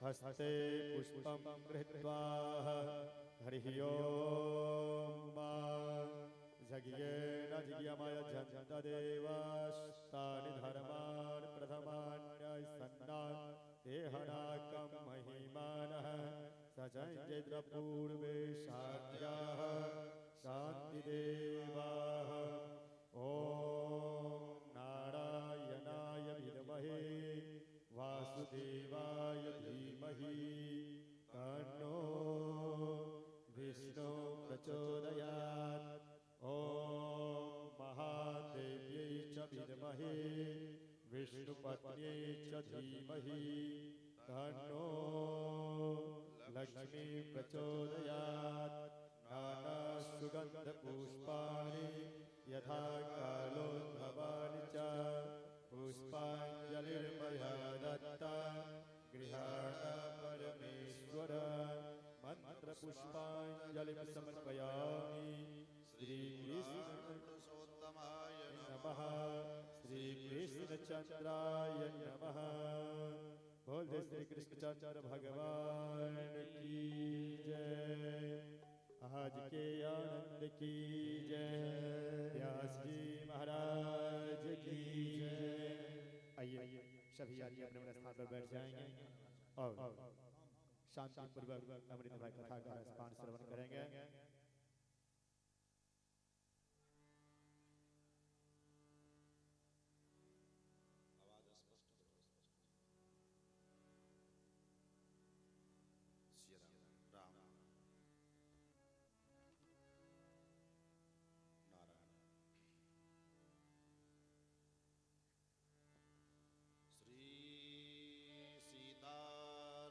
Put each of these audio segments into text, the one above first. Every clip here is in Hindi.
हस्ते पुष्पं गृहीत्वा हरिः ओम् जज्ञेन जिज्ञमय जन्तदेवास्तानि धर्मान् प्रथमान्यसन्नान् देहनाकं महिमानः सचञ्चैद्रपूर्वे शाद्याः शान्तिदेवाः ॐ नारायणाय विद्महे वासुदेवाय धीमहि तन्नो विष्णु प्रचोदयात् ॐ महादेव्यै च विद्महे विष्णुपत्न्यै च धीमहि तन्नो लक्ष्मी प्रचोदयात् नानासुगन्धपुष्पाणि यथा कालोद्भवानि च पुष्पाञ्जलिर्मया दत्ता गृहाण परमेश्वर मंत्रपुष्पाञ्जलिं समर्पयामि श्रीकृष्णपुरुषोत्तमाय नमः श्रीकृष्णचन्द्राय नमः। बोल श्री कृष्णचंद्र भगवान की जय। आज के आनंद की जय। व्यास जी महाराज की जय। आइए सभी आदमी अपने अपने स्थान पर बैठ जाएंगे और शांति पूर्वक अमृत भाई कथा का रसपान श्रवण करेंगे।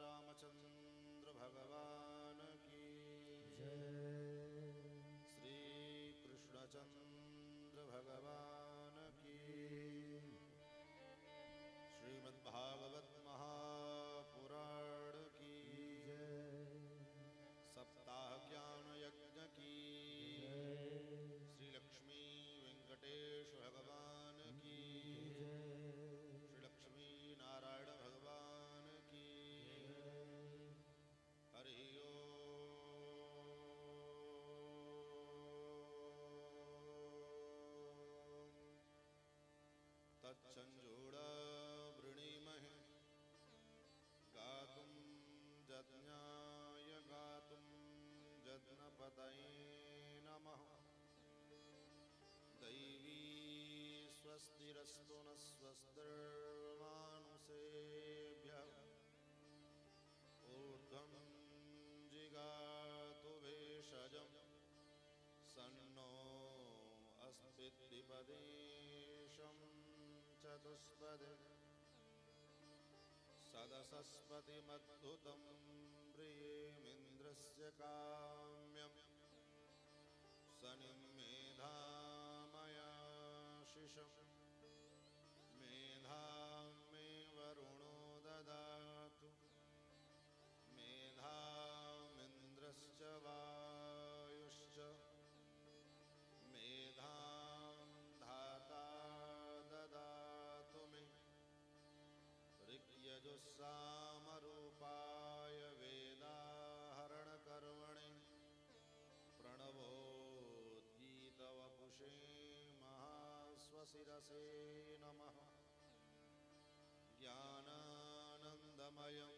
रामचंद्र भगवान की जय। श्री कृष्णचंद्र भगवान की। श्रीमद्भागवत महापुराण की जय। सप्ताह ज्ञान यज्ञ की जय। श्री लक्ष्मी वेंकटेश भगवान की जय। श्री लक्ष्मी नारायण भगवान की हरि ओम। तत्संजोड़ वृणीमहे गातुं जज्ञाय गातुं जज्ञपतये नमः। दैवी स्वस्तिरस्तु न स्वस्तिर्मानुषेभ्यः ऊर्ध्वं जिगातु भेषजं सन्नो अस्मिद्विपदेश विश्वं चतुष्पदे सदसस्पतिमद्भुतं प्रियेमिन्द्रस्य काम्यं सनिमेधामयाशिषं मेधां मे वरुणो ददातु मेधामिन्द्रश्च वायुश्च मेधां धाता ददातु मे ऋग्यजुस्सामरूपाय वेदाहरणकर्मणि प्रणवोद्गीतवपुषे महास्वशिरसे नमः ज्ञानानन्दमयं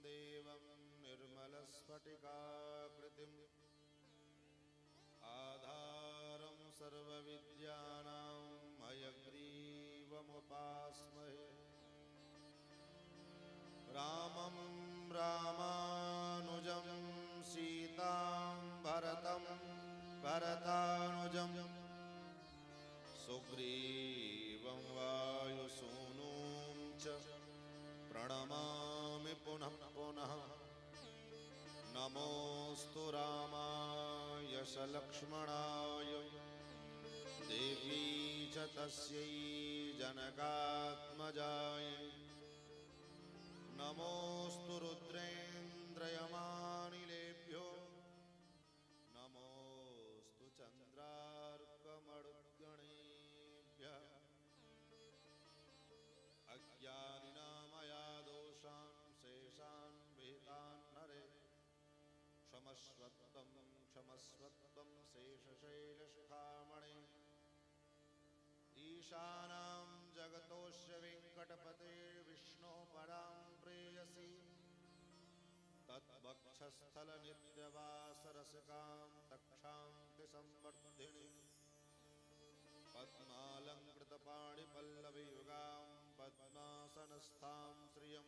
देवं निर्मलस्फटिकाकृतिम् आधारं सर्वविद्यानां हयग्रीवमुपास्महे रामं रामानुजं सीतां भरतं भरतानुजं सुग्रीवं वायुसूनुं च प्रणमामि पुनः पुनः नमोऽस्तु रामाय सलक्ष्मणाय देवी च तस्यै जनकात्मजायै नमोऽस्तु रुद्रेन्द्रयमानिलेभ्यो नमोऽस्तु चन्द्रार्कमरुद्गणेभ्यः अज्ञानिनामया दोषान् शेषान् विहितान् हरे क्षमस्वत्वं क्षमस्वत्वं शेषशैलशिखामणे ईशानां जगतोऽस्य वेङ्कटपते विष्णोः परां प्रेयसी तद्वक्षस्थलनित्यवासरसिकां तक्षान्ति संवर्धिनीं पद्मालङ्कृतपाणिपल्लवयुगां पद्मासनस्थां श्रियं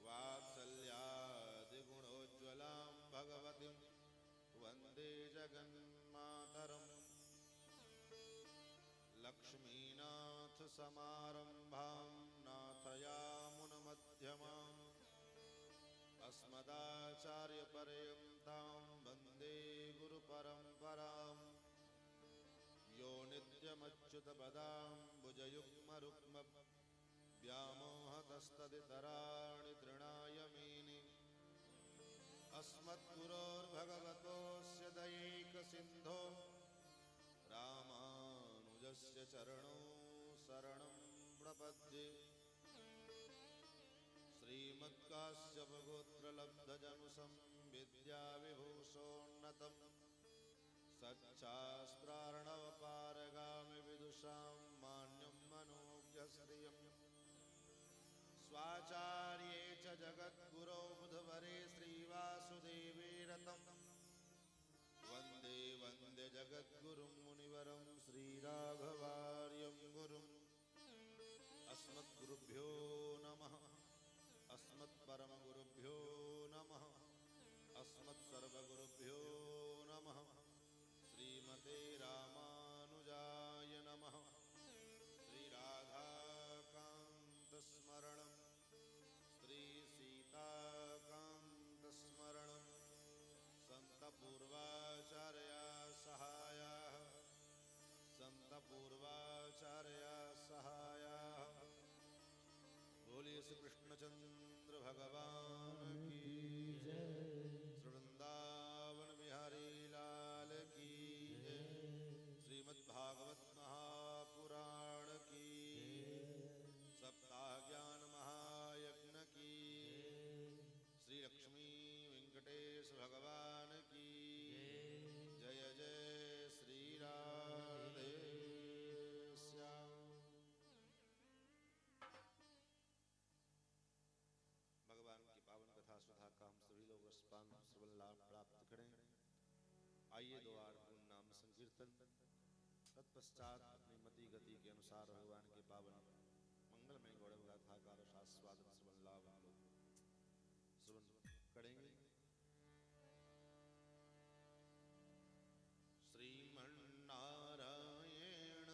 वात्सल्यादिगुणोज्ज्वलां भगवतीं वन्दे जगन्मातरम् लक्ष्मीनाथसमारम्भां नाथयामुनमध्यमाम् अस्मदाचार्यपर्यन्तां वन्दे गुरुपरम्पराम् यो नित्यमच्युतपदाम्बुजयुग्मरुक्म व्यामोहतस्तदितराणि तृणाय मेने अस्मद्गुरोर्भगवतोऽस्य दयैकसिन्धो रामानुजस्य चरणौ शरणं प्रपद्ये श्रीमत्काश्यपगोत्रलब्धजनुसंविद्याविभूषोन्नतं सच्चास्त्रार्णवपारगामि विदुषां मान्यं मनोज्ञश्रियम् स्वाचार्ये च जगद्गुरौ बुधवरे श्रीवासुदेवे रतं वन्दे वन्दे जगद्गुरुं मुनिवरं श्रीराघवार्यं गुरुम् अस्मद्गुरुभ्यो नमः अस्मत्परमगुरुभ्यो नमः अस्मत्सर्वगुरुभ्यो नमः श्रीमते रामानुजाय नमः श्रीराधाकान्तस्मरणं श्रीसीताकान्तस्मरणं सन्तपूर्वाचार्या सहायाः सन्तपूर्वाचार्या सहायाः बोलिए श्री कृष्णचंद्र भगवान की जय वृंदावन बिहारी लाल की जय श्रीमद्भागवत महापुराण की सप्ताह ज्ञान महायज्ञ की श्री लक्ष्मी वेंकटेश भगवान की जय जय श्री राधे श्याम। भगवान की पावन कथा सुधा का हम सभी लोग रसपान श्रवण लाभ प्राप्त करें। आइए दो बार गुण नाम संकीर्तन, तत्पश्चात अपनी मति गति के अनुसार भगवान के पावन मंगलमय गौरव गाथा का रसास्वादन श्रवण लाभ हम लोग श्रवण करेंगे। श्रीमन्नारायण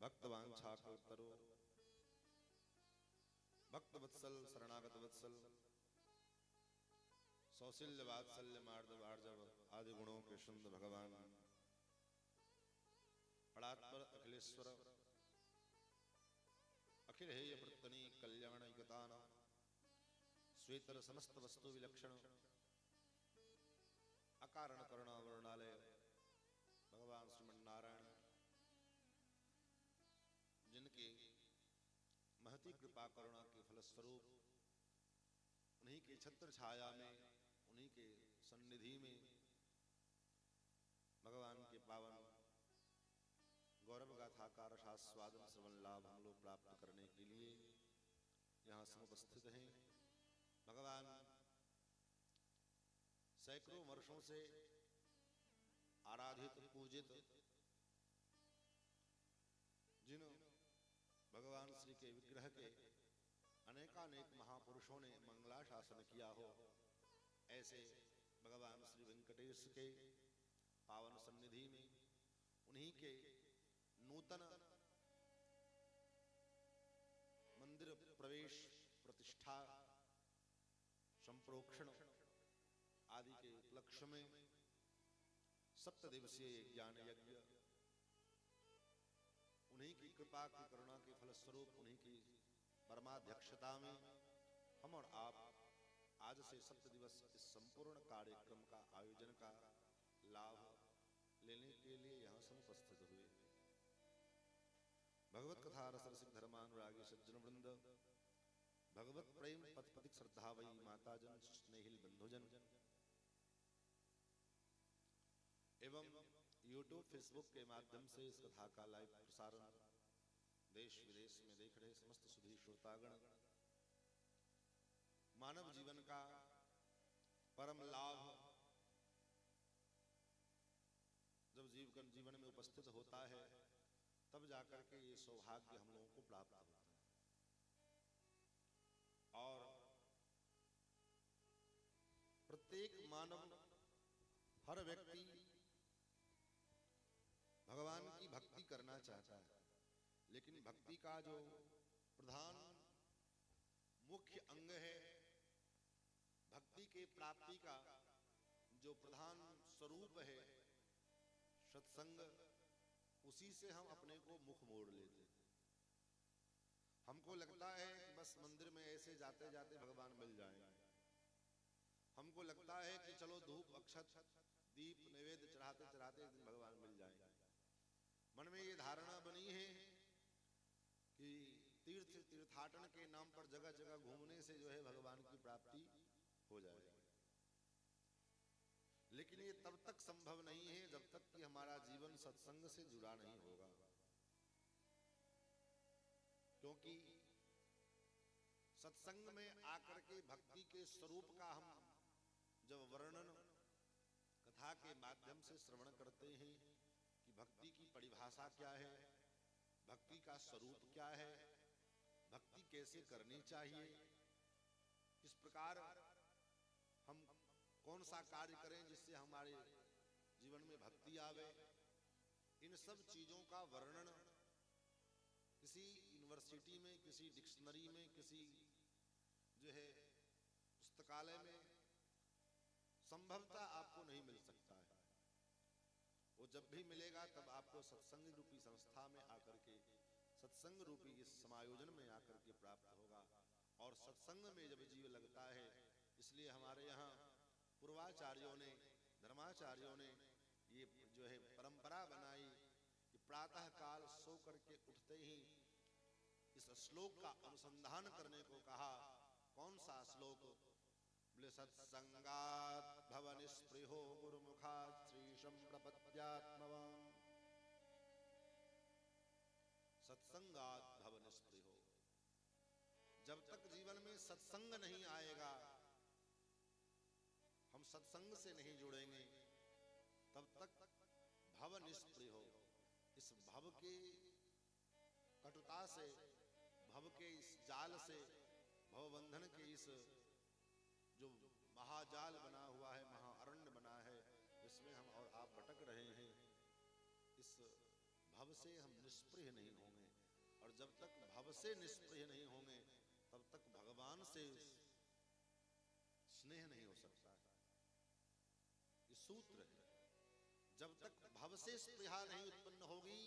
भक्तवांछा कल्पतरो भक्त वत्सल शरणागत वत्सल सौशील्य वात्सल्य मार्दव आर्जव आदि गुणों के सुंद भगवान परात्पर अखिलेश्वर अखिल हेय प्रतनी कल्याण युगतान श्वेतर समस्त वस्तु विलक्षण अकारण करुणा वर्णालय भगवान श्रीमन नारायण जिनके महती कृपा करुणा के फलस्वरूप उन्हीं के छत्र छाया में उन्हीं के सन्निधि में भगवान के पावन गौरव गाथा का रसास्वादन श्रवण लाभ हम लोग प्राप्त करने के लिए यहाँ समुपस्थित हैं। भगवान सैकड़ों वर्षों से आराधित पूजित जिन भगवान श्री के विग्रह के अनेकानेक महापुरुषों ने मंगलाशासन किया हो, ऐसे भगवान श्री वेंकटेश के पावन सन्निधि में उन्हीं के नूतन मंदिर प्रवेश प्रतिष्ठा संप्रोक्षण आदि के उपलक्ष्य में 7 दिवसीय ज्ञान यज्ञ उन्हीं की कृपा की करुणा के फलस्वरूप उन्हीं की परमाध्यक्षता में हम और आप आज से 7 दिवस इस संपूर्ण कार्यक्रम का आयोजन का लाभ लेने के लिए यहाँ समुपस्थित हुए। भगवत कथा रस रसिक धर्मानुरागी सज्जन वृंद, भगवत प्रेम पथपथिक श्रद्धावयी माताजन स्नेहिल बंधुजन एवं YouTube फेसबुक के माध्यम से इस कथा का लाइव प्रसारण देश विदेश में देख रहे समस्त सुधी श्रोतागण, मानव जीवन का परम लाभ जब जीवन में उपस्थित होता है तब जाकर के ये सौभाग्य हम लोगों को प्राप्त होता है। और प्रत्येक मानव हर व्यक्ति भगवान की भक्ति करना चाहता है, लेकिन भक्ति का जो प्रधान मुख्य अंग है, भक्ति के प्राप्ति का जो प्रधान स्वरूप है सत्संग, उसी से हम अपने को मुख मोड़ लेते हैं। हमको लगता है कि बस मंदिर में ऐसे जाते जाते भगवान मिल जाएंगे। हमको लगता है कि चलो धूप अक्षत दीप नैवेद्य चढ़ाते चढ़ाते एक दिन भगवान मिल जाएंगे। मन में ये धारणा बनी है कि तीर्थाटन के नाम पर जगह जगह घूमने से जो है भगवान की प्राप्ति हो जाएगी, लेकिन ये तब तक संभव नहीं है जब तक कि हमारा जीवन सत्संग से जुड़ा नहीं होगा। क्योंकि सत्संग में आकर के भक्ति के स्वरूप का हम जब वर्णन कथा के माध्यम से श्रवण करते हैं कि भक्ति की परिभाषा क्या है, भक्ति का स्वरूप क्या है, भक्ति कैसे करनी चाहिए, किस प्रकार हम कौन सा कार्य करें जिससे हमारे जीवन में भक्ति आवे, इन सब चीजों का वर्णन किसी यूनिवर्सिटी में, किसी डिक्शनरी में, किसी जो है पुस्तकालय में संभवतः आपको नहीं मिल सकता है। वो जब भी मिलेगा तब आपको सत्संग रूपी संस्था में आकर के, सत्संग रूपी इस समायोजन में आकर के प्राप्त होगा। और सत्संग में जब जीव लगता है, इसलिए हमारे यहाँ पूर्वाचार्यों ने, धर्माचार्यों ने ये जो है परंपरा बनाई कि प्रातः काल सो करके उठते ही इस श्लोक का अनुसंधान करने को कहा। कौन सा श्लोक? बोले सत्संगात् भव निस्पृहो गुरुमुखात् श्रीशं प्रपद्यात्मवान्। सत्संगात् भव निस्पृहो, जब तक जीवन में सत्संग नहीं आएगा, हम सत्संग से नहीं जुड़ेंगे, तब तक भव निस्पृहो, इस भव के कटुता से, भव के इस जाल से, भवबंधन के इस जो महाजाल बना हुआ है, महाअरण्य बना है, इसमें हम और आप भटक रहे हैं, इस भव से हम निष्पृह नहीं होंगे। और जब तक भव से निष्पृह नहीं होंगे तब तक भगवान से स्नेह नहीं हो सकता है। ये सूत्र है। जब तक भव से स्पृहा नहीं उत्पन्न होगी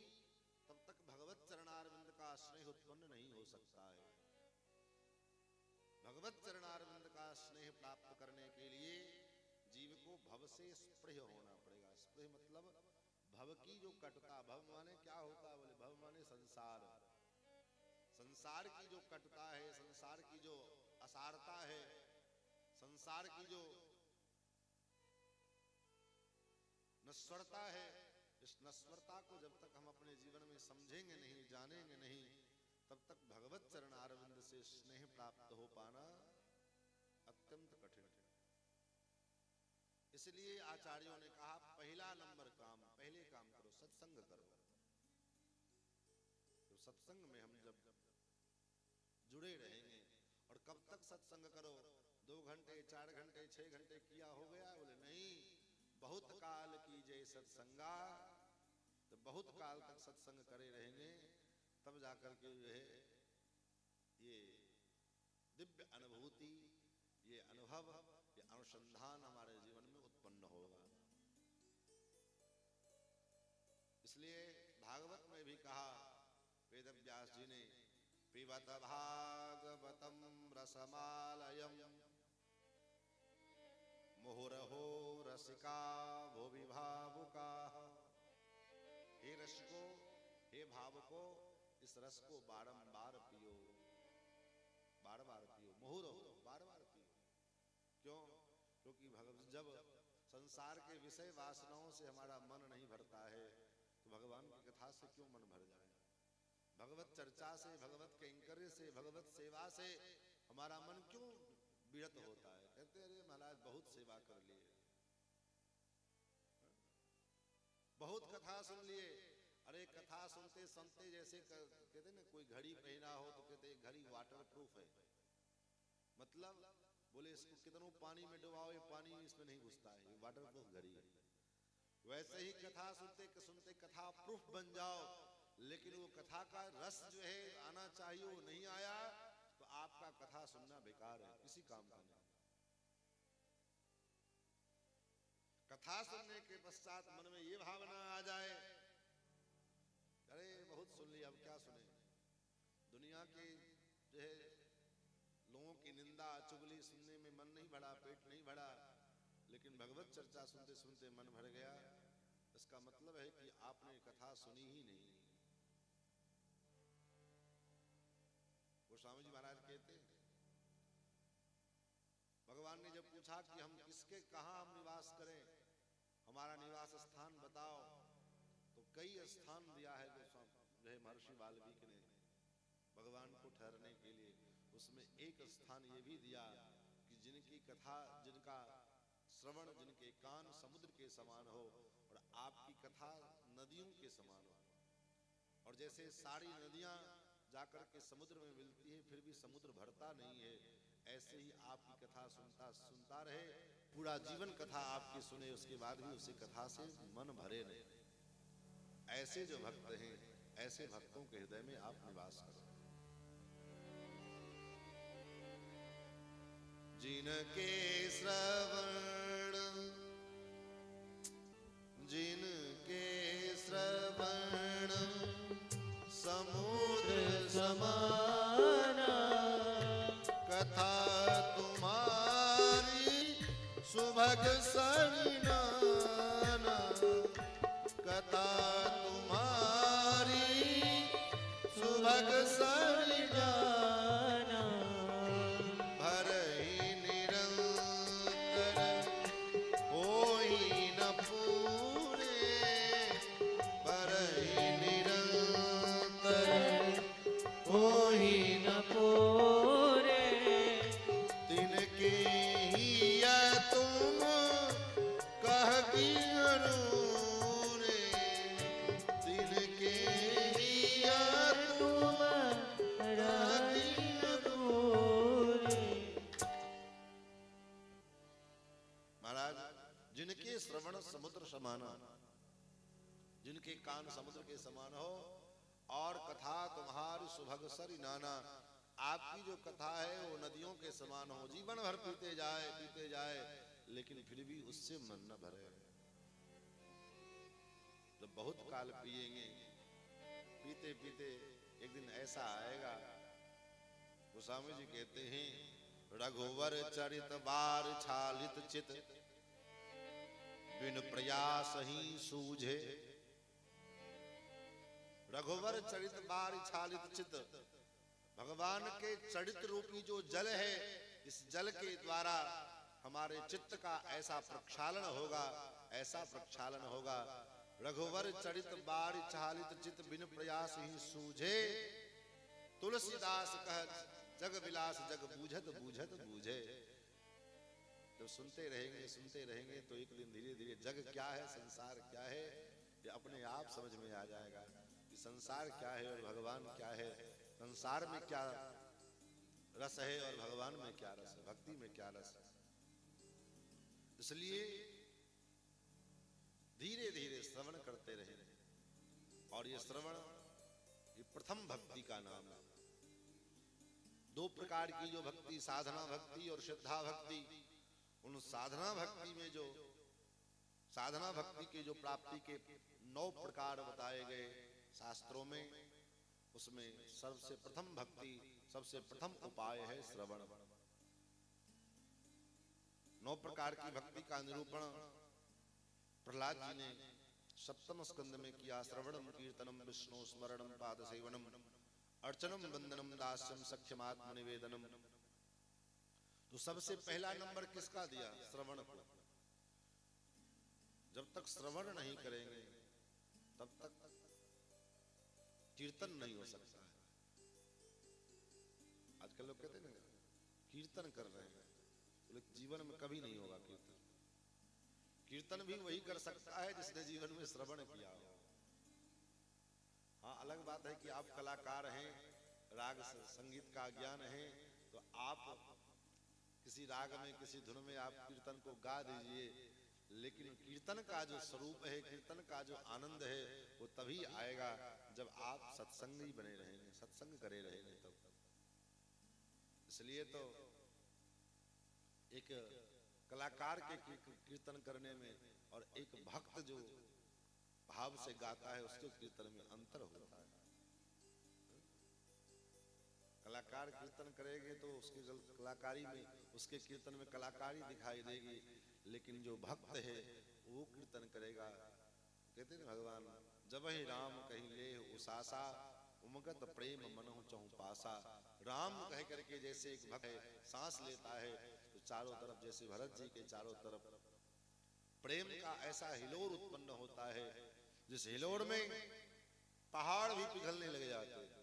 तब तक भगवत चरणारविंद का स्नेह उत्पन्न नहीं हो सकता है। भगवत चरणारविंद का स्नेह प्राप्त करने के लिए जीव को भव से स्पृह होना पड़ेगा। स्पृह मतलब भव की जो कटुता, भव माने क्या होता है, बोले भव माने संसार, संसार की जो कटुता है, संसार की जो असारता है, संसार की जो नश्वरता है, इस नश्वरता को जब तक हम अपने जीवन में समझेंगे नहीं, जानेंगे नहीं, तब तक भगवत चरण अरविंद से स्नेह प्राप्त हो पाना अत्यंत कठिन है। इसलिए आचार्यों ने कहा पहला नंबर काम, पहले काम करो, सत्संग करो। तो सत्संग में हम जब जुड़े रहेंगे, और कब तक सत्संग करो, 2 घंटे 4 घंटे 6 घंटे किया हो गया, बोले नहीं, बहुत काल कीजिए सत्संगा। तो बहुत काल तक सत्संग करे रहेंगे तब जाकर के जो है ये दिव्य अनुभूति, ये अनुभव, ये अनुसंधान हमारे जीवन में उत्पन्न होगा। इसलिए भागवत में भी कहा वेद व्यास जी ने, पिबत भागवतम रसमालयम मुहुरहो रसिका भुवि भावुका। हे रसिको, हे भावुको, इस रस को बारंबार पियो, बार बार पियो, मुहुरहो, बार बार पियो। क्यों? क्योंकि जब संसार के विषय वासनाओं से हमारा मन नहीं भरता है तो भगवान की कथा से क्यों मन भर जाए? भगवत चर्चा से, भगवत कैंकर्य से, भगवत सेवा से हमारा मन क्यों विरत होता है? कहते अरे महाराज बहुत सेवा कर लिए, बहुत कथा सुन लिए। अरे कथा सुनते सुनते जैसे कहते ना कोई घड़ी पहना हो तो कहते घड़ी वाटर प्रूफ है, मतलब बोले इसको कितनों पानी में डुबाओ ये पानी इसमें नहीं घुसता है, ये वाटर प्रूफ घड़ी है। वैसे ही कथा सुनते सुनते कथा प्रूफ बन जाओ, लेकिन वो कथा का रस जो है आना चाहिए वो नहीं आया तो आपका कथा सुनना बेकार है, किसी काम का नहीं। कथा सुनने के पश्चात मन में ये भावना आ जाए, अरे बहुत सुन लिया अब क्या सुने। दुनिया के जो है लोगों की निंदा चुगली सुनने में मन नहीं भरा, पेट नहीं भरा, लेकिन भगवत चर्चा सुनते सुनते मन भर गया, इसका मतलब है कि आपने कथा सुनी ही नहीं। गोस्वामी जी महाराज कहते हैं भगवान ने जब पूछा कि हम किसके कहां हम निवास करें, हमारा निवास स्थान बताओ, तो कई स्थान दिया है जो है महर्षि वाल्मीकि ने भगवान को ठहरने के लिए। उसमें एक स्थान ये भी दिया कि जिनकी कथा, जिनका श्रवण, जिनके कान समुद्र के समान हो और आपकी कथा नदियों के समान हो। और जैसे सारी नदियां जाकर के समुद्र में मिलती है फिर भी समुद्र भरता नहीं है, ऐसे ही आपकी कथा सुनता सुनता रहे, पूरा जीवन कथा आपकी सुने, उसके बाद भी उसी कथा से मन भरे नहीं। ऐसे जो भक्त हैं, ऐसे भक्तों के हृदय में आप निवास करो। जिनके श्रवण, जिनके श्रवण समुद्र समाना, कथा तुम्हारी सुभग सरिनाना, कथा तुम्हारी सुभग सरिनाना, भरहि निरंतर होई न पूरे, भरहि निरंतर होई न पूरे, तिनके ही या तुम कह गिरू रे, तिनके ही या तुम कह गिरू रे। महाराज जिनके श्रवण समुद्र समाना, जिनके कान समुद्र के समान हो, और कथा तुम्हारी सुभग सरी नाना, आपकी जो कथा है वो नदियों के समान हो, जीवन भर पीते जाए, लेकिन फिर भी उससे मन न भरे। जब बहुत काल पिएंगे, पीते पीते एक दिन ऐसा आएगा, गोस्वामी जी कहते हैं, रघुवर चरित बार छालित चित, बिन प्रयास ही सूझे। रघुवर चरित बार छालित चित, भगवान के चरित्र रूपी जो जल है, इस जल के द्वारा हमारे चित्त का ऐसा प्रक्षालन होगा, ऐसा प्रक्षालन होगा। रघुवर चरित बार छालित चित, बिन प्रयास ही सूझे। तुलसीदास कह जग विलास, जग बूझत बूझत बूझे। जब सुनते रहेंगे तो एक दिन धीरे धीरे जग क्या है, संसार क्या है, ये अपने आप समझ में आ जाएगा कि संसार क्या है और भगवान क्या है, संसार में क्या रस है और भगवान में क्या रस है, भक्ति में क्या रस है। इसलिए धीरे धीरे श्रवण करते रहे, और ये श्रवण ये प्रथम भक्ति का नाम है। दो प्रकार की जो भक्ति, साधना भक्ति और श्रद्धा भक्ति, उन साधना भक्ति में जो साधना भक्ति के जो प्राप्ति के 9 प्रकार बताए गए शास्त्रों में, उसमें सबसे प्रथम भक्ति, सबसे प्रथम उपाय है श्रवण। 9 प्रकार की भक्ति का निरूपण प्रहलाद जी ने सप्तम स्कंद में किया। श्रवणम कीर्तनम विष्णु स्मरणम पाद सेवनम अर्चनम वंदनम दास्यम सख्यमात्म निवेदनम। तो सबसे पहला नंबर किसका दिया? श्रवण को। जब तक श्रवण नहीं करेंगे तब तक कीर्तन नहीं हो सकता है। आजकल लोग कहते हैं ना कीर्तन कर रहे हैं, लेकिन जीवन में कभी नहीं होगा कीर्तन। कीर्तन भी वही कर सकता है जिसने जीवन में श्रवण किया हो। हाँ, अलग बात है कि आप कलाकार हैं, राग संगीत का ज्ञान है, तो आप किसी राग में किसी धुन में आप कीर्तन को गा दीजिए, लेकिन कीर्तन का जो स्वरूप है, कीर्तन का जो आनंद है, वो तभी आएगा जब आप सत्संगी बने रहेंगे, सत्संग करे रहेंगे तब। इसलिए तो एक कलाकार के कीर्तन करने में और एक भक्त जो भाव से गाता है उसके कीर्तन में अंतर होता है। कलाकार कीर्तन करेंगे तो उसके कलाकारी में, उसके कीर्तन में कलाकारी दिखाई देगी, लेकिन जो भक्त है वो कीर्तन करेगा। कहते हैं भगवान, जब ही राम कहीं ले उसासा, उमगत प्रेम मनहु चहु पासा। राम कह करके जैसे एक भक्त सांस लेता है तो चारों तरफ, जैसे भरत जी के चारों तरफ प्रेम का ऐसा हिलोर उत्पन्न होता है, जिस हिलोर में पहाड़ भी पिघलने लग जाते हैं।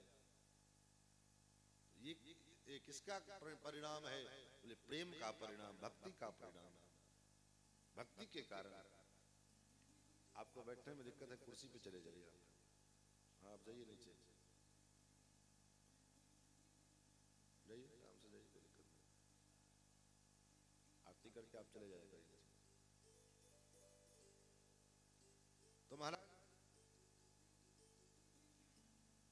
ये किसका परिणाम है? बोले प्रेम का परिणाम, भक्ति का परिणाम है। भक्ति के कारण आपको बैठने में दिक्कत है, कुर्सी पे चले जाइए आप। हाँ, आप जाइए नीचे, जाइए आराम से जाइए, कोई दिक्कत नहीं। आरती करके आप चले जाइएगा। तो महाराज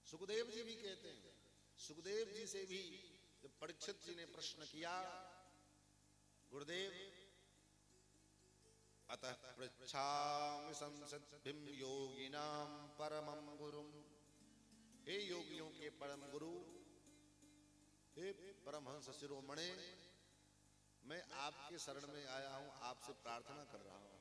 सुखदेव जी भी कहते हैं, सुखदेव जी से भी जब परीक्षित जी ने प्रश्न किया, गुरुदेव अतः पृच्छामि संसिद्धिं योगिनां परमं गुरुं। हे योगियों के परम गुरु, हे परमहंस शिरोमणि, मैं आपके शरण में आया हूं, आपसे प्रार्थना कर रहा हूं।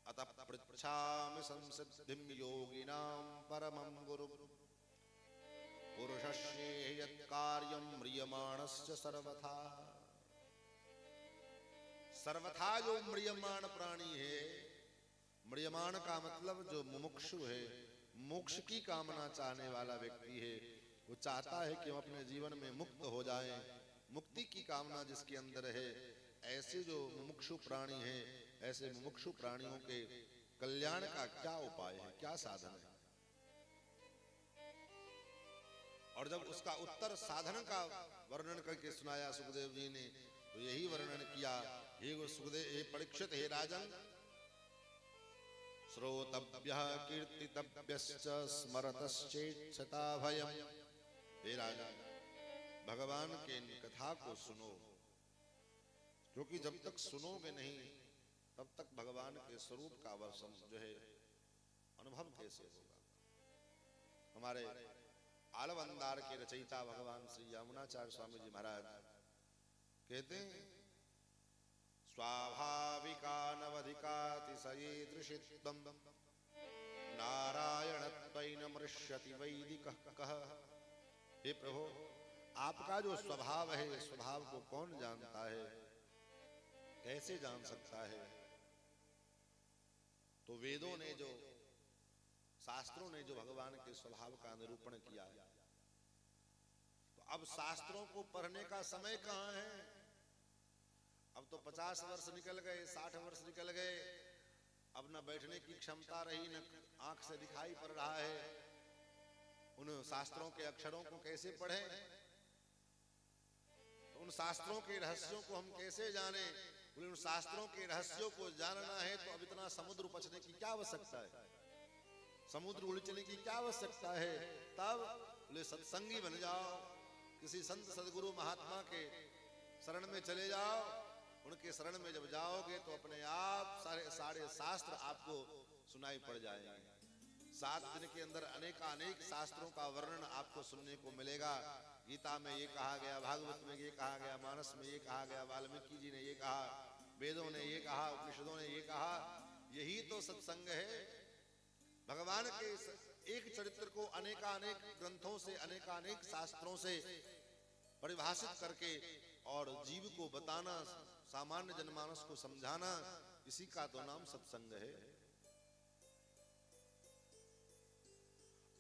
अतः पृच्छामि संसिद्धिं योगिनां परमं गुरुं, पुरुषस्य यत्कार्यं म्रियमाणस्य सर्वथा। सर्वथा जो म्रियमाण प्राणी है, म्रियमाण का मतलब जो मुमुक्षु है, मोक्ष की कामना चाहने वाला व्यक्ति है, वो चाहता है कि हम अपने जीवन में मुक्त हो जाएं, मुक्ति की कामना जिसके अंदर है। ऐसे जो मुमुक्षु प्राणी हैं, ऐसे मुमुक्षु प्राणियों के कल्याण का क्या उपाय है, क्या साधन है? और जब उसका उत्तर साधन का वर्णन करके सुनाया सुखदेव जी ने, तो यही वर्णन किया, हे सुखदेव, हे परीक्षित, हे राजन, श्रोतव्यः कीर्तितव्यश्च स्मरतश्चेच्छता भयम् हे राजा, भगवान के इन कथा को सुनो, क्योंकि जब तक सुनोगे नहीं तब तक भगवान के स्वरूप का वर्षन जो है अनुभव कैसे होगा। हमारे आलवंदार के रचयिता भगवान श्री यमुनाचार्य स्वामी जी महाराज कहते हैं, स्वाभाविकानवधिकातिशयीदृशित्वं नारायणत्वैन मृष्यति वैदिकः कः। हे प्रभु, आपका जो स्वभाव है, स्वभाव को कौन जानता है, कैसे जान सकता है? तो वेदों ने जो, शास्त्रों ने जो भगवान के स्वभाव का निरूपण किया, तो अब शास्त्रों को पढ़ने का समय कहाँ है? अब तो 50 वर्ष निकल गए, 60 वर्ष निकल गए, अब न बैठने की क्षमता रही, न आंख से दिखाई पड़ रहा है। उन शास्त्रों के अक्षरों को कैसे पढ़ें? तो उन शास्त्रों के रहस्यों को हम कैसे जाने? उन शास्त्रों के रहस्यों को जानना है तो अब इतना समुद्र उपचने की क्या आवश्यकता है, समुद्र उलझने की क्या आवश्यकता है? तब बोले सत्संगी बन जाओ, किसी संत सदगुरु महात्मा के शरण में चले जाओ। उनके शरण में जब जाओगे तो अपने आप सारे शास्त्र आपको सुनाई पड़ जाएंगे। 7 दिन के अंदर अनेक शास्त्रों का वर्णन आपको सुनने को मिलेगा। गीता में ये कहा गया, भागवत में ये कहा गया, मानस में ये कहा गया, वाल्मीकि जी ने ये कहा, वेदों ने ये कहा, उपनिषदों ने ये कहा। यही तो सत्संग है। भगवान के एक चरित्र को अनेक ग्रंथों से, अनेक शास्त्रों से परिभाषित करके और जीव को बताना, सामान्य जनमानस को समझाना, इसी का तो नाम सत्संग है।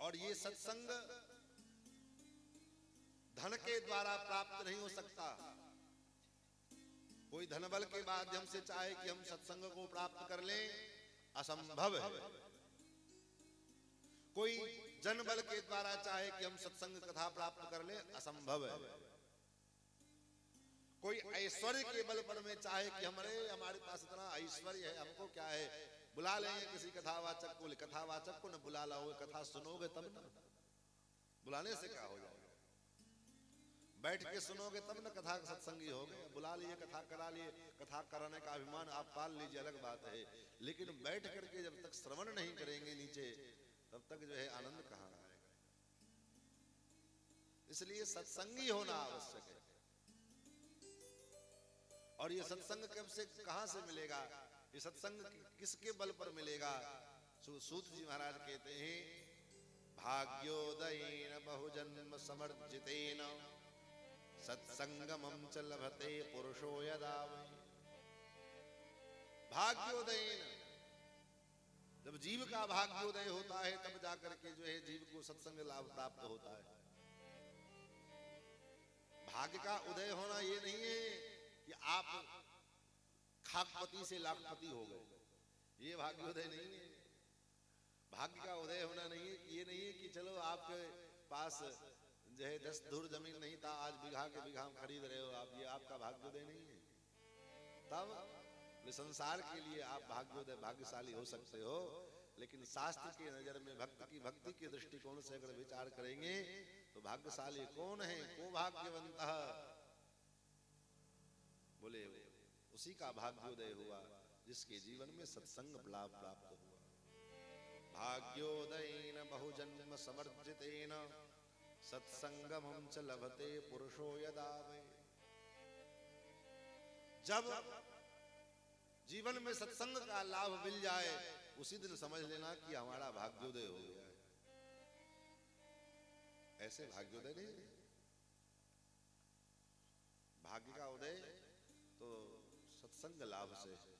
और ये सत्संग धन के द्वारा प्राप्त नहीं हो सकता। कोई धन बल के माध्यम से चाहे कि हम सत्संग को प्राप्त कर लें, असंभव है। कोई जन बल के द्वारा चाहे कि हम सत्संग कथा प्राप्त कर लें, असंभव है। कोई ऐश्वर्य के बल पर में चाहे कि हमारे पास इतना ऐश्वर्य है, हमको क्या है, बुला लेंगे किसी कथावाचक को। कथावाचक को न बुला लाओगे, कथा सुनोगे तब ना, बुलाने से क्या हो जाएगा? बैठ के सुनोगे तब न कथा सत्संगी होगे। बुला लिए, कथा करा लिए, कथा कराने का अभिमान आप पाल लीजिए, अलग बात है। लेकिन बैठ करके जब तक श्रवण नहीं करेंगे नीचे, तब तक जो है आनंद कहाँ आएगा? इसलिए सत्संगी होना आवश्यक है। और ये सत्संग कब से, कहां से मिलेगा? ये सत्संग किसके बल पर मिलेगा? सूत जी महाराज कहते हैं, भाग्योदयेन बहुजन्म समर्जितेन सत्संगमं च लभते पुरुषो यदा वै। भाग्योदयेन, जब जीव का भाग्योदय होता है तब जाकर के जो है जीव को सत्संग लाभ प्राप्त होता है। भाग्य का उदय होना ये नहीं है कि आप खाकपति से लाखपति हो गए, ये भाग्योदय नहीं है। भाग्य का उदय होना नहीं है, ये नहीं है कि चलो आपके पास जो है 10 धुर जमीन नहीं था, आज बीघा के बीघा खरीद रहे हो आप, ये आपका भाग्योदय नहीं है। तब संसार के लिए आप भाग्योदय, भाग्यशाली हो सकते हो, लेकिन शास्त्र की नजर में भक्ति के दृष्टिकोण से अगर विचार करेंगे तो भाग्यशाली कौन है? को भाग्यवंत? बोले उसी का भाग्योदय हुआ जिसके जीवन में सत्संग लाभ प्राप्त हुआ। भाग्योदयेन बहुजन्म समर्जितेन सत्संगमं च लभते पुरुषो यदा वै। जब जीवन में सत्संग का लाभ मिल जाए, उसी दिन समझ लेना कि हमारा भाग्योदय हो गया है। ऐसे भाग्योदय नहीं, भाग्य का उदय तो सत्संग लाभ से है।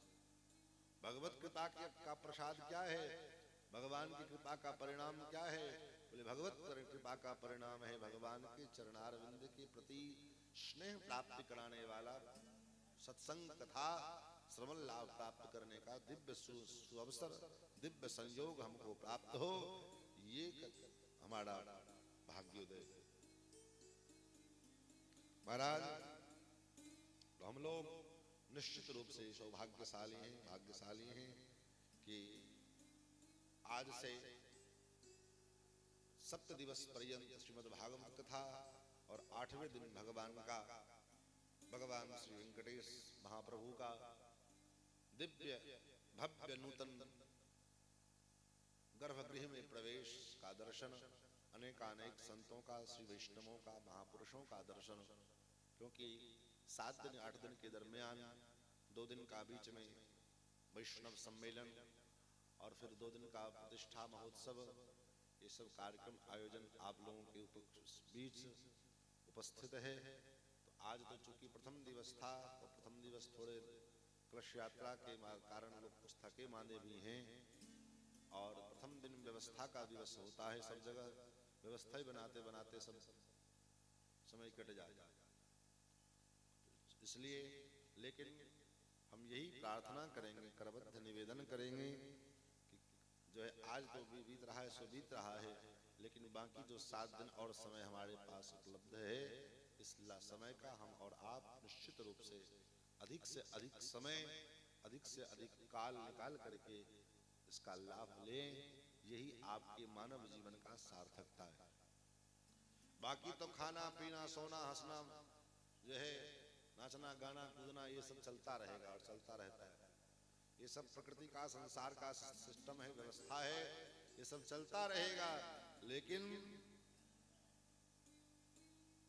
भगवत कृपा का प्रसाद क्या है? भगवान की कृपा का परिणाम क्या है? बोले भगवत कृपा का परिणाम है भगवान के चरणारविंद के प्रति स्नेह प्राप्त कराने वाला सत्संग कथा श्रवण लाभ प्राप्त करने का दिव्य सुअवसर, दिव्य संयोग हमको प्राप्त हो, ये हमारा भाग्योदय। महाराज, तो हम लोग निश्चित रूप से सौभाग्यशाली हैं, भाग्यशाली हैं कि आज से सप्त दिवस पर्यंत श्रीमद् भागवत कथा और 8वें दिन भगवान श्री वेंकटेश महाप्रभु का दिव्य भव्य नूतन गर्भगृह में प्रवेश का दर्शन, अनेकानेक संतों का, श्री वैष्णवों का, महापुरुषों का दर्शन। क्योंकि 7 दिन 8 दिन के दरमियान 2 दिन का बीच में वैष्णव सम्मेलन और फिर 2 दिन का प्रतिष्ठा महोत्सव, ये सब कार्यक्रम आयोजन आप लोगों के बीच उपस्थित है। तो आज तो चूंकि प्रथम दिवस था, तो प्रथम दिवस थोड़े कलश यात्रा के कारण लोग कुछ थके मांदे भी हैं, और प्रथम दिन व्यवस्था का दिवस होता है। सब जगह व्यवस्था ही बनाते बनाते सब समय कट जाएगा, इसलिए लेकिन हम यही प्रार्थना करेंगे, करबद्ध निवेदन करेंगे कि जो है आज तो बीत रहा है सो बीत रहा है, लेकिन बाकी जो 7 दिन और समय हमारे पास उपलब्ध है, इस समय का हम और आप निश्चित रूप से अधिक समय, अधिक से अधिक काल निकाल करके इसका लाभ लें। यही आपके मानव जीवन का सार्थकता है। बाकी तो खाना पीना सोना हंसना जो है, नाचना गाना कूदना, ये सब चलता रहेगा और चलता रहता है। ये सब प्रकृति का, संसार का सिस्टम है, व्यवस्था है, ये सब चलता रहेगा। लेकिन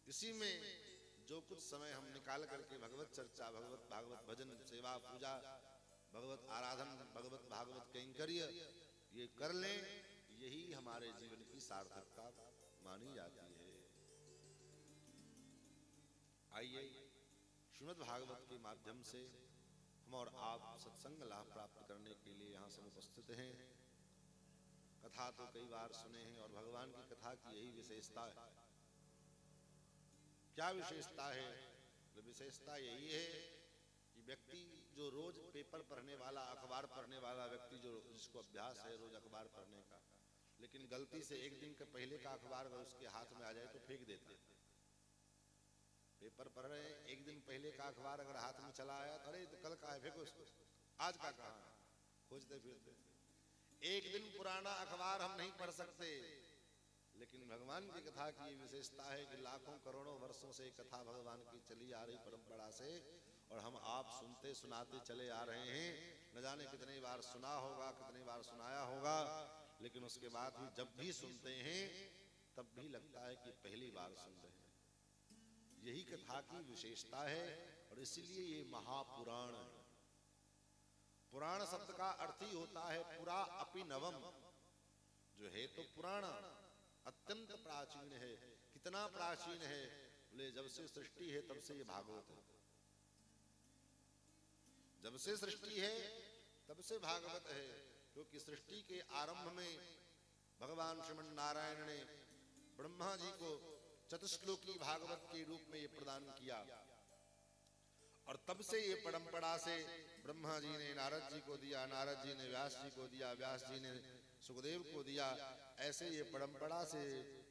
इसी में जो कुछ समय हम निकाल करके भगवत चर्चा, भगवत भागवत भजन, सेवा पूजा, भगवत आराधन, भगवत भागवत कैंकर्य ये कर लें, यही हमारे जीवन की सार्थकता मानी जाती है। आइए श्रीमद् भागवत के माध्यम से हम और आप सत्संग लाभ प्राप्त करने के लिए यहाँ सब उपस्थित हैं। कथा तो कई बार सुने हैं, और भगवान की कथा की यही विशेषता है। क्या विशेषता है? विशेषता यही है कि व्यक्ति जो रोज पेपर पढ़ने वाला, अखबार पढ़ने वाला व्यक्ति, जो जिसको अभ्यास है रोज अखबार पढ़ने का, लेकिन गलती से एक दिन के पहले का अखबार अगर उसके हाथ में आ जाए तो फेंक देता है। पेपर पढ़ रहे हैं, एक दिन पहले का अखबार अगर हाथ में चला आया तो अरे तो कल का है, फेंको इसको, आज का कहाँ है, खोजते फिरते। एक दिन पुराना अखबार हम नहीं पढ़ सकते, लेकिन भगवान की कथा की ये विशेषता है कि लाखों करोड़ों वर्षों से कथा भगवान की चली आ रही परंपरा से, और हम आप सुनते सुनाते चले आ रहे हैं। न जाने कितने बार सुना होगा, कितने बार सुनाया होगा, लेकिन उसके बाद भी जब भी सुनते हैं तब भी लगता है कि पहली बार सुन रहे हैं। यही कथा की विशेषता है, और इसीलिए ये महापुराण है। पुराण शब्द का अर्थ ही होता है पुरा अपि नवम, जो है तो पुराण अत्यंत प्राचीन है। कितना प्राचीन है? बोले जब से सृष्टि है तब से ये भागवत है। जब से सृष्टि है तब से भागवत है, क्योंकि सृष्टि के आरंभ में भगवान श्रीमन नारायण ने ब्रह्मा जी को चतुश्लोकी भागवत के रूप में ये प्रदान किया, और तब से ये परंपरा से ब्रह्मा जी ने नारद जी को दिया, नारद जी ने व्यास जी को दिया, व्यास जी ने सुखदेव को दिया। ऐसे ये परंपरा से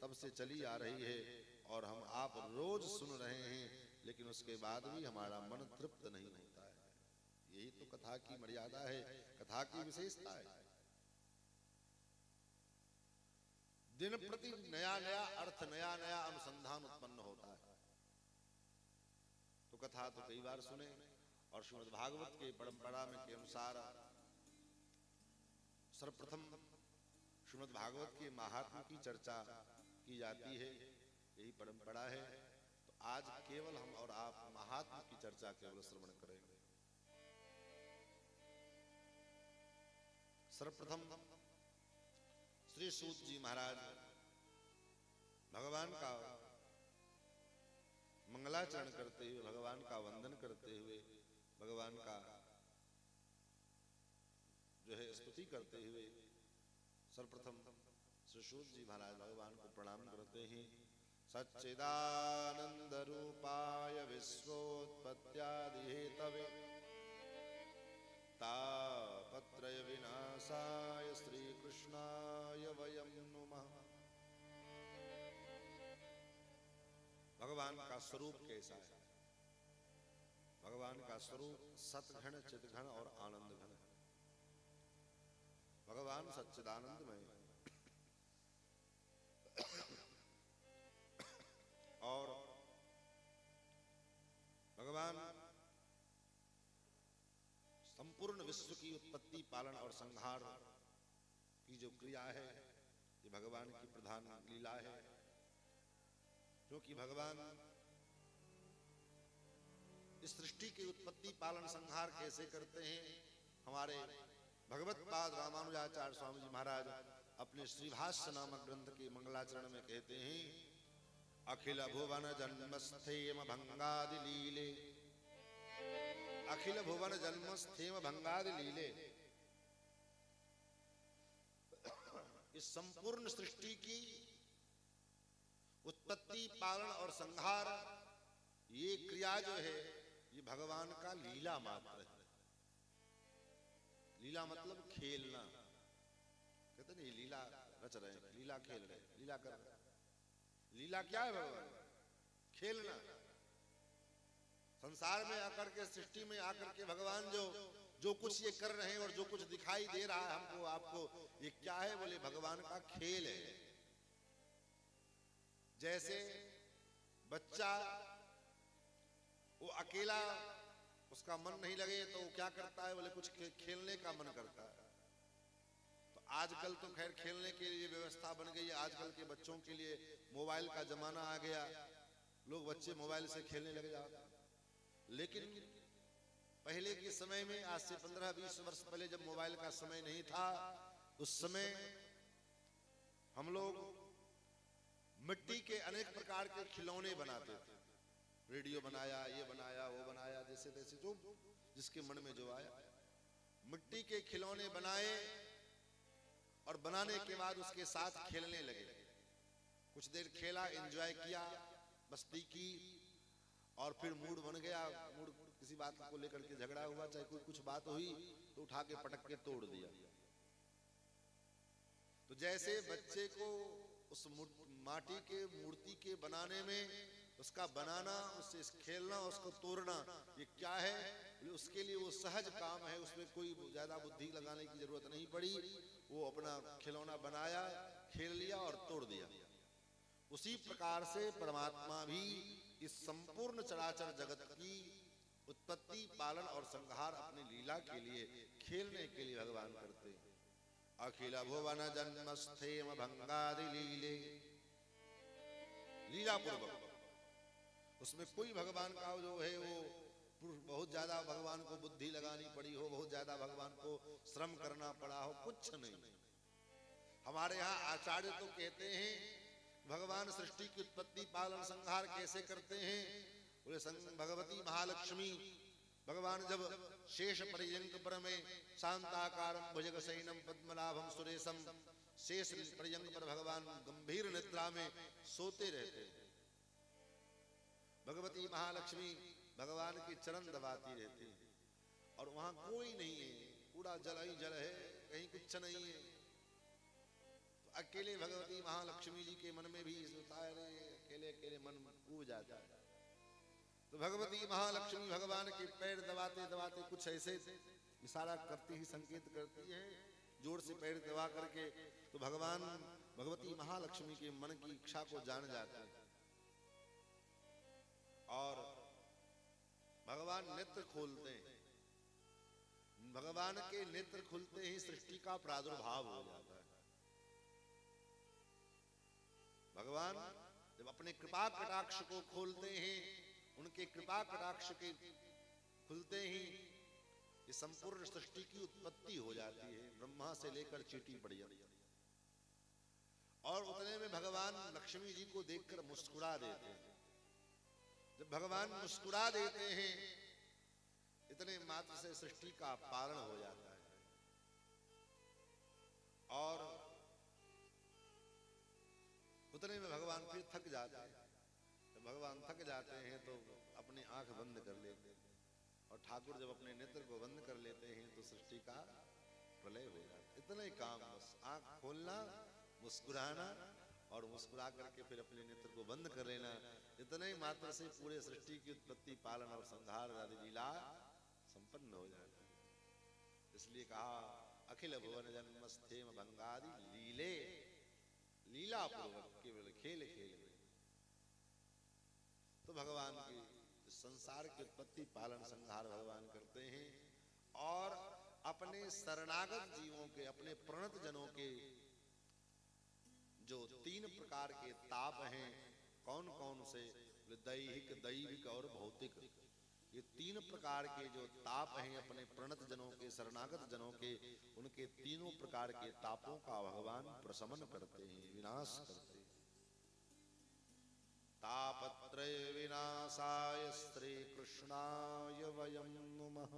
तब से चली आ रही है, और हम आप रोज सुन रहे हैं, लेकिन उसके बाद भी हमारा मन तृप्त नहीं होता है। यही तो कथा की मर्यादा है, कथा की विशेषता है। दिन प्रति नया नया अर्थ, नया नया अनुसंधान उत्पन्न होता है। तो कथा तो कई बार सुने, और श्रीमद् भागवत के परंपरा में के अनुसार सर्वप्रथम श्रीमद् भागवत के महात्म्य की चर्चा की जाती है, यही परंपरा है। तो आज केवल हम और आप महात्म्य की चर्चा केवल श्रवण करेंगे। सर्वप्रथम श्री सूत जी महाराज भगवान का मंगलाचरण करते हुए, भगवान का वंदन करते हुए, भगवान का जो है स्तुति करते हुए सर्वप्रथम श्री सूत जी महाराज भगवान को प्रणाम करते हैं। सच्चिदानंद रूपाय विश्वोत्पत्त्यादि हेतवे तापत्रय विनाशाय श्री कृष्णाय वयं नुमः। भगवान का स्वरूप कैसा है? भगवान का स्वरूप सतघन, चितघन और आनंद घन है। भगवान सच्चिदानंद में विश्व की उत्पत्ति पालन और संहार की जो क्रिया है ये भगवान की प्रधान लीला है। क्योंकि भगवान इस सृष्टि की उत्पत्ति पालन संहार कैसे करते हैं, हमारे भगवत पाद रामानुजाचार्य स्वामी जी महाराज अपने श्रीभाष्य नामक ग्रंथ के मंगलाचरण में कहते हैं, अखिल भुवन जन्मस्थेम भंगादि लीले, अखिल भुवन जन्मस्थेम भंगादि लीले। इस संपूर्ण सृष्टि की उत्पत्ति पालन और संहार ये क्रिया जो है ये भगवान का लीला मात्र है। लीला मतलब खेलना, कहते नहीं लीला रच रहे हैं, लीला खेल रहे हैं, लीला कर रहे हैं। लीला क्या है भगवान? खेलना। संसार में आकर के, सृष्टि में आकर के भगवान जो कुछ ये कर रहे हैं और जो कुछ दिखाई दे रहा है हमको आपको, ये क्या है? बोले भगवान का खेल है। जैसे बच्चा वो अकेला उसका मन नहीं लगे तो वो क्या करता है? बोले कुछ खेलने का मन करता है। तो आजकल तो खैर खेलने के लिए व्यवस्था बन गई है, आजकल के बच्चों के लिए मोबाइल का जमाना आ गया, लोग बच्चे मोबाइल से खेलने लग जाते हैं। लेकिन पहले के समय में, आज से 15-20 वर्ष पहले जब मोबाइल का समय नहीं था, उस समय हम लोग मिट्टी के अनेक प्रकार के खिलौने बनाते थे। रेडियो बनाया, ये बनाया, वो बनाया, जैसे तैसे जो जिसके मन में जो आया, मिट्टी के खिलौने बनाए और बनाने के बाद उसके साथ खेलने लगे। कुछ देर खेला, एंजॉय किया, मस्ती की, और फिर मूड बन गया, मूड किसी बात को लेकर के झगड़ा हुआ, चाहे कोई कुछ बात हुई तो उठा के पटक के तोड़ दिया। तो जैसे बच्चे को उस माटी के मूर्ति के बनाने में, उसका बनाना, उससे खेलना, उसको तोड़ना, ये क्या है? उसके लिए वो सहज काम है, उसमें कोई ज्यादा बुद्धि लगाने की जरूरत नहीं पड़ी। वो अपना खिलौना बनाया, खेल लिया और तोड़ दिया। उसी प्रकार से परमात्मा भी इस संपूर्ण चराचर जगत की उत्पत्ति पालन और संहार अपनी लीला के लिए, खेलने के लिए भगवान करते हैं। अखिल भुवन जन्मस्थेम भंगादि लीले, लीला पूर्वक। उसमें कोई भगवान का जो है वो बहुत ज्यादा भगवान को बुद्धि लगानी पड़ी हो, बहुत ज्यादा भगवान को श्रम करना पड़ा हो, कुछ नहीं। हमारे यहाँ आचार्य तो कहते हैं भगवान सृष्टि की उत्पत्ति पालन संहार कैसे करते हैं? बोले भगवती महालक्ष्मी, भगवान जब शेष पर्यंक पर में शांताकारम भुजग सैनम पद्मनाभम सुरेशम, शेष पर्यंक पर भगवान गंभीर निद्रा में सोते रहते हैं। भगवती महालक्ष्मी भगवान की चरण दबाती रहती है और वहां कोई नहीं है, पूरा जल ही जल है, कहीं कुछ नहीं है। तो अकेले भगवती महालक्ष्मी जी के मन में भी सोचता है, अकेले अकेले मन ऊब जाता है। तो भगवती महालक्ष्मी भगवान के पैर दबाते दबाते कुछ ऐसे इशारा करती ही, संकेत करती है जोर से पैर दबा करके, तो भगवान भगवती महालक्ष्मी के मन की इच्छा को जान जाते हैं और भगवान नेत्र खोलते हैं। भगवान के नेत्र खुलते ही सृष्टि का प्रादुर्भाव हो जाता है। भगवान जब अपने कृपा कटाक्ष को खोलते हैं, उनके कृपा कटाक्ष के खुलते ही ये संपूर्ण सृष्टि की उत्पत्ति हो जाती है, ब्रह्मा से लेकर चींटी पर्यंत। और उतने में भगवान लक्ष्मी जी को देखकर मुस्कुरा देते हैं। जब भगवान मुस्कुरा देते हैं, इतने मात्र से सृष्टि का पालन हो जाता है। और उतने में भगवान फिर थक जाते हैं। जब भगवान थक जाते हैं तो अपनी आंख बंद कर लेते हैं, और ठाकुर जब अपने नेत्र को बंद कर लेते हैं तो सृष्टि का प्रलय हो जाता है। इतना ही काम, बस आंख खोलना, मुस्कुराना और मुस्कुरा करके फिर अपने नेत्र को बंद कर लेना। इतने ही मात्र से पूरे सृष्टि की उत्पत्ति पालन और संहार आदि लीला संपन्न हो जाती है। इसलिए कहा अखिल भुवन जन्मस्थेम भंगादि लीले, लीला पूर्वक केवल खेल खेल में। तो भगवान की संसार की उत्पत्ति पालन संहार भगवान करते हैं। और अपने शरणागत जीवों के, अपने प्रणत जनों के जो 3 प्रकार के ताप हैं, कौन कौन से? दैहिक, दैविक और भौतिक। ये 3 प्रकार के जो ताप हैं अपने प्रणत जनों के, शरणागत जनों के, उनके तीनों प्रकार के तापों का भगवान प्रशमन करते हैं, विनाश करते हैं। तापत्रय विनाशाय श्री कृष्णाय वयं नुमः।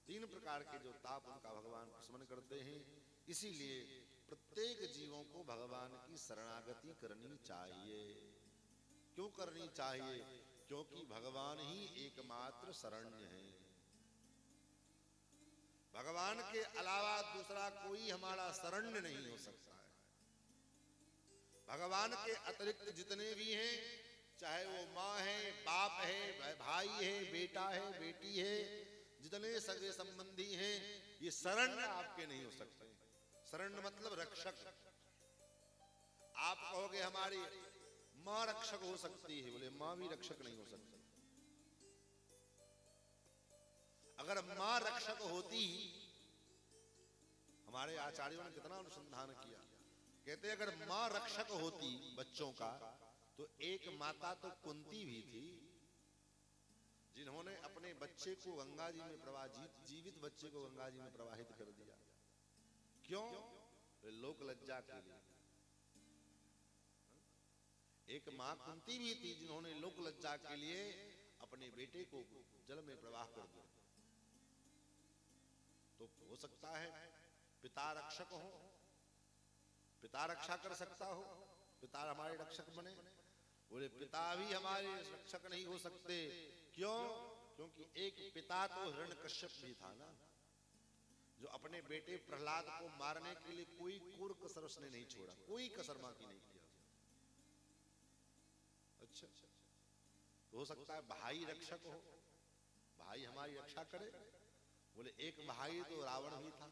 3 प्रकार के जो ताप उनका भगवान प्रशमन करते हैं। इसीलिए प्रत्येक जीवों को भगवान की शरणागति करनी चाहिए। क्यों करनी चाहिए? क्योंकि भगवान ही एकमात्र शरण्य है। भगवान के अलावा दूसरा कोई हमारा शरण्य नहीं हो सकता है। भगवान के अतिरिक्त जितने भी हैं, चाहे वो माँ है, बाप है, भाई है, बेटा है, बेटी है, जितने सगे संबंधी हैं, ये शरण्य आपके नहीं हो सकते। शरण्य मतलब रक्षक। आप कहोगे हमारी माँ रक्षक हो सकती है, बोले माँ भी रक्षक नहीं हो सकती। अगर माँ रक्षक होती, हमारे आचार्यों ने कितना अनुसंधान किया, कहते अगर माँ रक्षक होती बच्चों का, तो एक माता तो कुंती भी थी, जिन्होंने अपने बच्चे को गंगा जी में जीवित बच्चे को गंगा जी में प्रवाहित कर दिया। क्यों? लोक लज्जा के लिए। एक मां कुंती भी थी, जिन्होंने लोक लज्जा के लिए अपने बेटे को जल में प्रवाह कर दिया। तो हो सकता है पिता रक्षक हो, पिता रक्षा कर सकता हो, पिता हमारे रक्षक बने। बोले पिता भी हमारे रक्षक नहीं हो सकते। क्यों? क्योंकि एक पिता तो हिरण्यकश्यप भी था ना, जो अपने बेटे प्रहलाद को मारने के लिए कोई कोर कसर उसने नहीं छोड़ा, कोई कसर बाकी नहीं किया। अच्छा, तो हो सकता है भाई रक्षक हो, भाई हमारी रक्षा करे। बोले एक भाई तो रावण भी था,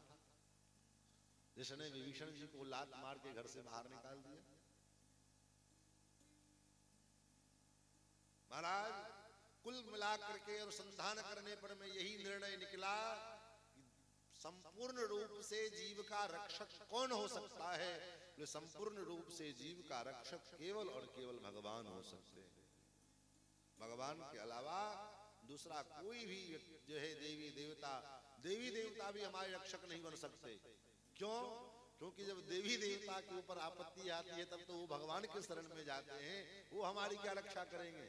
जिसने विभीषण जी को लात मार के घर से बाहर निकाल दिया। महाराज कुल मिलाकर के अनुसंधान करने पर मैं यही निर्णय निकला, संपूर्ण रूप से जीव का रक्षक कौन हो सकता है? तो संपूर्ण रूप से जीव का रक्षक केवल और केवल भगवान हो सकते हैं। भगवान के अलावा दूसरा कोई भी जो है देवी देवता भी हमारे रक्षक नहीं बन सकते। क्यों? क्योंकि जब देवी देवता के ऊपर आपत्ति आती है, तब तो वो भगवान के शरण में जाते हैं, वो हमारी क्या रक्षा करेंगे?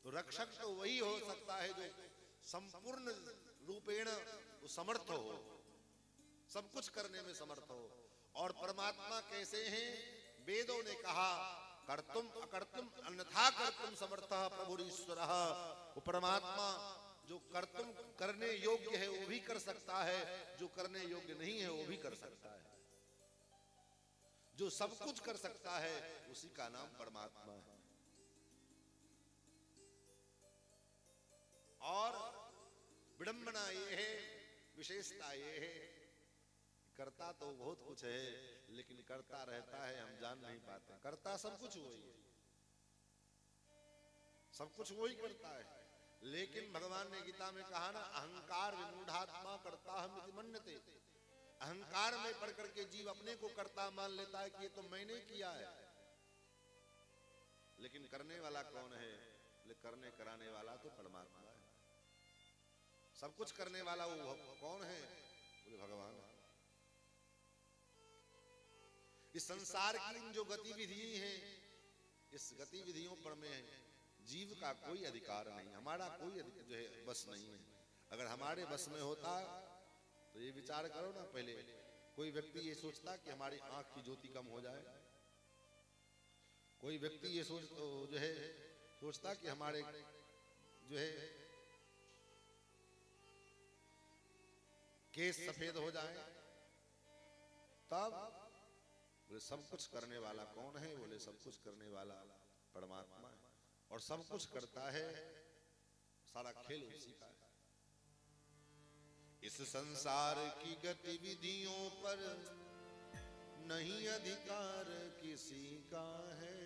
तो रक्षक तो वही हो सकता है जो संपूर्ण रूपेण समर्थ हो, सब कुछ करने में समर्थ हो। और परमात्मा कैसे हैं? वेदों ने कहा कर्तुम अकर्तुम अन्यथा कर्तुम समर्थः प्रभुरीश्वरः। वो परमात्मा जो कर्तुम करने योग्य है वो भी कर सकता है, जो करने योग्य नहीं है वो भी कर सकता है। जो सब कुछ कर सकता है उसी का नाम परमात्मा है। और विडंबना ये है, विशेषता ये है, करता तो बहुत कुछ है, लेकिन करता रहता है हम जान नहीं पाते। करता सब कुछ वही है, सब कुछ वही करता है। लेकिन भगवान ने गीता में कहा ना, अहंकार विमूढ़ात्मा कर्ता हम इति मन्यते। अहंकार में पड़ करके जीव अपने को कर्ता मान लेता है कि ये तो मैंने किया है। लेकिन करने वाला कौन है? करने कराने वाला तो परमात्मा है। सब कुछ करने वाला वो कौन है? बोले भगवान। इस संसार की जो गतिविधि है, इस गतिविधियों पर में जीव का कोई अधिकार नहीं, हमारा कोई जो है बस नहीं है। अगर हमारे बस में होता तो ये विचार करो ना, पहले कोई व्यक्ति ये सोचता कि हमारी आंख की ज्योति कम हो जाए, कोई व्यक्ति ये सोचता कि हमारे जो है केस सफेद हो जाए। तब बोले सब कुछ करने वाला कौन है? बोले सब कुछ करने वाला परमात्मा है, और सब कुछ करता है, सारा खेल उसी का है। इस संसार की गतिविधियों पर नहीं अधिकार किसी का है।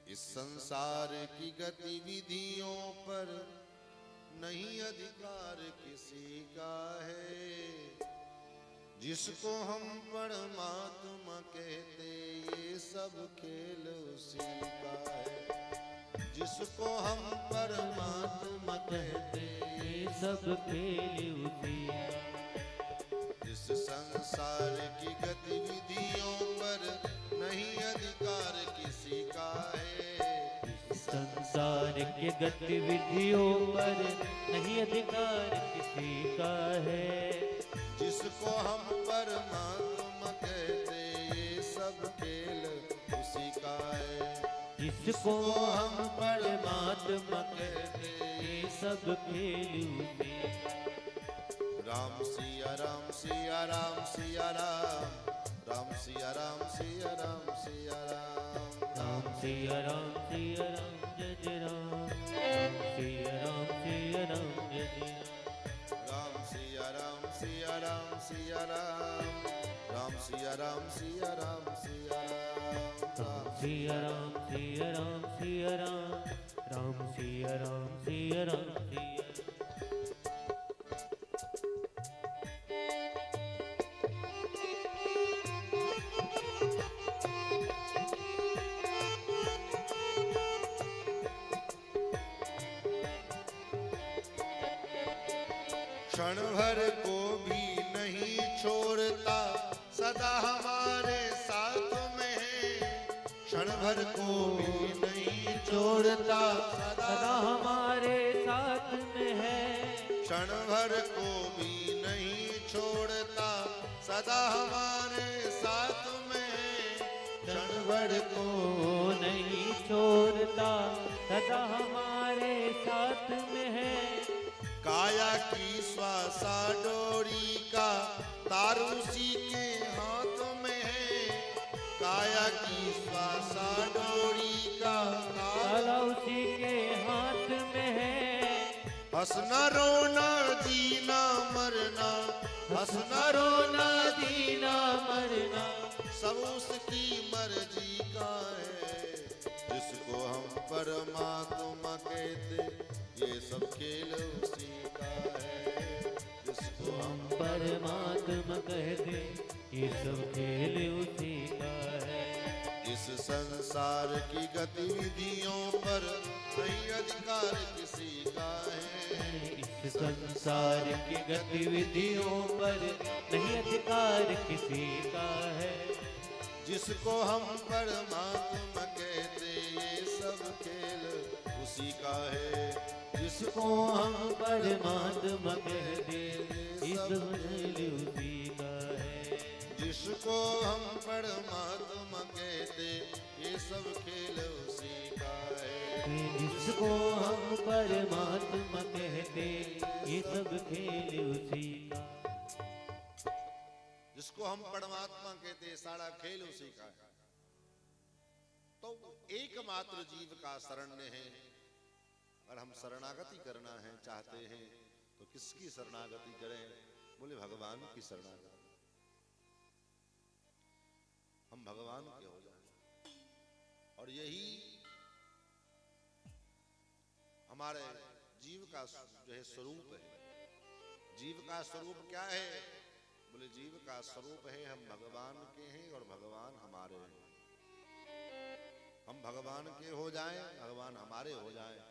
इस संसार की गतिविधियों पर नहीं अधिकार किसी का है। जिसको हम परमात्मा कहते ये सब खेल उसी का है। जिसको हम परमात्मा कहते ये सब खेल उसी का। इस संसार की गतिविधियों पर नहीं अधिकार किसी का है। संसार के गतिविधियों पर नहीं अधिकार किसी का है। जिसको हम परमात्मा कहते ये सब खेल उसी का है। जिसको हम परमात्मा कहते ये सब खेल उसी का। राम सिया राम सिया राम सिया राम। राम सिया राम सिया राम सिया राम। राम सिया राम सिया राम जय जय राम। राम सिया राम सिया राम जय जय राम। राम सिया राम सिया राम सिया राम। राम सिया राम सिया राम सिया राम। राम सिया राम सिया राम सिया राम। राम सिया राम सिया राम सिया राम। क्षण भर को भी नहीं छोड़ता सदा हमारे साथ में है। क्षण भर को भी नहीं छोड़ता सदा हमारे साथ में है। क्षण भर को भी नहीं छोड़ता सदा हमारे साथ में है। क्षण भर को नहीं छोड़ता सदा हमारे साथ में है। काया की श्वासा डोरी का तार उसी के हाथ में है। काया की श्वासा डोरी का तार उसी के हाथ में है। हंसना रोना जीना मरना। हंसना रोना जीना मरना सब उसकी मर्जी का है। जिसको हम परमात्मा कहते ये सब खेल उसी का है। जिसको हम परमात्मा कहते ये सब खेल उसी का है। इस संसार की गतिविधियों पर नहीं अधिकार किसी का है। इस संसार की गतिविधियों पर नहीं अधिकार किसी का है। जिसको हम परमात्मा कहते ये सब खेल उसी का है। जिसको हम परमात्मा कहते ये सब खेल उसी का है। जिसको हम परमात्मा कहते ये सब खेल उसी का है। जिसको हम परमात्मा कहते ये सब खेल उसी का। जिसको हम परमात्मा कहते सारा खेल उसी का है। तो एकमात्र जीव का शरण्य है। अगर हम शरणागति करना है चाहते हैं तो किसकी शरणागति करें? बोले भगवान की शरणागति। हम भगवान के हो जाए और यही हमारे जीव का जो है स्वरूप है। जीव का स्वरूप क्या है? बोले जीव का स्वरूप है हम भगवान के हैं और भगवान हमारे हैं। हम भगवान के हो जाएं, भगवान हमारे हो जाएं।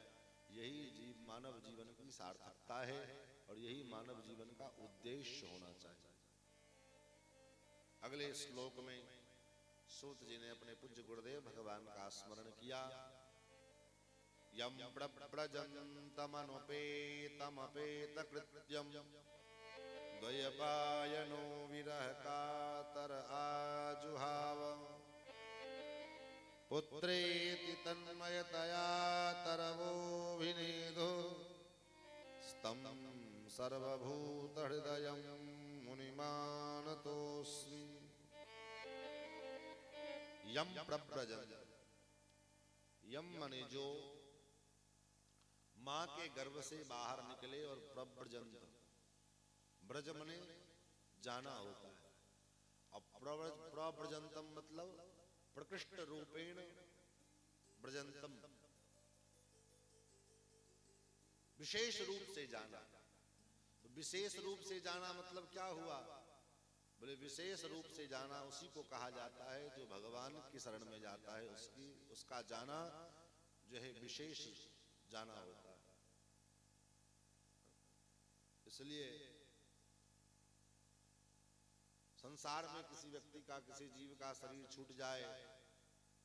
यही जीव मानव जीवन की सार्थकता है और यही मानव जीवन का उद्देश्य होना चाहिए। अगले श्लोक में सूत जी ने अपने पूज्य गुरुदेव भगवान का स्मरण किया। यम प्रव्रजन्तमनुपेतमपेत कृत्यम द्वयपायनो विरह कातर आजुहाव पुत्रेति तन्मयतया तरवोऽभिनेदो स्तं सर्वभूतहृदयं मुनिमानतोऽस्मि। यम प्रव्रजन, यम माने जो मां के गर्भ से बाहर निकले और प्रव्रजन, ब्रज मने जाना होता है। अब प्रव्रजंतम मतलब प्रकृष्ट रूपेण ब्रजंतम, विशेष रूप से जाना। तो विशेष रूप से जाना मतलब क्या हुआ? बोले विशेष रूप से जाना उसी को कहा जाता है जो भगवान की शरण में जाता है, उसका जाना जो है विशेष जाना होता है। इसलिए संसार में किसी व्यक्ति का, किसी जीव का शरीर छूट जाए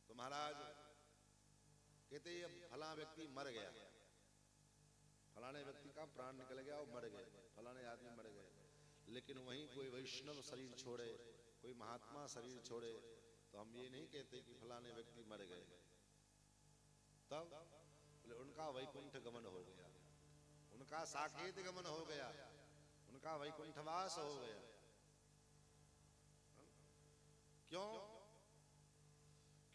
तो महाराज कहते ये फला व्यक्ति मर गया, फलाने व्यक्ति का प्राण निकल गया, वो मर गए, फलाने आदमी मर गए। लेकिन वहीं कोई वैष्णव शरीर छोड़े, कोई महात्मा शरीर छोड़े तो हम ये नहीं कहते कि फलाने व्यक्ति मर गए। तब बोले उनका वैकुंठ गमन हो गया, उनका साकेत गमन हो गया, उनका वैकुंठवास हो गया। क्यों?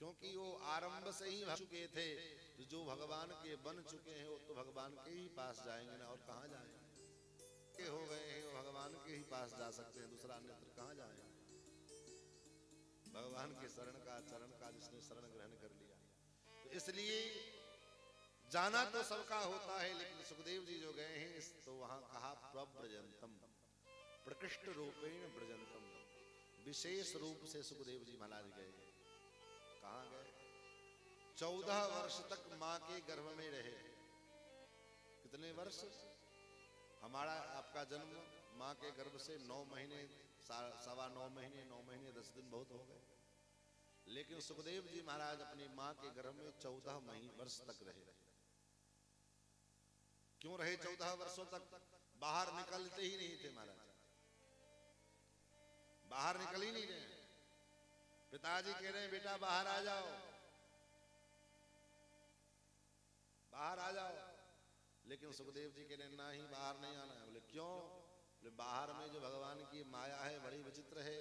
क्योंकि वो आरंभ से ही भग चुके थे। तो जो भगवान के बन चुके हैं वो तो भगवान के ही पास जाएंगे ना, और कहाँ जाएंगे? हो गए हैं वो भगवान के ही पास जा सकते हैं, दूसरा अन्यत्र कहाँ जाएंगे? भगवान के शरण का, चरण का जिसने शरण ग्रहण कर लिया। तो इसलिए जाना तो सबका होता है, लेकिन सुखदेव जी जो गए हैं तो वहां कहा प्रव्रजंतम, प्रकृष्ट रूपेण व्रजंतम, विशेष रूप से सुखदेव जी महाराज गए। कहाँ गए? 14 वर्ष तक मां के गर्भ में रहे। कितने वर्ष? हमारा आपका जन्म मां के गर्भ से 9 महीने, 9.25 महीने, 9 महीने 10 दिन बहुत हो गए। लेकिन सुखदेव जी महाराज अपनी मां के गर्भ में 14 वर्ष तक रहे। क्यों रहे 14 वर्षों तक? बाहर निकलते ही नहीं थे महाराज, बाहर निकल ही नहीं रहे। पिताजी कह रहे हैं बेटा बाहर आ जाओ, बाहर आ जाओ, लेकिन सुखदेव जी कह रहे हैं नहीं, बाहर नहीं आना है। बोले क्यों? बोले बाहर में जो भगवान की माया है बड़ी विचित्र है,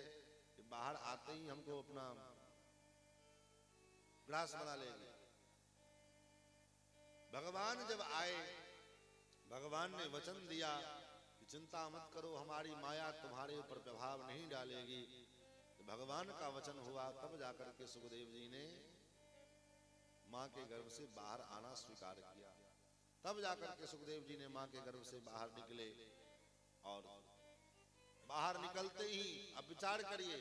कि बाहर आते ही हमको अपना ग्रास बना लेंगे। भगवान जब आए, भगवान ने वचन दिया कि चिंता मत करो, हमारी माया तुम्हारे ऊपर प्रभाव नहीं डालेगी। तो भगवान का वचन हुआ, तब जाकर के सुखदेव जी ने मां के गर्भ से बाहर आना स्वीकार किया। तब जाकर के सुखदेव जी ने मां के गर्भ से बाहर निकले। और बाहर निकलते ही अब विचार करिए,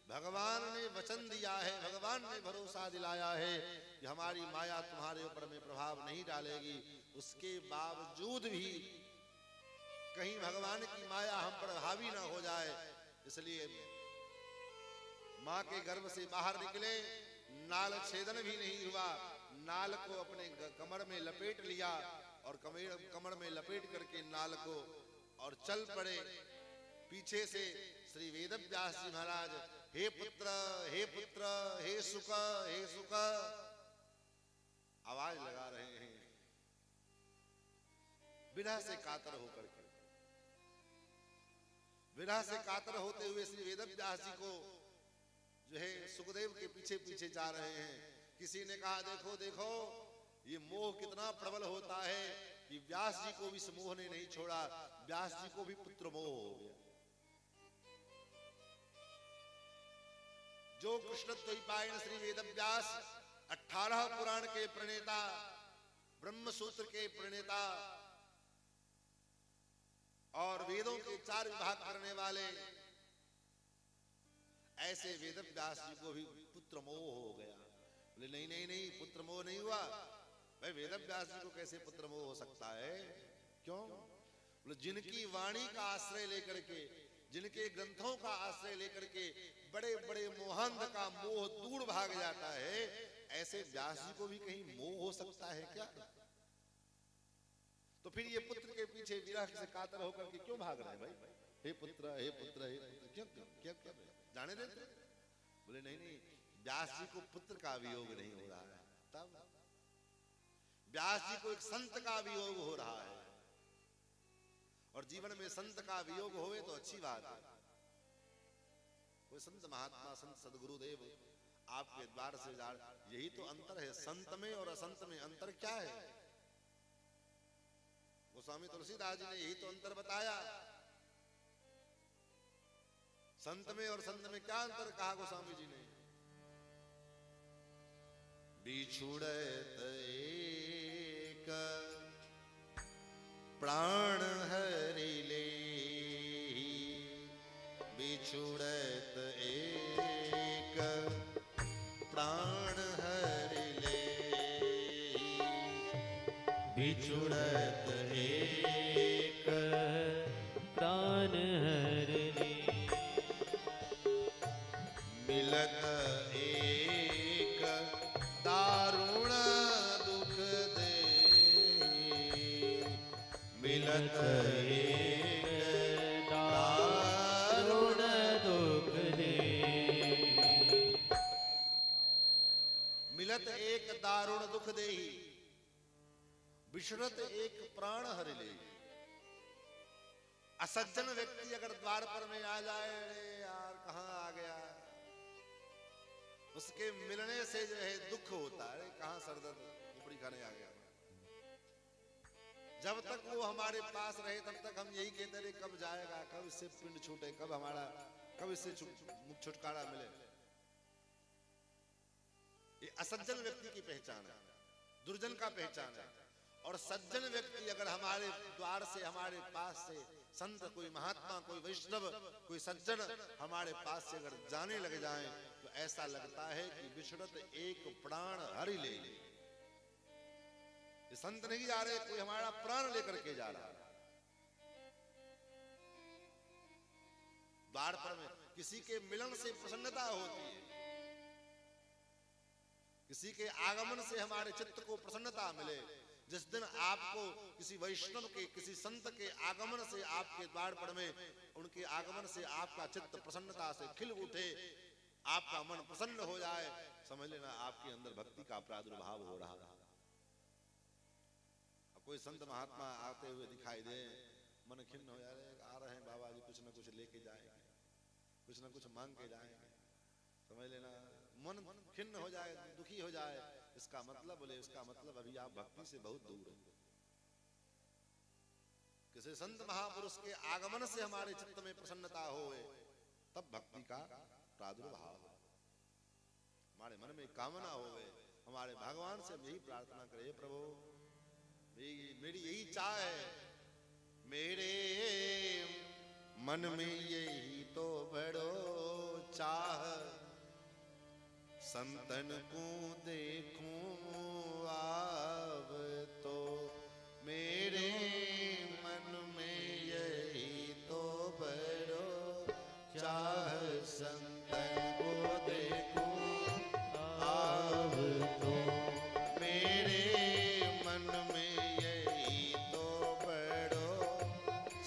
भगवान ने वचन दिया है, भगवान ने भरोसा दिलाया है कि हमारी माया तुम्हारे ऊपर में प्रभाव नहीं डालेगी। उसके बावजूद भी कहीं भगवान की माया हम पर हावी ना हो जाए, इसलिए मां के गर्भ से बाहर निकले। नाल छेदन भी नहीं हुआ, नाल को अपने कमर में लपेट लिया और कमर में लपेट करके नाल को और चल पड़े। पीछे से श्री वेदव्यास जी महाराज, हे पुत्र, हे पुत्र, हे सुख, हे सुख, आवाज लगा रहे हैं विरह से कातर होकर के। विरह से कातर होते हुए श्री वेदव्यास जी को जो है सुखदेव के पीछे पीछे जा रहे हैं। किसी ने कहा देखो देखो ये मोह कितना प्रबल होता है कि व्यास जी को भी इस मोह ने नहीं छोड़ा, व्यास जी को भी पुत्र मोह हो गया। जो कृष्णद्वैपायन श्री वेदव्यास 18 पुराण के प्रणेता, ब्रह्म सूत्र के प्रणेता और वेदों के 4 विभाग करने वाले, ऐसे वेदव्यास जी को भी पुत्र मोह हो गया। बोले नहीं नहीं नहीं, पुत्र मोह नहीं हुआ। भाई वेदव्यास जी को कैसे पुत्र मोह हो सकता है? क्यों? बोले जिनकी वाणी का आश्रय लेकर के, जिनके ग्रंथों का आश्रय लेकर के बड़े बड़े मोहांध का मोह दूर भाग जाता है, ऐसे व्यास जी को भी कहीं मोह हो सकता है क्या? तो फिर ये पुत्र के पीछे विरह से कातर होकर के क्यों भाग रहे हैं भाई? हे पुत्र, हे पुत्र, हे पुत्र, क्यों क्या क्या जाने देते? बोले नहीं नहीं, व्यास जी को पुत्र का वियोग नहीं हो रहा है, तब व्यास जी को एक संत का वियोग हो रहा है। और जीवन में संत का वियोग होवे तो अच्छी बात है। कोई संत महात्मा, संत सदगुरुदेव आपके द्वार से जा, यही तो अंतर है। संत में और असंत में अंतर क्या है? गोस्वामी तुलसीदास जी ने यही तो अंतर बताया। संत में और संत में क्या अंतर कहा गोस्वामी जी ने? बिछुड़त एक प्राण हरि ले बिछुड़त एक प्राण हरि ले बिछुड़त एक प्राण हर ले मिलत एक दारुण दुख दे मिलत एक दारुण दुख दे मिलत एक दारुण दुख देहि बिछड़त एक प्राण हरि ले। असज्जन व्यक्ति अगर द्वार पर में आ जाए, अरे यार कहाँ आ गया, उसके मिलने से जो है दुख होता है, अरे कहाँ सरदर्द उपड़ी खाने आ गया। जब तक वो हमारे पास रहे तब तक हम यही कहते रहे कब जाएगा, कब इससे पिंड छूटे, कब इससे मुख छुटकारा मिले। ये असज्जन व्यक्ति की पहचान है, दुर्जन का पहचान है। और सज्जन व्यक्ति अगर हमारे द्वार से, हमारे पास से, संत कोई महात्मा, कोई वैष्णव, कोई सज्जन हमारे पास से अगर जाने लग जाएं तो ऐसा लगता है कि बिछड़त एक प्राण हरि ले। ये संत नहीं जा रहे, कोई हमारा प्राण लेकर के जा रहा है। द्वार पर में किसी के मिलन से प्रसन्नता होती है, किसी के आगमन से हमारे चित्त को प्रसन्नता मिले। जिस दिन आपको किसी वैष्णव के, किसी संत के आगमन से, आपके द्वार पर में उनके आगमन से आपका चित्त प्रसन्नता से खिल उठे, आपका मन प्रसन्न हो जाए, समझ लेना आपके अंदर भक्ति का प्रादुर्भाव हो रहा है। अब कोई संत महात्मा आते हुए दिखाई दे, मन खिन्न हो जाए, आ रहे हैं बाबा जी, कुछ ना कुछ लेके जाएंगे, कुछ ना कुछ मांग के जाएंगे, समझ लेना मन खिन्न हो जाए, दुखी हो जाए। इसका मतलब बोले, इसका मतलब अभी आप भक्ति से बहुत दूर हैं। किसी संत महापुरुष के आगमन से हमारे चित्त में प्रसन्नता होए, तब भक्ति का प्रादुर्भाव, हमारे मन में कामना होवे, हमारे भगवान से हम यही प्रार्थना करें, प्रभु मेरी यही चाह है, मेरे मन में यही तो बड़ो चाह, संतन को देखूं आव तो, मेरे मन में यही तो बड़ो चाह, संतन को देखूं आव तो, मेरे मन में यही तो बड़ो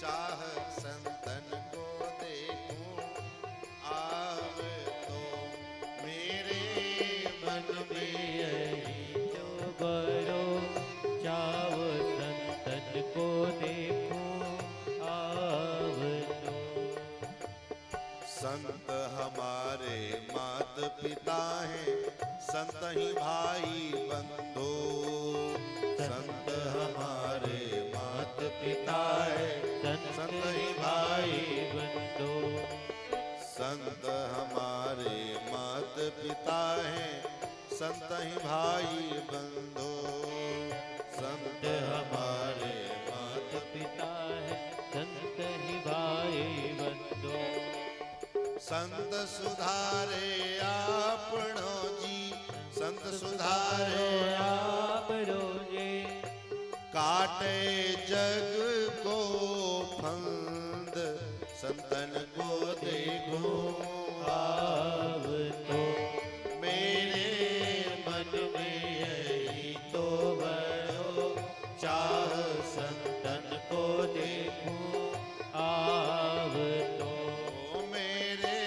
चाह, संतन को देखूं आव तो, मेरे मन में यही जो बड़ो चाव, संतन को देखूं आव तो। संत हमारे मात पिता हैं, संत ही भाई बंधु, संत हमारे मात पिता हैं, संत ही भाई बंधु, संत हमारे मात पिता हैं, संत ही भाई बंधु, संत हमारे मात पिता है, संत ही भाई बंधु। संत सुधारे आपनो जी, संत सुधारे आपनो जी, काटे जग को फंद, संतन को देखो आव तो, मेरे मन में यही तो बड़ो चाह, संतन को देखूं आव तो, मेरे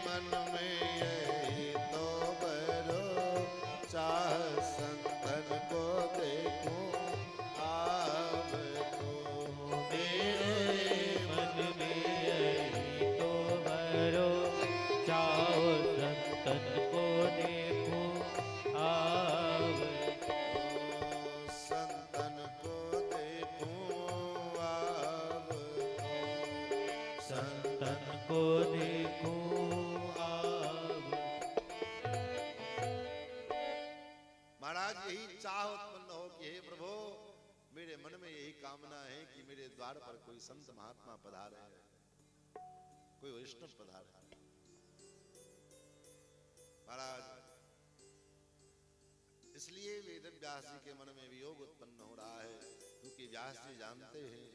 मन में यही तो बड़ो चाह, संतन को देखूं आव तो, मेरे मन में यही तो बड़ो चाव, संतन को देखूं आव तो, संतन को देखूं आव तो, संतन को देखूं आव। महाराज यही चाह उत्पन्न हो कि हे प्रभु, मेरे मन में यही कामना है कि द्वार पर कोई संत महात्मा पधारे, कोई वैष्णव पधारे। महाराज इसलिए वेद व्यास जी के मन में वियोग उत्पन्न हो रहा है, क्योंकि व्यास जी जानते हैं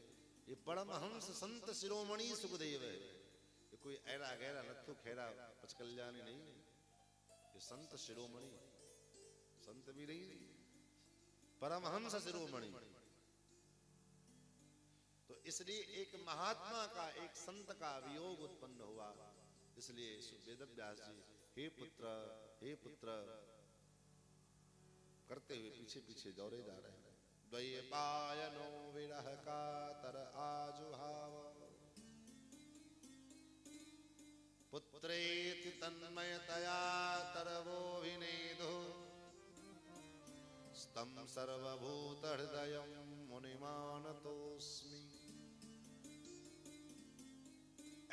ये परमहंस संत शिरोमणि सुखदेव है। ये कोई ऐरा गैरा नत्थु खेरा पचकल्याणी नहीं, ये संत शिरोमणि, संत भी नहीं, परमहंस शिरोमणि। तो इसलिए एक महात्मा का, एक संत का वियोग उत्पन्न हुआ। इसलिए वेद व्यास जी हे पुत्र, हे पुत्र करते हुए पीछे पीछे दौड़े जा रहे हैं। द्वैपायनो विरह का तर आजुहाव, पुत्रेति तन्मयतया तरवो विनेदो, स्तम सर्वभूत हृदयं मुनिमानतोस्मि।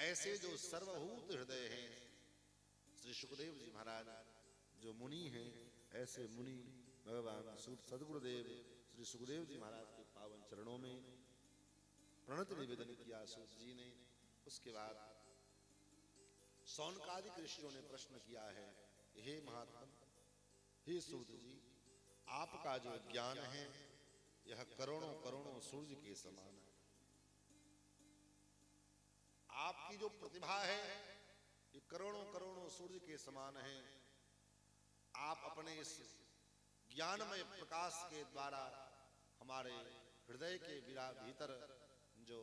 ऐसे जो सर्वभूत हृदय हैं श्री सुखदेव जी महाराज जो मुनि हैं, ऐसे मुनि भगवान सद्गुरुदेव श्री सुखदेव जी महाराज के पावन चरणों में प्रणत निवेदन किया सूत जी ने। उसके बाद सौनकादिक ऋषियों ने प्रश्न किया है, हे महात्मा, हे सूत जी, आपका जो ज्ञान है यह करोड़ों करोड़ों सूर्य के समान है। आपकी जो प्रतिभा है ये करोड़ों करोड़ों सूर्य के समान है। आप अपने इस ज्ञानमय प्रकाश के द्वारा हमारे हृदय के भीतर जो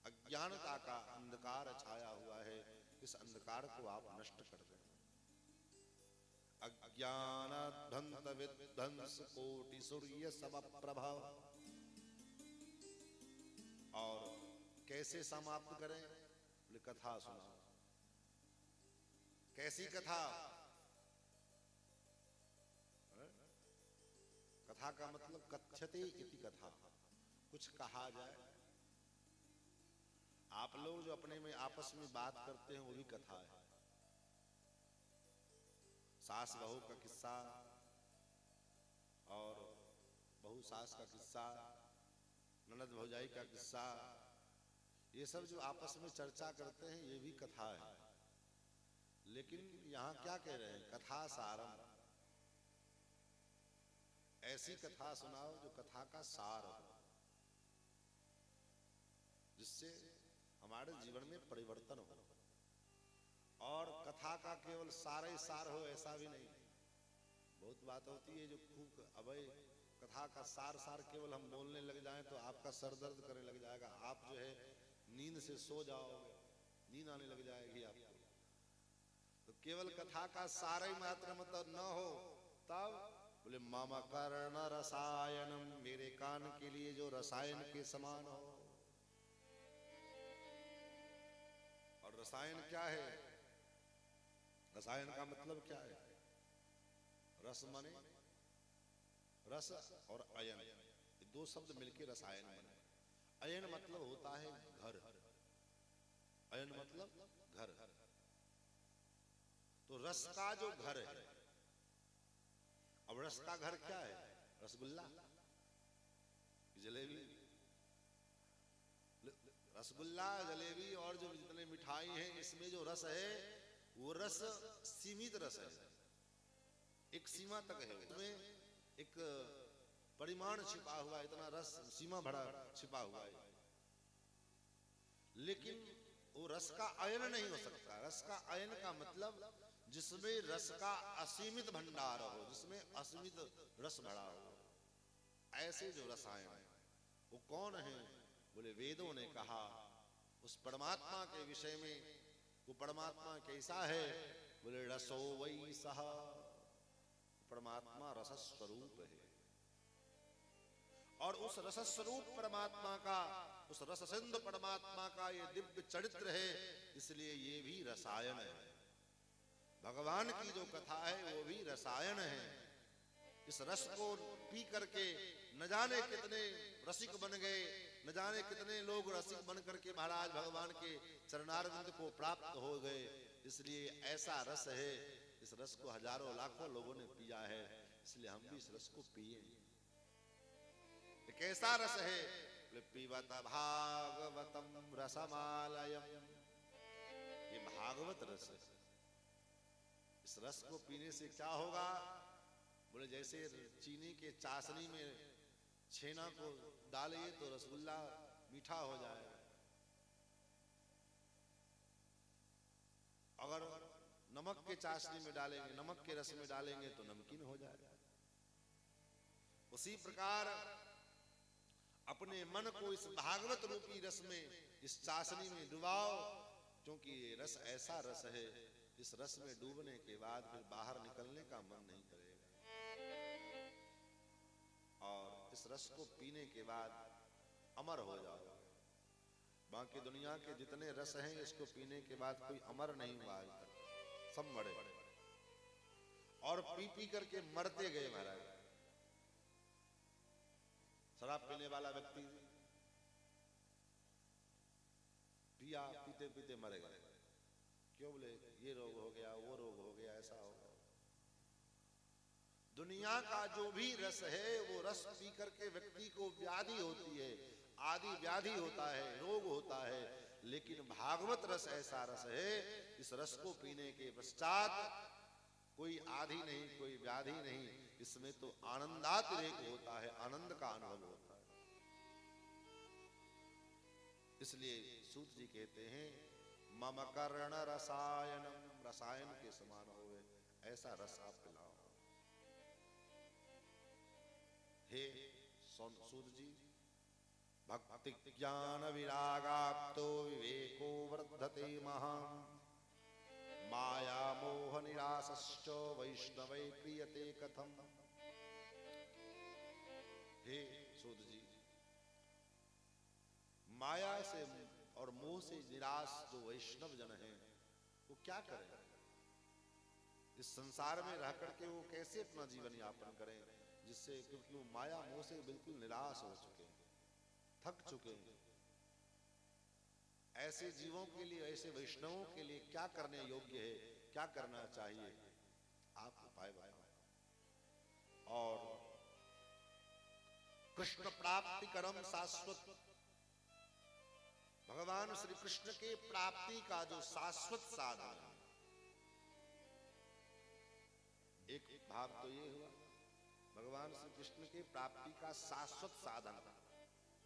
अज्ञानता का अंधकार छाया हुआ है, इस अंधकार को आप नष्ट कर दें। अज्ञानाध्वंत विध्वंस कोटि सूर्य समप्रभा। और कैसे समाप्त करें? बोले कथा सुनाओ। कैसी कथा? कथा का मतलब कथ्यते इति कथा, कुछ कहा जाए। आप लोग जो अपने में आपस में बात करते हैं वो भी कथा है। सास बहू का किस्सा और बहू सास का किस्सा, ननद भौजाई का किस्सा, ये सब जो आपस में चर्चा करते हैं ये भी कथा है। लेकिन यहाँ क्या कह रहे हैं? कथा सारम। ऐसी कथा सुनाओ जो कथा का सार हो, जिससे हमारे जीवन में परिवर्तन हो। और कथा का केवल सार ही सार हो ऐसा भी नहीं। बहुत बात होती है जो खूब अभय कथा का सार सार केवल हम बोलने लग जाएं तो आपका सर दर्द करने लग जाएगा। आप जो है नींद से सो जाओगे, नींद आने लग जाएगी आपको। तो केवल कथा का सार ही मात्र मतलब न हो, तब बोले मामा कर्ण रसायनम, मेरे कान के लिए जो रसायन के समान हो। और रसायन क्या है? रसायन का मतलब क्या है? रस माने रस और अयन, ये दो शब्द मिलके रसायन बने। अयन मतलब होता है घर, अयन मतलब घर। तो रस का जो घर है, अब रस का घर क्या है? रसगुल्ला, जलेबी, रसगुल्ला जलेबी और जो जितने मिठाई हैं, इसमें जो रस है वो रस सीमित रस है, एक सीमा तक है। उसमें एक परिमाण छिपा हुआ है, इतना रस सीमा भरा छिपा हुआ है। लेकिन वो रस का अयन नहीं हो सकता। रस का अयन का मतलब जिसमें रस का असीमित भंडार हो, जिसमें असीमित रस भरा हो। ऐसे जो रसायन है वो कौन है? बोले वेदों ने कहा उस परमात्मा के विषय में। वो परमात्मा कैसा है? बोले रसो वै सह, परमात्मा रस स्वरूप है। और उस रस स्वरूप परमात्मा का, उस रस सिंधु परमात्मा का ये दिव्य चरित्र है, इसलिए ये भी रसायन है। भगवान की जो कथा है वो भी रसायन है। इस रस को पी करके न जाने कितने रसिक बन गए, न जाने कितने लोग रसिक बन करके महाराज भगवान के चरणारविंद को प्राप्त हो गए। इसलिए ऐसा रस है, इस रस को हजारों लाखों लोगों ने पिया है, इसलिए हम भी इस रस को पिए। कैसा रस है? बोले पीबत भागवतम रसमालयम, ये भागवत रस है। इस रस को पीने से क्या होगा? बोले जैसे चीनी के चाशनी में छेना को डालिए तो रसगुल्ला मीठा हो जाएगा, अगर नमक के चाशनी में डालेंगे, नमक के रस में डालेंगे तो नमकीन हो जाएगा। उसी प्रकार अपने मन को इस भागवत रूपी रस में, इस चाशनी में डुबाओ, क्योंकि ये रस ऐसा रस है, इस रस में डूबने के बाद फिर बाहर निकलने का मन नहीं करेगा। और इस रस को पीने के बाद अमर हो जाओ। बाकी दुनिया के जितने रस हैं, इसको पीने के बाद कोई अमर नहीं हुआ आज तक, सब मरे और पी पी करके मरते गए महाराज। शराब पीने वाला व्यक्ति पिया, पीते पीते मर गए। क्यों? बोले ये रोग हो गया, वो रोग हो गया, ऐसा हो गया। दुनिया का जो भी रस है, वो रस पी करके व्यक्ति को व्याधि होती है, आदि व्याधि होता है, रोग होता है। लेकिन भागवत रस ऐसा रस है, इस रस को पीने के पश्चात कोई आदि नहीं, कोई व्याधि नहीं, इसमें तो आनंदातिरेक होता है, आनंद का अनुभव होता है। इसलिए सूत जी कहते हैं मम कर्ण रसायनम, रसायन के समान होवे ऐसा रस आप पिलाओ। हे सूत जी, भक्ति ज्ञान विरागाप्तो विवेको वर्धते महान्, माया मोह निरासश्च वैष्णवै क्रियते कथम। हे सूत जी, माया से और मोह से निराश जो वैष्णव जन हैं, वो क्या करें? इस संसार में रह करके वो कैसे अपना जीवन यापन करें, जिससे, क्योंकि वो माया मोह से बिल्कुल निराश हो चुके हैं, थक चुके हैं। ऐसे जीवों के लिए, ऐसे वैष्णवों के लिए क्या करने योग्य है, क्या करना चाहिए? आप उपाय बताएं। और कृष्ण प्राप्ति करम शाश्वत, भगवान श्री कृष्ण के प्राप्ति का जो शाश्वत साधन है, एक भाव तो ये हुआ भगवान श्री कृष्ण के प्राप्ति का शाश्वत साधन।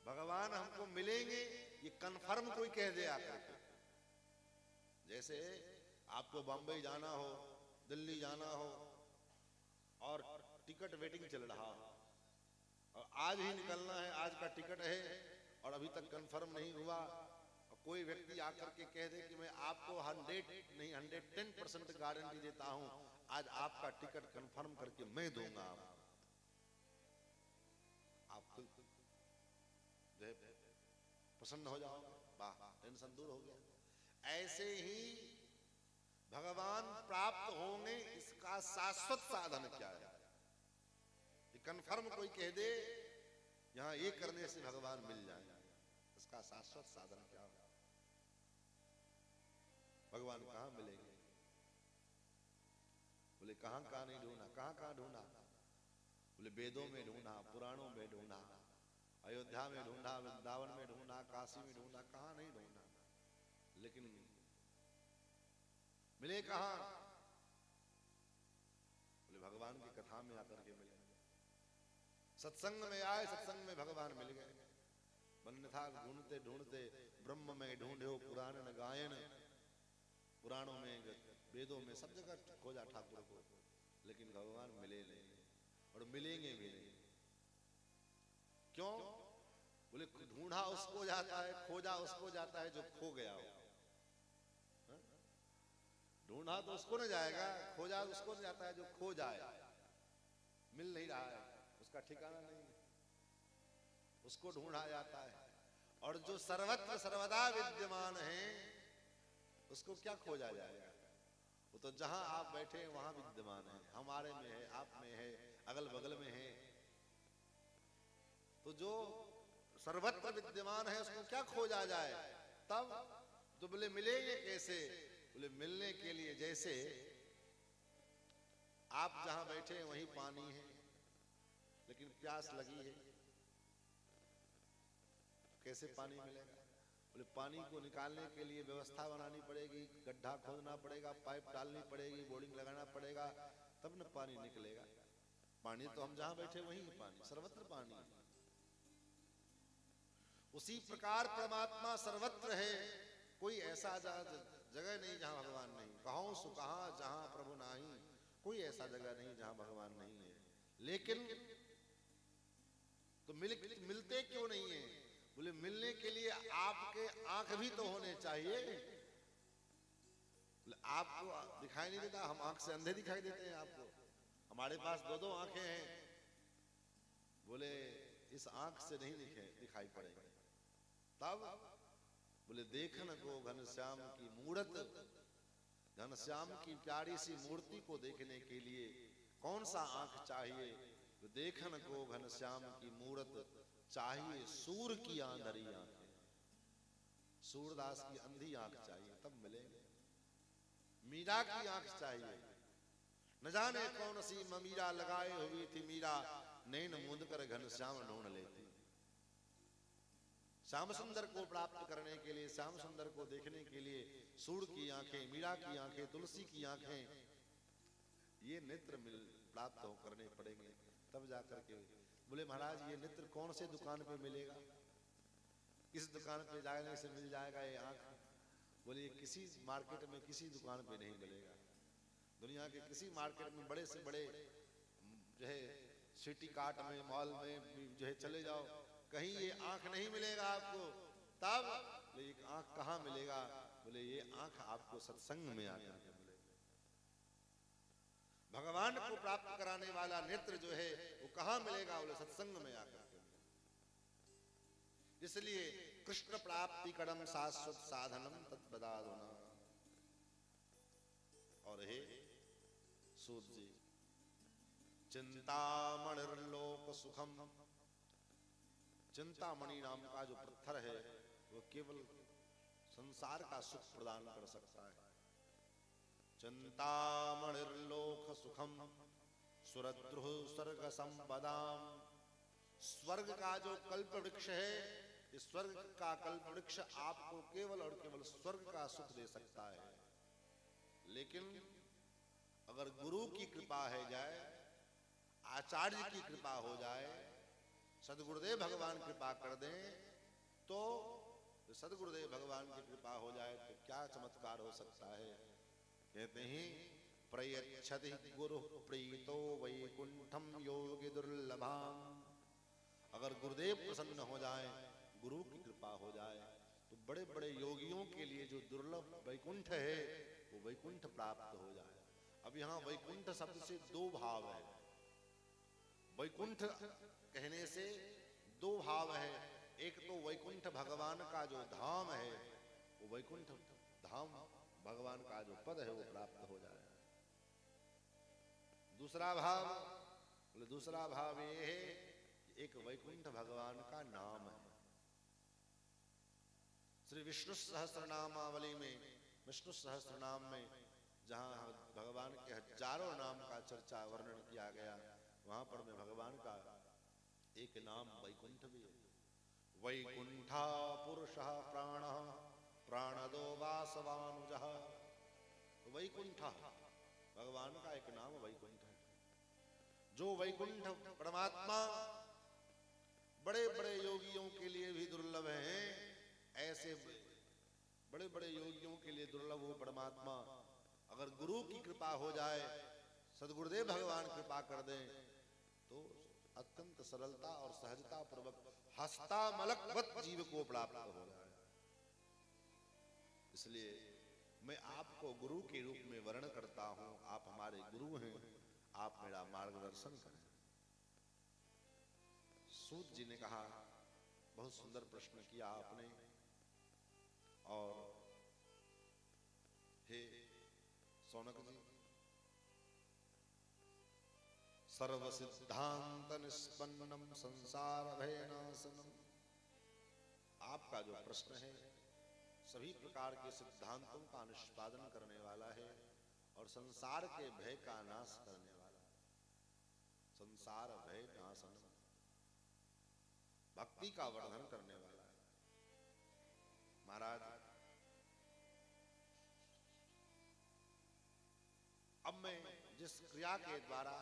भगवान हमको मिलेंगे ये कन्फर्म कोई कह दे आकर के। जैसे आपको बॉम्बे जाना हो, दिल्ली जाना हो और टिकट वेटिंग चल रहा हो और आज ही निकलना है, आज का टिकट है और अभी तक कंफर्म नहीं हुआ, और कोई व्यक्ति आकर के कह दे कि मैं आपको 100 नहीं 110% गारंटी देता हूं, आज आपका टिकट कंफर्म करके मैं दूंगा। आप प्रसन्न हो जाओगे, वाह टेंशन दूर हो गया। ऐसे ही भगवान प्राप्त होंगे, इसका शाश्वत साधन क्या है? कंफर्म कोई कह दे यहां ये करने से भगवान मिल जाए, इसका शाश्वत साधन क्या होगा? भगवान कहां मिलेंगे? बोले कहां कहां नहीं ढूंढा, कहां कहां ढूंढा? बोले वेदों में ढूंढा, पुराणों में ढूंढा, अयोध्या में ढूंढा, वृंदावन में ढूंढा, काशी में ढूंढा, कहां नहीं ढूंढा, लेकिन मिले कहां? बोले भगवान की कथा में आकर के मिले, सत्संग में आए, सत्संग में भगवान मिल गए। अन्यथा ढूंढते ढूंढते ब्रह्म में ढूंढे हो पुराण न गायन, पुराणों में, वेदों में, सब जगह खोजा ठाकुर को, लेकिन भगवान मिले नहीं और मिलेंगे भी नहीं। क्यों? बोले ढूंढा उसको जाता है, खोजा उसको जाता है जो खो गया हो। ढूंढा तो उसको न जाएगा, खोजा उसको न जाता है जो खो जाए। मिल नहीं रहा है, उसका ठिकाना नहीं, उसको ढूंढा जाता है। और जो सर्वत्र सर्वदा विद्यमान है, उसको क्या खोजा जाएगा? वो तो जहां आप बैठे हैं वहां विद्यमान है, हमारे में है, आप में है, अगल बगल में है। तो जो सर्वत्र विद्यमान है उसको क्या खोजा जाए? तब तो बोले मिलेंगे कैसे? बोले मिलने के लिए जैसे आप जहां बैठे हैं वहीं पानी है, लेकिन प्यास लगी है, कैसे पानी मिलेगा? बोले पानी को निकालने के लिए व्यवस्था बनानी पड़ेगी, गड्ढा खोदना पड़ेगा, पाइप डालनी पड़ेगी, बोरिंग लगाना पड़ेगा, तब न पानी निकलेगा। पानी तो हम जहां बैठे वहीं पानी, सर्वत्र पानी। उसी प्रकार परमात्मा सर्वत्र है, कोई ऐसा जगह नहीं जहां भगवान नहीं। कहो सो कहां जहां प्रभु नाही, कोई ऐसा जगह नहीं जहां भगवान नहीं है। लेकिन तो मिलते क्यों नहीं है? बोले मिलने के लिए आपके आंख भी तो होने चाहिए। बोले आपको दिखाई नहीं देता? हम आंख से अंधे दिखाई देते हैं आपको? हमारे पास दो दो आंखें हैं। बोले इस आंख से नहीं दिखाई पड़ेंगे। तब बोले देखन को घनश्याम की मूरत, घनश्याम की प्यारी सी मूर्ति को देखने के लिए कौन सा आंख चाहिए? तो देखन को घनश्याम की मूरत चाहिए सूर की आंधरी आंखें। सूरदास की अंधी आंख चाहिए तब मिलेंगे। मीरा की आंख चाहिए। न जाने कौन सी ममीरा लगाए हुई थी मीरा, नैन मूंद कर घनश्याम ढूंढ लेती। श्याम सुंदर को प्राप्त करने के लिए, श्याम सुंदर को देखने के लिए सूर की आंखें, मीरा की आंखें, तुलसी की आंखें, ये नेत्र प्राप्त हो करने पड़ेंगे तब जाकर के। बोले महाराज ये नेत्र कौन से दुकान पे मिलेगा? किस दुकान पे जाने से मिल जाएगा ये आंख? बोले ये किसी मार्केट में किसी दुकान पे नहीं मिलेगा। दुनिया के किसी मार्केट में बड़े से बड़े जो है सिटी कार्ट में, मॉल में जो है चले जाओ, कहीं ये आंख नहीं मिलेगा आपको। तब बोले एक आंख कहाँ मिलेगा? बोले ये आंख आपको सत्संग में आकर के मिलेगा। भगवान को प्राप्त कराने वाला नेत्र जो है वो कहाँ मिलेगा? बोले सत्संग में आकर के। इसलिए कृष्ण प्राप्ति कड़म शाश्वत साधनम तत्पदाधुना। और हे सूत जी, चिंतामणिर्लोक सुखम, चिंतामणि नाम का जो पत्थर है वो केवल संसार का सुख प्रदान कर सकता है। चिंतामणिर्लोक सुखम सुरद्रुह स्वर्ग संपदाम। स्वर्ग का जो कल्प वृक्ष है, इस स्वर्ग का कल्प वृक्ष आपको केवल और केवल स्वर्ग का सुख दे सकता है। लेकिन अगर गुरु की कृपा है जाए, आचार्य की कृपा हो जाए, सदगुरुदेव भगवान कृपा कर दें, तो सदगुरुदेव भगवान की कृपा हो जाए तो क्या चमत्कार हो सकता है। कहते हैं प्रयच्छति गुरु प्रीतो वैकुंठम योगी दुर्लभम। अगर गुरुदेव प्रसन्न हो जाए, गुरु की कृपा हो जाए, तो बड़े बड़े योगियों के लिए जो दुर्लभ वैकुंठ है वो वैकुंठ प्राप्त हो जाए। अब यहाँ वैकुंठ शब्द से दो भाव है। वैकुंठ कहने से दो भाव है। एक तो वैकुंठ भगवान का जो धाम है, वो वैकुंठ धाम भगवान का जो पद है वो प्राप्त हो जाए। दूसरा भाव, बोले दूसरा भाव ये है कि एक वैकुंठ भगवान का नाम है। श्री विष्णु सहस्त्रनामावली में, विष्णु सहस्त्रनाम में जहां भगवान के हजारों नाम का चर्चा वर्णन किया गया, वहां पर में भगवान का एक नाम वैकुंठ भी है। वैकुंठा पुरुषः प्राणः प्राणदो वासवानुजः। वैकुंठा भगवान का एक नाम वैकुंठ है। जो वैकुंठ परमात्मा बड़े बड़े योगियों के लिए भी दुर्लभ हैं, ऐसे बड़े बड़े योगियों के लिए दुर्लभ हो परमात्मा अगर गुरु की कृपा हो जाए, सदगुरुदेव भगवान कृपा कर दें, तो अत्यंत सरलता और सहजता पूर्वक हस्ता मलकवत जीव को प्राप्त हो जाए। इसलिए मैं आपको गुरु के रूप में वर्ण करता हूं। आप हमारे गुरु हैं, आप मेरा मार्गदर्शन करें। सूत जी ने कहा, बहुत सुंदर प्रश्न किया आपने। और हे सौनक जी, सर्व सिद्धांत निष्पन्नम संसार भयनाशनम, आपका जो प्रश्न है सभी प्रकार के सिद्धांतों का निष्पादन करने वाला है और संसार के भय का नाश करने वाला। संसार भय नाशनम, भक्ति का वर्धन करने वाला है। महाराज अब मैं जिस क्रिया के द्वारा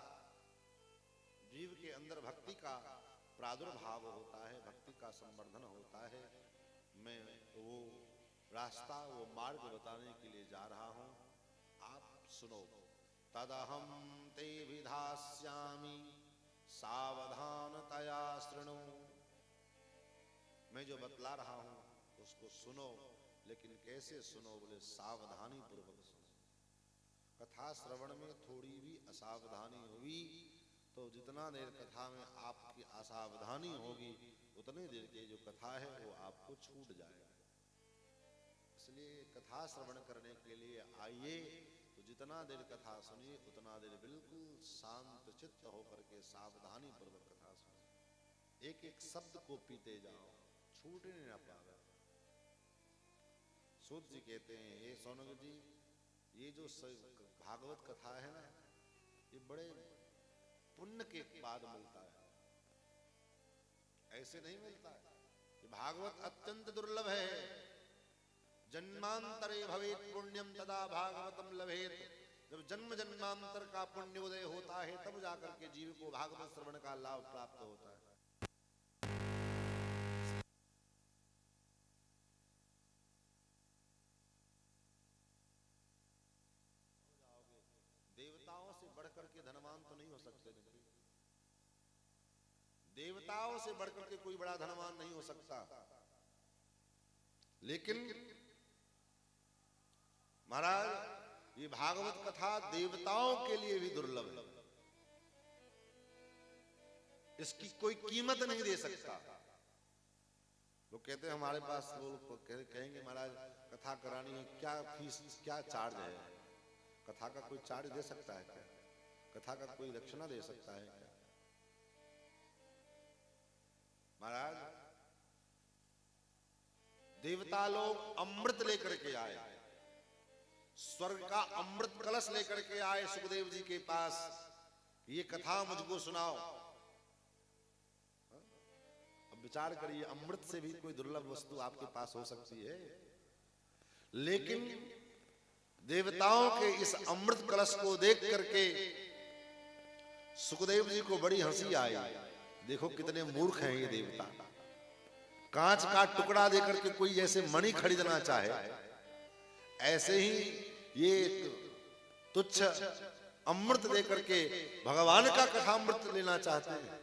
जीव के अंदर भक्ति का प्रादुर्भाव होता है, भक्ति का संवर्धन होता है, मैं वो रास्ता, वो मार्ग बताने के लिए जा रहा हूं। आप सुनो। तदहम ते विधास्यामि सावधानतया शृणु। मैं जो बतला रहा हूं उसको सुनो, लेकिन कैसे सुनो? बोले सावधानी पूर्वक सुनो। कथा श्रवण में थोड़ी भी असावधानी हुई तो जितना देर कथा में आपकी असावधानी होगी उतनी देर की जो कथा है वो आपको छूट जाएगा। इसलिए कथा श्रवण करने के लिए आइए तो जितना देर कथा सुनिए उतना देर बिल्कुल शांत चित्त होकर के सावधानी पूर्वक कथा सुनिए। एक एक शब्द को पीते जाओ, छूटने न पावे। सूत जी कहते हैं, ये सोनक जी, ये जो भागवत कथा है ना, ये बड़े पुण्य के बाद मिलता है, ऐसे नहीं मिलता है। ये भागवत अत्यंत दुर्लभ है। जन्मांतरे भवेत पुण्यम तदा भागवतम लभेत। जब जन्म जन्मांतर का पुण्य उदय होता है तब जाकर के जीव को भागवत श्रवण का लाभ प्राप्त होता है। देवताओं से बढ़कर के धनवान तो नहीं हो सकते, देवताओं से बढ़कर के कोई बड़ा धनवान नहीं हो सकता, लेकिन महाराज ये भागवत कथा देवताओं के लिए भी दुर्लभ है। इसकी कोई कीमत नहीं दे सकता। लोग कहते हैं हमारे पास, लोग कहेंगे महाराज कथा करानी है, क्या फीस, क्या चार्ज है? कथा का कोई चार्ज दे सकता है क्या? कथा का कोई दक्षिणा दे सकता है क्या? महाराज देवता लोग अमृत लेकर के आए, स्वर्ग का अमृत कलश लेकर के आए सुखदेव जी के पास, ये कथा मुझको सुनाओ। अब विचार करिए, अमृत से भी कोई दुर्लभ वस्तु आपके पास हो सकती है, लेकिन देवताओं के इस अमृत कलश को देख करके सुखदेव जी को बड़ी हंसी आई। देखो कितने मूर्ख हैं ये देवता। कांच का टुकड़ा देकर के कोई जैसे मणि खरीदना चाहे, ऐसे ही ये तुच्छ अमृत देकर के भगवान का कथामृत लेना चाहते हैं।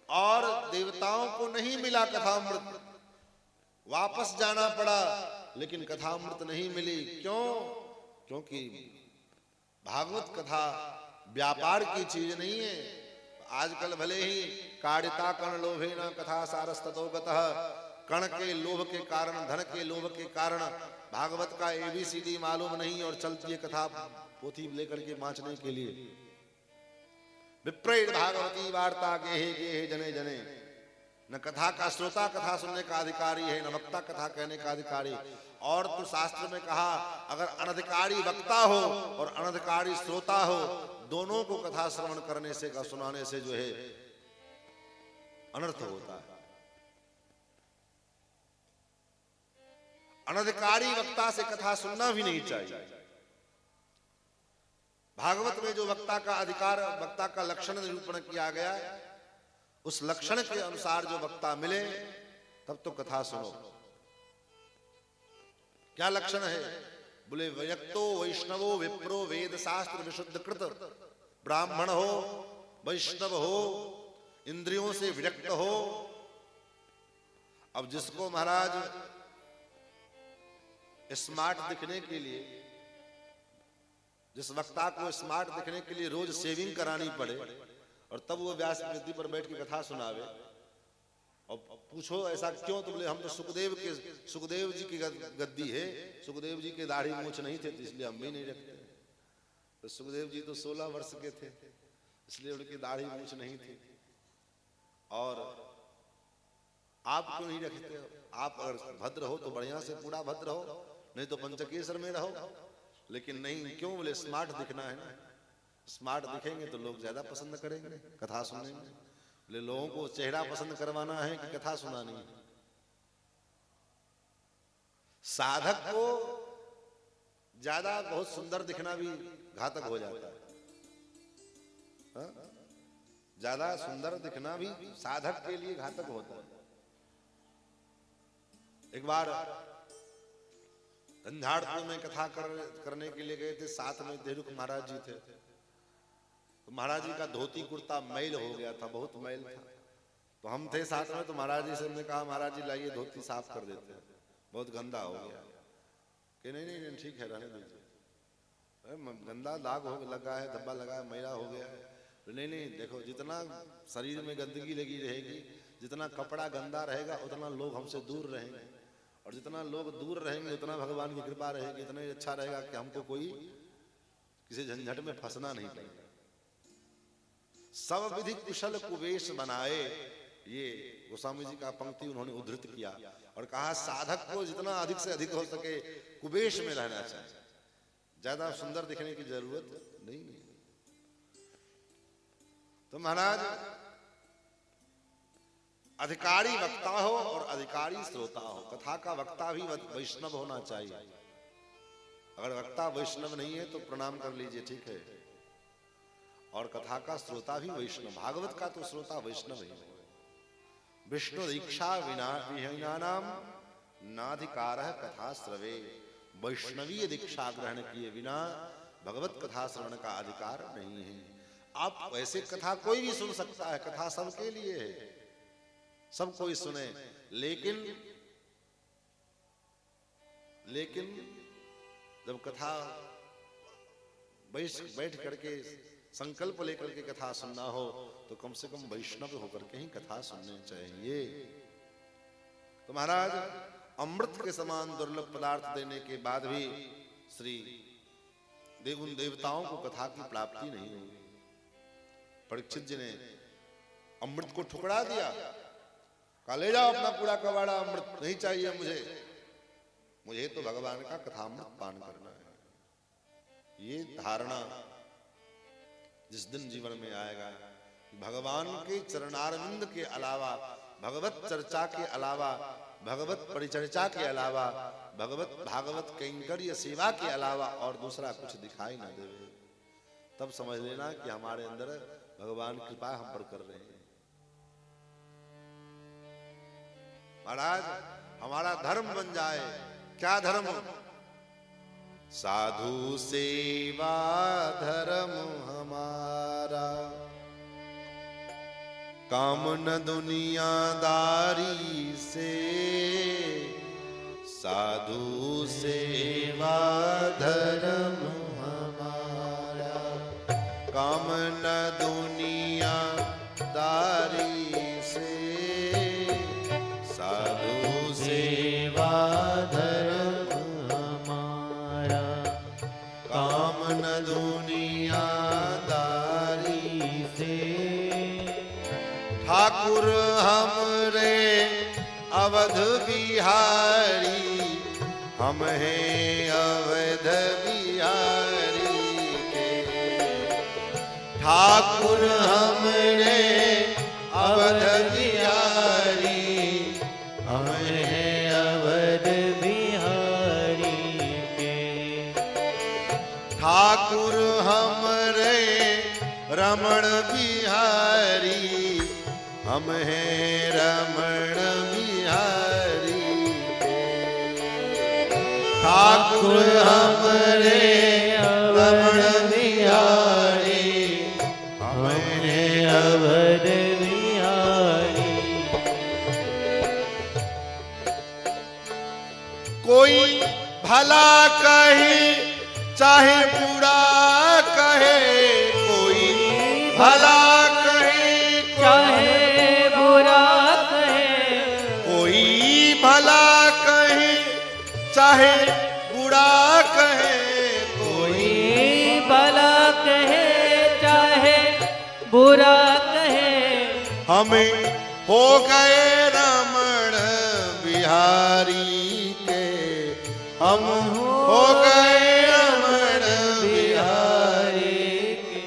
और देवताओं को नहीं मिला कथामृत, वापस जाना पड़ा, लेकिन कथामृत नहीं मिली। क्यों? क्योंकि भागवत कथा व्यापार की चीज नहीं है। आजकल भले ही कारिता कर्ण लोभेन कथा सारस्ततो गतः, कर्ण के लोभ के कारण, धन के लोभ के कारण भागवत का ABCD मालूम नहीं और चलती है कथा पोथी लेकर के बांचने के लिए। विप्रेत भागवती वार्ता गेहे गेहे जने जने। न कथा का श्रोता कथा सुनने का अधिकारी है, न वक्ता कथा कहने का अधिकारी। और तो शास्त्र में कहा, अगर अनधिकारी वक्ता हो और अनधिकारी श्रोता हो, दोनों को कथा श्रवण करने से, का सुनाने से जो है अनर्थ होता है। अनधिकारी वक्ता से कथा सुनना भी नहीं चाहिए। भागवत में जो वक्ता का अधिकार, वक्ता का लक्षण निरूपण किया गया है, उस लक्षण के अनुसार जो वक्ता मिले तब तो कथा सुनो। क्या लक्षण है? बोले व्यक्तो वैष्णवो विप्रो वेद शास्त्र विशुद्ध कृत, ब्राह्मण हो, वैष्णव हो, इंद्रियों से विरक्त हो। अब जिसको महाराज स्मार्ट दिखने के लिए, जिस वक्ता को स्मार्ट दिखने के लिए रोज शेविंग करानी पड़े और तब वो व्यास वेदी पर बैठ के कथा सुनावे, और पूछो ऐसा क्यों? तो बोले हम तो सुखदेव जी की गद्दी है, सुखदेव जी के दाढ़ी मूछ नहीं थे तो इसलिए हम भी नहीं रखते। तो सुखदेव जी तो 16 वर्ष के थे, इसलिए उनकी दाढ़ी मूछ नहीं थी। और आप क्यों नहीं रखते हो? आप अगर भद्र हो तो बढ़िया से पूरा भद्र हो, नहीं तो पंचकेश्वर में रहो। लेकिन नहीं, क्यों? बोले स्मार्ट दिखना है ना। स्मार्ट दिखेंगे तो लोग ज्यादा पसंद करेंगे कथा सुनने में। बोले लोगों को चेहरा पसंद करवाना है कि कथा सुनानी है? साधक को ज्यादा बहुत सुंदर दिखना भी घातक हो जाता है। हाँ? ज्यादा सुंदर दिखना भी साधक के लिए घातक होता है। एक बार झंझारपुर में कथा करने के लिए गए थे, साथ में देरुख महाराज जी थे। तो महाराज जी का धोती कुर्ता मैल हो गया था, बहुत मैल था। तो हम थे साथ में, तो महाराज जी से हमने कहा महाराज जी लाइए धोती साफ कर देते हैं, बहुत गंदा हो गया। कि नहीं नहीं नहीं ठीक है रहने दीजिए, गंदा दाग हो लगा है, धब्बा लगा है, मैला हो गया है। नहीं नहीं देखो, जितना शरीर में गंदगी लगी रहेगी, जितना कपड़ा गंदा रहेगा उतना लोग हमसे दूर रहेंगे, और जितना लोग दूर रहेंगे उतना भगवान की कृपा रहेगी, इतना ही अच्छा रहेगा कि हमको कोई किसी झंझट में फंसना नहीं पड़ेगा। सब विधि कुशल कुबेश बनाए, ये गोस्वामी जी का पंक्ति उन्होंने उद्धृत किया और कहा साधक को जितना अधिक से अधिक हो सके कुबेश में रहना चाहिए, ज्यादा सुंदर दिखने की जरूरत नहीं है। तो महाराज अधिकारी वक्ता हो और अधिकारी श्रोता हो। कथा का वक्ता भी वैष्णव होना चाहिए। अगर वक्ता वैष्णव नहीं है तो प्रणाम कर लीजिए, ठीक है। और कथा का श्रोता भी वैष्णव, भागवत का तो श्रोता वैष्णव ही है। विष्णु दीक्षा विहीनानाम नाधिकारः कथा श्रवे। वैष्णवीय दीक्षा ग्रहण किए बिना भगवत कथा श्रवण का अधिकार नहीं है। आप वैसे कथा कोई भी सुन सकता है, कथा सबके लिए है, सब कोई सुने, लेकिन जब कथा बैठ करके संकल्प लेकर के कथा सुनना हो तो कम से कम वैष्णव होकर के ही कथा सुननी चाहिए। तो महाराज अमृत के समान दुर्लभ पदार्थ देने के बाद भी श्री उन देवताओं को कथा की प्राप्ति नहीं हुई। परीक्षित जी ने अमृत को ठुकरा दिया, कहा ले जाओ अपना पूरा कबाड़ा, अमृत नहीं चाहिए मुझे तो भगवान का कथामृत पान करना है। ये धारणा जिस दिन जीवन में आएगा, भगवान के चरणारविंद के अलावा, भगवत चर्चा के अलावा, भगवत परिचर्चा के अलावा, भगवत भागवत कैंकर्य सेवा के अलावा और दूसरा कुछ दिखाई ना देवे, तब समझ लेना कि हमारे अंदर भगवान कृपा हम पर कर रहे हैं। महाराज हमारा धर्म बन जाए, क्या धर्म? साधु सेवा धर्म हमारा, काम न दुनियादारी से। साधु सेवा धर्म हमारा, काम न दुनियादारी से। साधु सेवा धर्म हमारा, काम न दुनियादारी से। ठाकुर हमरे अवध बिहारी, हम हैं अवध बिहारी के। ठाकुर हमरे अवध बिहारी, हम हैं अवध बिहारी के। ठाकुर हमरे रमण बिहारी, हम हैं रमण बिहारी के। ठाकुर हमरे रमण बिहारी, हम हैं अवध बिहारी। कोई भला कहे चाहे बुरा कहे, कोई भला कहे चाहे बुरा कहे, कोई भला कहे चाहे बुरा कहे, कोई भला कहे चाहे बुरा कहे। हमें हो गए रमण बिहारी के, हम हो गए रमण बिहारी के।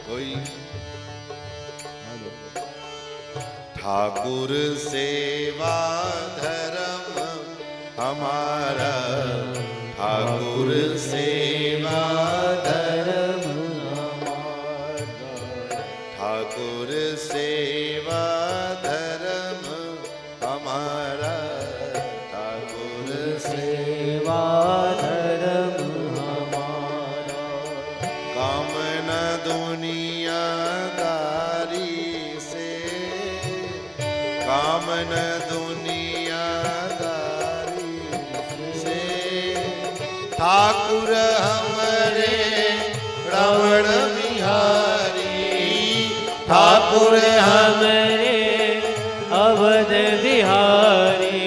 कोई ठाकुर सेवा धर्म हमारा, हमारा ठाकुर सेवा धर्म ठाकुर सेवा धर्म हमारा ठाकुर सेवा धर्म हमारा कामना दुनियादारी से कामना दुनियादारी से ठाकुर हमारे रमण बिहारी ठाकुर हमरे अवध बिहारी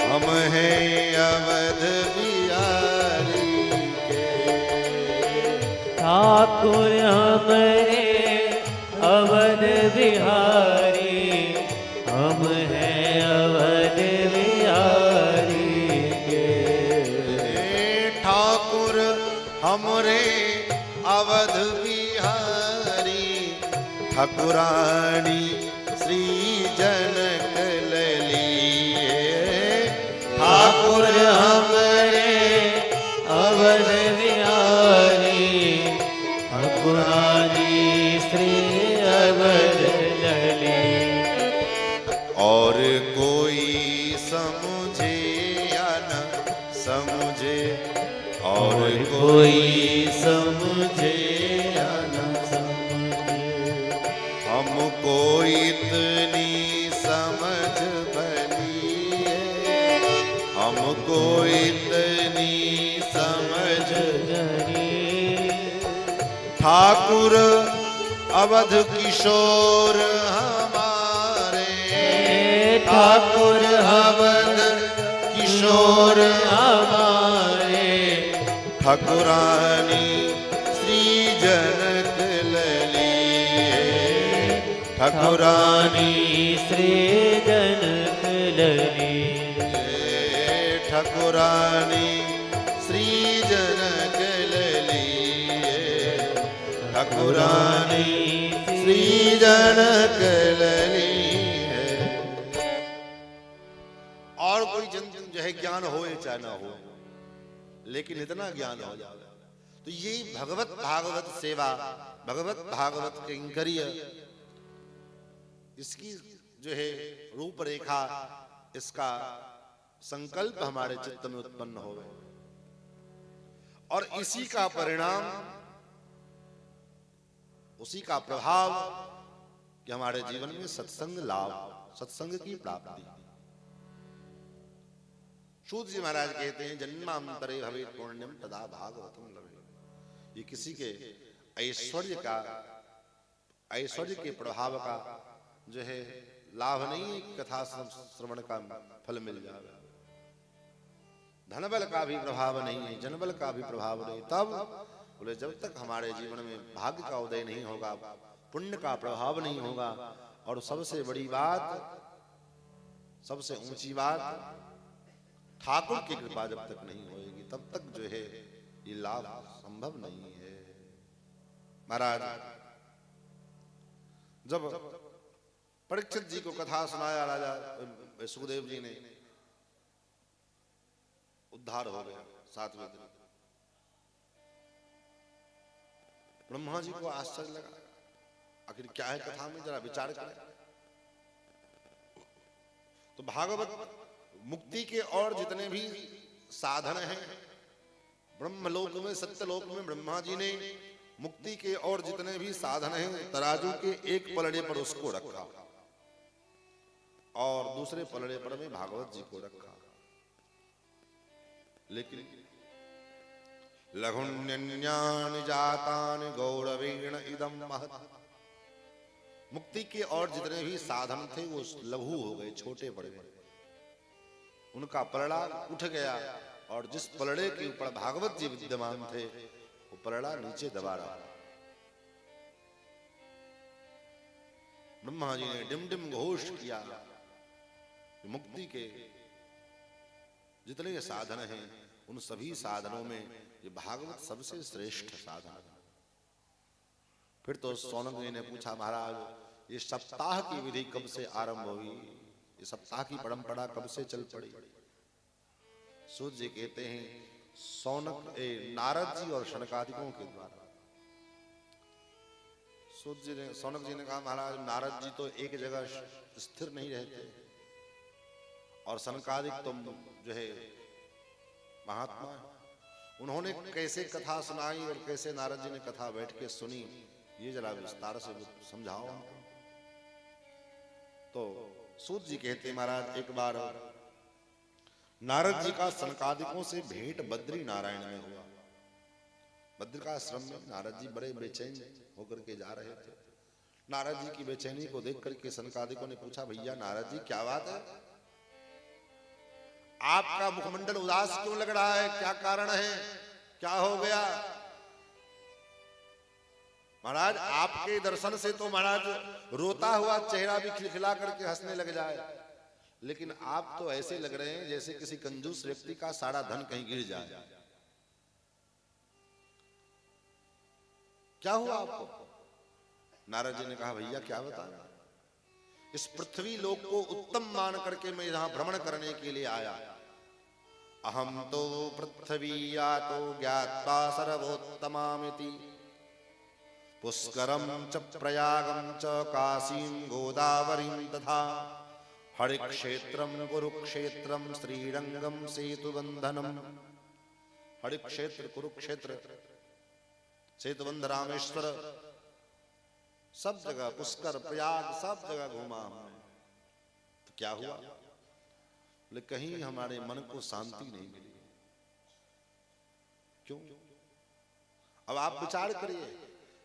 हम हैं अवध बिहारी के ठाकुर हमरे अवध बिहारी हम हैं अवध बिहारी के ठाकुर हमरे अवध बिहारी ठाकुरानी श्री जनक ललिए ठाकुर हमरे अवध बिहारी ठाकुरानी श्री अवध लली और कोई समझे या न समझे और कोई समझे या न हमको इतनी समझ बनी है हमको इतनी समझ ठाकुर अवध किशोर हमारे ठाकुर अवध किशोर हमारे ठाकुरानी श्री जनक ललिए ठाकुरानी श्री जनक लली ठाकुरानी श्री जनक ललिए ठाकुरानी श्री जनक लली है। और कोई जन जो है ज्ञान हो चाहे ना हो लेकिन इतना ज्ञान हो जाए तो ये भगवत भागवत सेवा भगवत भागवत किंकरीय इसकी जो है रूपरेखा इसका संकल्प हमारे चित्त में उत्पन्न हो और इसी का परिणाम उसी का प्रभाव कि हमारे जीवन में सत्संग लाभ सत्संग की प्राप्ति। सूत जी महाराज कहते हैं जन्मांतरे भवेत् पुण्यम तदा भागवतम लभेत्। ये किसी के ऐश्वर्य के प्रभाव का जो है लाभ नहीं है कथा श्रवण का फल मिल जाएगा। धनबल का भी प्रभाव नहीं है जनबल का भी प्रभाव नहीं। तब बोले जब तक हमारे जीवन में भाग्य का उदय नहीं होगा पुण्य का प्रभाव नहीं होगा और सबसे बड़ी बात सबसे ऊंची बात ठाकुर की कृपा जब तक नहीं होगी तब तक जो है ये लाभ संभव नहीं है। महाराज जब परीक्षित जी को कथा सुनाया राजा सुखदेव जी ने उद्धार हो गया 7वें दिन ब्रह्मा जी को आश्चर्य लगा आखिर क्या है कथा में जरा विचार करें। तो भागवत मुक्ति के और जितने भी साधन हैं ब्रह्मलोक में सत्यलोक में ब्रह्मा जी ने मुक्ति के और जितने भी साधन हैं तराजू के एक पलड़े पर उसको रखा और दूसरे पलड़े पर में भागवत जी को रखा। लेकिन लघुन्यन्यानि जातानि गौरवेण इदं महत् मुक्ति के और जितने भी साधन थे वो लघु हो गए छोटे पड़ गए। उनका पलड़ा उठ गया और जिस पलड़े के ऊपर भागवत जी विद्यमान थे वो पलड़ा नीचे दबा रहा। ब्रह्मा जी ने डिम डिम घोष किया मुक्ति के जितने साधन हैं उन सभी साधनों में ये भागवत सबसे श्रेष्ठ साधन है। फिर तो सोनक जी ने पूछा महाराज ये सप्ताह की विधि कब से आरंभ हुई ये सप्ताह की परंपरा कब से चल पड़ी। सूत जी कहते हैं नारद जी और शनकादिकों के द्वारा। सूत जी ने, सौनक जी ने कहा महाराज नारद जी तो एक जगह स्थिर नहीं रहते और शनकादिक तो जो है महात्मा है। उन्होंने कैसे कथा सुनाई और कैसे नारद जी ने कथा बैठ के सुनी, ये जरा विस्तार से समझाओ हमको। तो सूत जी कहते महाराज एक बार नारद जी का शनकादिकों से भेंट बद्री नारायण में हुआ। बद्र का आश्रम में नारद जी बड़े बेचैन होकर के जा रहे थे। नारद जी की बेचैनी को देख करके शनकादिकों ने पूछा, भैया नारद जी क्या बात है, आपका मुखमंडल उदास क्यों लग रहा है, क्या कारण है, क्या हो गया? महाराज आपके दर्शन से तो महाराज रोता हुआ चेहरा भी खिलखिला करके हंसने लग जाए, लेकिन आप तो ऐसे लग रहे हैं जैसे किसी कंजूस व्यक्ति का सारा धन कहीं गिर जाए। क्या हुआ आपको? नारद जी ने कहा भैया क्या बताएं, इस पृथ्वी लोक को उत्तम मान करके मैं यहां भ्रमण करने के लिए आया। अहम तो पृथ्वी यातो ज्ञात्वा सर्वोत्तमामिति पुष्करम च प्रयागम च काशीं गोदावरीं तथा हरिक्षेत्रम कुरुक्षेत्रम श्रीरंगम सेतुबंधनम। हरिक्षेत्र, कुरुक्षेत्र, सेतुबंध, रामेश्वर, सब जगह, पुष्कर, प्रयाग, सब जगह घूमा हमने। तो क्या हुआ? बोले कहीं हमारे मन को शांति नहीं मिली। क्यों? अब आप विचार करिए,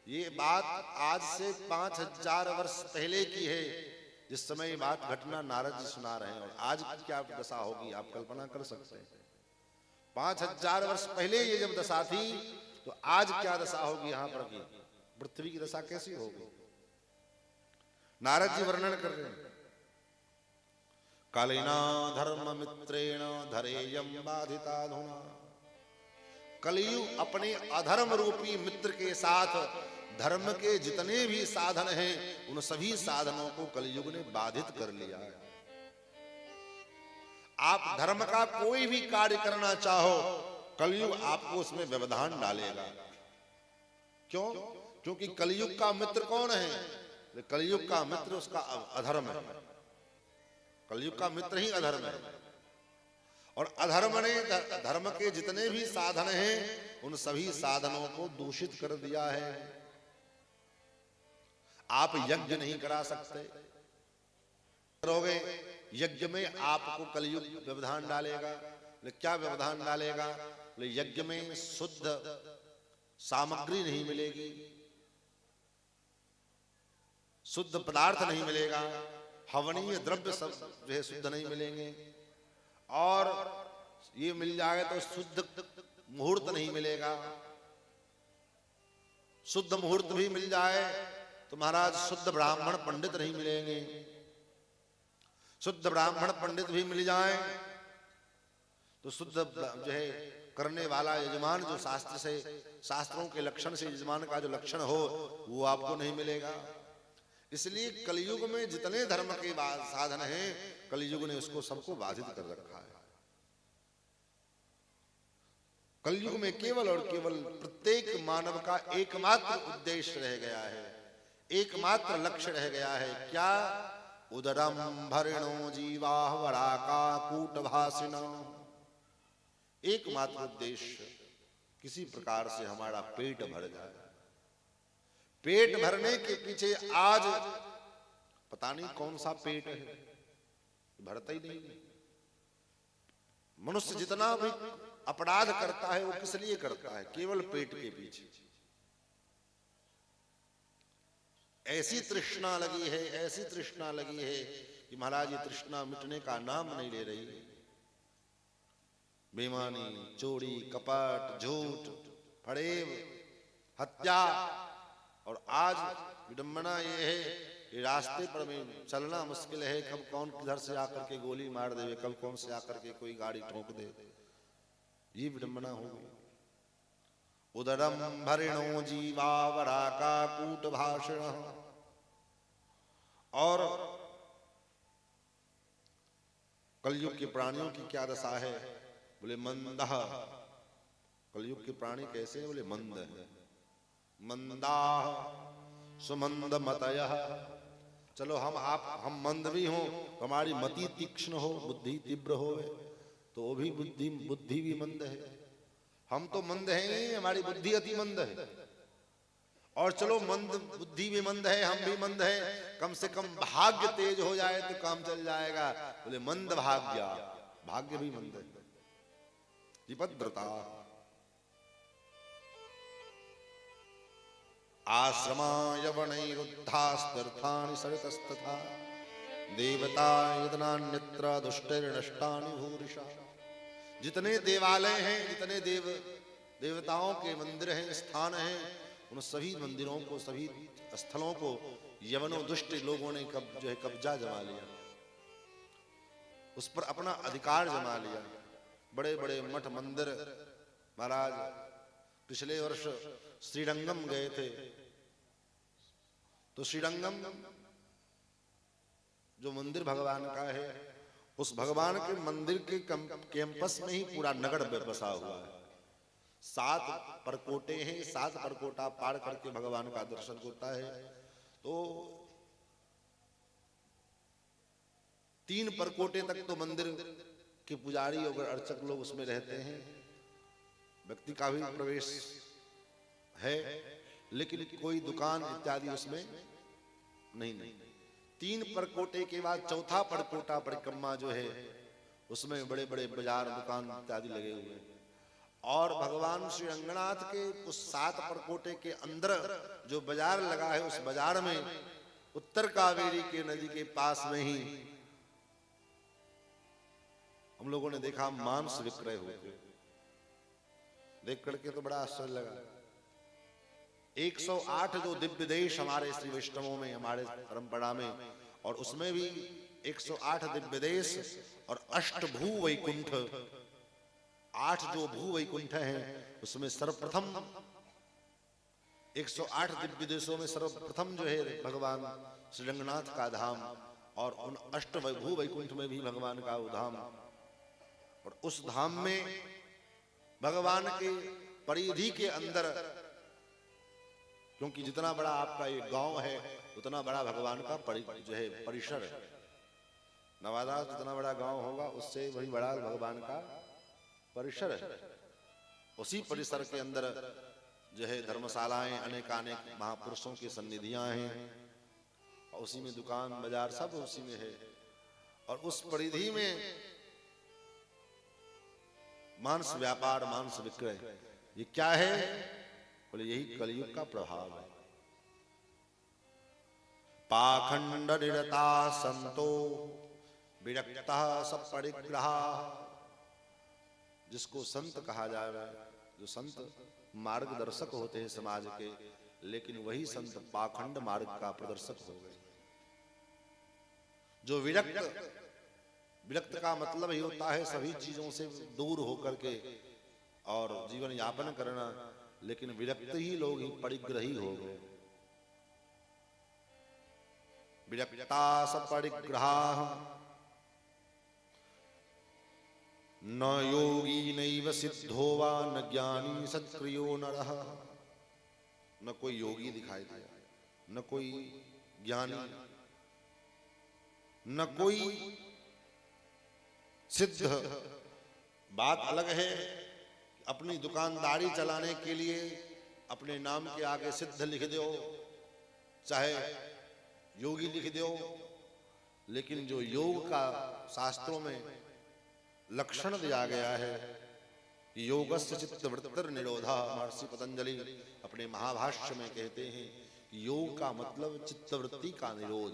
ये बात आज से 5000 वर्ष पहले की है, जिस समय ये बात घटना नारद जी सुना रहे हैं, और आज क्या दशा होगी आप कल्पना कर सकते हैं। 5000 वर्ष पहले ये जब दशा थी, तो आज क्या दशा होगी यहाँ पर की पृथ्वी की दशा कैसी होगी? नारद जी वर्णन कर रहे हैं, कालिना धर्म मित्रेण धरेयम बाधिताधुना। कलियुग अपने अधर्म रूपी मित्र के साथ धर्म के जितने भी साधन हैं, उन सभी साधनों को कलियुग ने बाधित कर लिया है। आप धर्म का कोई भी कार्य करना चाहो, कलियुग आपको उसमें व्यवधान डालेगा। क्यों? क्योंकि कलियुग का मित्र कौन है? कलियुग का मित्र उसका अधर्म है। कलियुग का मित्र ही अधर्म है, और अधर्म ने धर्म के जितने भी साधन हैं, उन सभी साधनों को दूषित कर दिया है। आप यज्ञ नहीं करा सकते, करोगे यज्ञ में आपको कलियुग व्यवधान डालेगा। क्या व्यवधान डालेगा? यज्ञ में शुद्ध सामग्री नहीं मिलेगी, शुद्ध पदार्थ नहीं मिलेगा, हवनीय द्रव्य सब जो है शुद्ध नहीं मिलेंगे, और ये मिल जाए तो शुद्ध मुहूर्त नहीं मिलेगा। शुद्ध मुहूर्त भी मिल जाए तो महाराज शुद्ध ब्राह्मण पंडित नहीं मिलेंगे। शुद्ध ब्राह्मण पंडित भी मिल जाए तो शुद्ध जो है करने वाला यजमान, जो शास्त्र से, शास्त्रों के लक्षण से यजमान का जो लक्षण हो, वो आपको नहीं मिलेगा। इसलिए कलियुग में जितने धर्म के साधन हैं, कलियुग ने उसको सबको बाधित कर रखा है। कलयुग में केवल और केवल प्रत्येक मानव का एकमात्र उद्देश्य रह गया है, एकमात्र लक्ष्य रह गया है। क्या? उदरम भरणो जीवाः वराका कूटभासिना। एकमात्र उद्देश्य किसी प्रकार से हमारा पेट भर जाए। पेट भरने के पीछे आज पता नहीं कौन सा पेट है, भरता ही नहीं। मनुष्य जितना भी अपराध करता है, वो किस लिए करता है? केवल पेट के पीछे। ऐसी तृष्णा लगी है, ऐसी तृष्णा लगी है कि महाराज ये तृष्णा मिटने का नाम नहीं ले रही। बेईमानी, चोरी, कपट, झूठ, फरेब, हत्या, और आज विडंबना ये है कि रास्ते पर में चलना मुश्किल है। कब कौन किधर से आकर के गोली मार दे, कब कौन से आकर के कोई गाड़ी ठोक दे, ये विडंबना हो गई। उदरम भरिणो जीवा वराका कूट भाषण। और कलयुग के प्राणियों की क्या दशा है? बोले मंदः, कलयुग के प्राणी कैसे हैं? बोले मंद है। मंदाः सुमंद मतयः, चलो हम मंद भी हों, हमारी मति तीक्ष्ण हो, बुद्धि तीव्र हो, तो वो भी बुद्धि भी मंद है। हम तो मंद हैं ही, हमारी बुद्धि अति मंद है। और चलो मंद बुद्धि भी मंद है, हम भी मंद हैं, कम से कम भाग्य तेज हो जाए तो काम चल जाएगा। बोले मंद भाग्य, भाग्य भी मंद है। विपद्रता आश्रमा यवनैरुद्धास्तीर्थानि सरितस्तथा देवता यदनान्यत्र दुष्टैर्नष्टानि भूरिशा। जितने देवालय हैं, जितने देवताओं के मंदिर हैं, स्थान हैं, उन सभी मंदिरों को, सभी स्थलों को यवनों दुष्ट लोगों ने कब्जा जमा लिया, उस पर अपना अधिकार जमा लिया। बड़े बड़े मठ मंदिर, महाराज पिछले वर्ष श्रीरंगम गए थे, तो श्रीरंगम जो मंदिर भगवान का है, उस भगवान के मंदिर के कैंपस में ही पूरा नगर बसा हुआ है। 7 परकोटे हैं, 7 परकोटा पार करके भगवान का दर्शन होता है। तो 3 परकोटे तक तो मंदिर के पुजारी और अर्चक लोग उसमें रहते हैं, व्यक्ति का भी प्रवेश है, लेकिन कोई दुकान इत्यादि उसमें नहीं। 3 परकोटे के बाद 4था परकोटा परिक्रमा जो है, उसमें बड़े बड़े बाजार दुकान इत्यादि लगे हुए हैं। और भगवान श्री रंगनाथ के उस 7 परकोटे के अंदर जो बाजार लगा है, उस बाजार में उत्तर कावेरी के नदी के पास में ही हम लोगों ने देखा मांस विक्रय हुए। देख करके तो बड़ा आश्चर्य लगा। 108 जो दिव्य देश हमारे श्री वैष्णवों में, हमारे परंपरा में, और उसमें भी 108 दिव्य देश और 8 भू वैकुंठ, 8 जो भू वैकुंठ हैं, उसमें सर्वप्रथम 108 दिव्य देशों में सर्वप्रथम जो है भगवान श्री रंगनाथ का धाम, और उन 8 भू वैकुंठ में भी भगवान का धाम। और उस धाम में भगवान के परिधि के अंदर, क्योंकि जितना बड़ा आपका ये गांव है, उतना बड़ा भगवान का जो है परिसर है। नवादा जितना बड़ा गांव होगा, उससे वही बड़ा भगवान का परिसर है। उसी परिसर के अंदर जो है धर्मशालाएं, अनेकानेक महापुरुषों की सन्निधियां हैं, और उसी में दुकान बाजार सब उसी में है। और उस परिधि में मांस व्यापार, मांस विक्रय, ये क्या है? बोले यही कलयुग का प्रभाव है। पाखंड निरता संतो विरक्ता सब परिग्रह, जिसको संत कहा जा रहा है, जो संत मार्गदर्शक होते हैं समाज के, लेकिन वही संत पाखंड मार्ग का प्रदर्शक हो गए। जो विरक्त का मतलब ही होता है सभी चीजों से दूर होकर के और जीवन यापन करना, लेकिन विरक्त ही लोग ही परिग्रही हो गए। विरक्ता सब परिग्रह न योगी नैव सिद्धो वा न ज्ञानी सत्क्रियो नरः। न कोई योगी दिखाई दिया, न कोई ज्ञानी, न कोई सिद्ध। बात अलग है, अपनी दुकानदारी चलाने के लिए अपने नाम के आगे सिद्ध लिख दो, चाहे योगी लिख दो, लेकिन जो योग का शास्त्रों में लक्षण दिया गया है कि योगस्य चित्तवृत्तिर निरोधा, महर्षि पतंजलि अपने महाभाष्य में कहते हैं कि योग का मतलब चित्तवृत्ति का निरोध।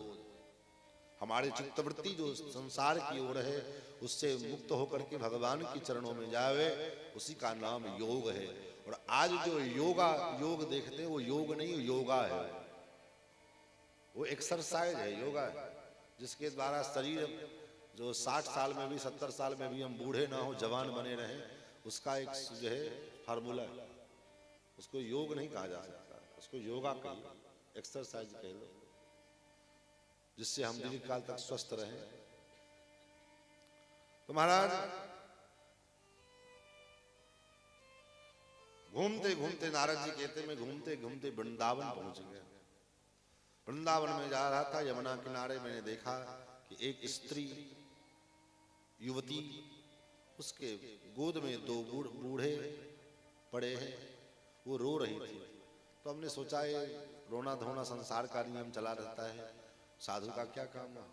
हमारी चित्तवृत्ति जो संसार की ओर है, उससे मुक्त होकर के भगवान के चरणों में जावे, उसी का नाम योग है। और आज जो योग देखते हैं, वो योग नहीं, योगा है, वो एक्सरसाइज है, योगा है, जिसके द्वारा शरीर जो 60 साल में भी 70 साल में भी हम बूढ़े ना हो, जवान बने रहें, उसका एक जो है फार्मूला है। उसको योग नहीं कहा जा सकता, उसको योगा कहिए, एक्सरसाइज कह लो, जिससे हम दीर्घ काल तक स्वस्थ रहें। तो महाराज घूमते घूमते नारद जी कहते मैं घूमते घूमते वृंदावन पहुंच गया। वृंदावन में जा रहा था, यमुना किनारे मैंने देखा कि एक स्त्री युवती, उसके गोद में दो बूढ़े पड़े हैं, वो रो रही थी। तो हमने सोचा ये रोना धोना संसार का नियम चला रहता है, साधु का क्या काम है।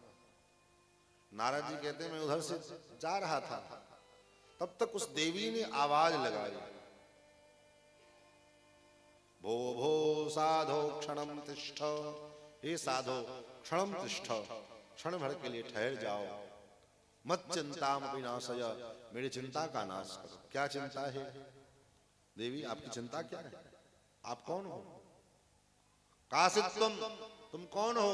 नारद जी कहते मैं उधर से जा रहा था, तब तक उस देवी ने आवाज लगाई, भो भो साधो क्षणम तिष्ठ, हे साधो क्षणम तिष्ठ, क्षण भर के लिए ठहर जाओ, मत चिंता विनाशय, मेरी चिंता का नाश करो। क्या चिंता है देवी, आपकी चिंता क्या है? आप कौन हो? कासित्वम, तुम कौन हो?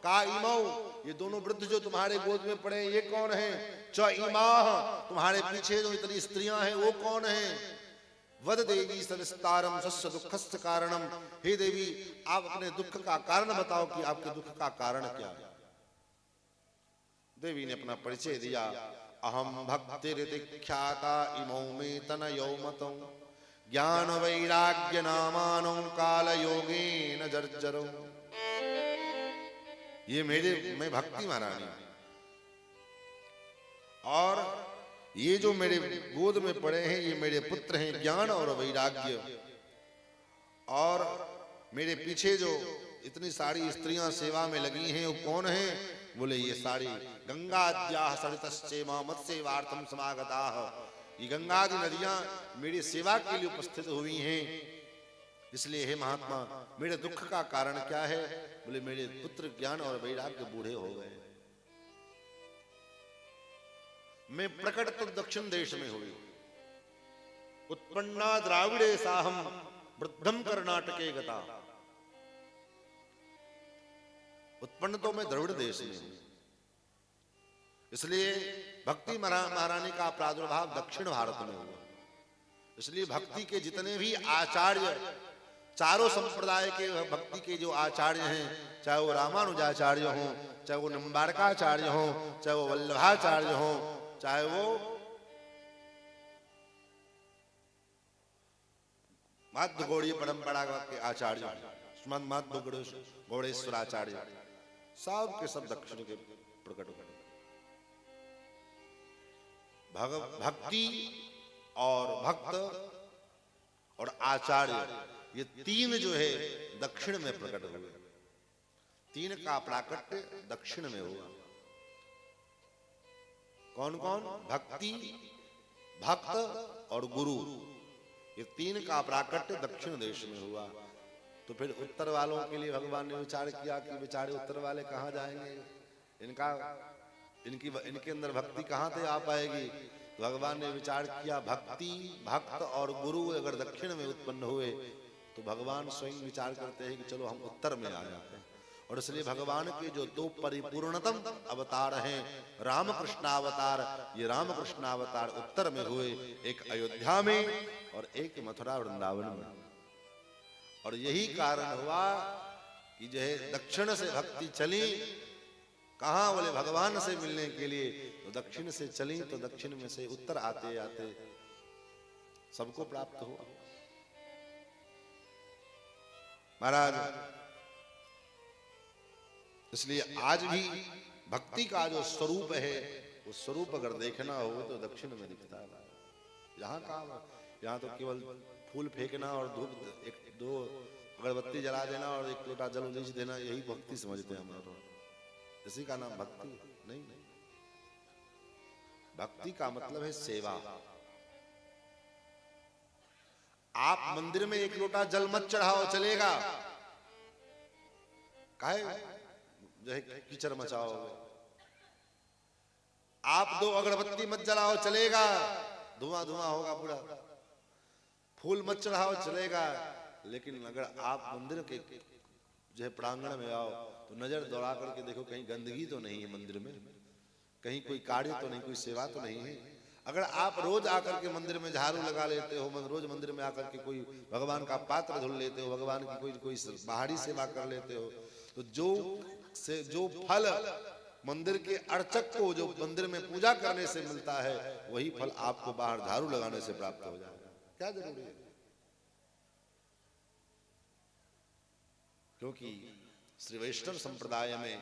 का इमौ, ये दोनों वृद्ध जो तुम्हारे गोद में पड़े ये कौन है? च इमाह, तुम्हारे पीछे जो इतनी स्त्रियां हैं वो कौन है? वद देवी सविस्तारम सस्य दुखस्य कारणम, हे देवी आप अपने दुख का कारण बताओ कि आपके दुख का कारण क्या है। देवी ने अपना परिचय दिया, अहम भक्तिरितिख्याता इमौ मे तनयो मतौ, ज्ञान वैराग्य नामानो काल योगेन जर्जरो। ये मैं भक्ति महारानी, और ये जो मेरे गोद में पड़े हैं ये मेरे पुत्र हैं, ज्ञान और वैराग्य। और मेरे पीछे जो इतनी सारी स्त्रियां सेवा में लगी हैं वो कौन है? बोले ये सारी गंगाद्याः सरितश्चेमा मत्सेवार्थम समागताः, ये गंगादि नदियां मेरी सेवा के लिए उपस्थित हुई हैं। इसलिए हे महात्मा मेरे दुख का कारण क्या है? बोले मेरे पुत्र ज्ञान और वैराग्य बूढ़े हो गए। मैं प्रकट तो दक्षिण देश में हुई, उत्पन्ना द्राविड़े साहम वृद्धम कर्नाटके गता। उत्पन्न तो मैं द्रविड़ देश में हूं, इसलिए भक्ति महारानी का प्रादुर्भाव दक्षिण भारत में हुआ। इसलिए भक्ति के जितने भी आचार्य, चारों संप्रदाय के भक्ति के जो आचार्य हैं, चाहे वो रामानुजाचार्य हों, चाहे वो निम्बारकाचार्य हों, चाहे वो वल्लभाचार्य हों, चाहे वो माध्य गौड़ीय परंपरा के आचार्य, माध्य गौड़ेश्वराचार्य, सब के सब दक्षिण के प्रकट हुए। भक्ति और भक्त और आचार्य, ये तीन जो है दक्षिण में प्रकट हुए। तीन का प्राकट्य दक्षिण में हुआ। कौन कौन? भक्ति, भक्त और गुरु, ये तीन का प्राकट्य दक्षिण देश में हुआ। तो फिर उत्तर वालों के लिए भगवान ने विचार किया कि बेचारे उत्तर वाले कहाँ जाएंगे, इनके अंदर भक्ति कहाँ से आ पाएगी। तो भगवान ने विचार किया, भक्ति, भक्त और गुरु अगर दक्षिण में उत्पन्न हुए तो भगवान स्वयं विचार करते हैं कि चलो हम उत्तर में आ जाते हैं। और इसलिए भगवान के जो दो परिपूर्णतम अवतार हैं, रामकृष्णावतार, ये रामकृष्णावतार उत्तर में हुए, एक अयोध्या में और एक मथुरा वृंदावन में। और यही कारण हुआ कि जो है दक्षिण से भक्ति चली, कहाँ? बोले भगवान से मिलने के लिए। तो दक्षिण से चली तो दक्षिण में से उत्तर आते आते सबको प्राप्त हुआ। महाराज इसलिए आज भी भक्ति का जो स्वरूप है, वो स्वरूप अगर देखना हो तो दक्षिण में दिखता है। यहाँ कहाँ? यहाँ तो केवल फूल फेंकना और धूप, एक दो अगरबत्ती जला देना और एक लोटा जल उलीच देना, यही भक्ति समझते हैं हम लोग। इसी का नाम भक्ति नहीं। भक्ति का मतलब है सेवा। आप मंदिर में एक लोटा जल मत चढ़ाओ, चलेगा? काहे जो है कीचड़ मचाओगे। आप दो अगरबत्ती मत जलाओ, चलेगा? धुआं धुआं होगा पूरा। फूल मत चढ़ाओ, चलेगा? लेकिन अगर आप मंदिर के जो है प्रांगण में आओ तो नजर दौड़ा करके देखो, कहीं गंदगी तो नहीं है मंदिर में, कहीं कोई कार्य तो नहीं, कोई सेवा तो नहीं है। अगर आप रोज आकर के मंदिर में झाड़ू लगा लेते हो, रोज मंदिर में आकर के कोई भगवान का पात्र धुल लेते हो, भगवान की कोई बाहरी सेवा कर लेते हो, तो जो फल मंदिर के अर्चक को जो मंदिर में पूजा करने से मिलता है, वही फल आपको बाहर झाड़ू लगाने से प्राप्त हो जाएगा। क्या जरूरी है? क्योंकि श्री वैष्णव संप्रदाय में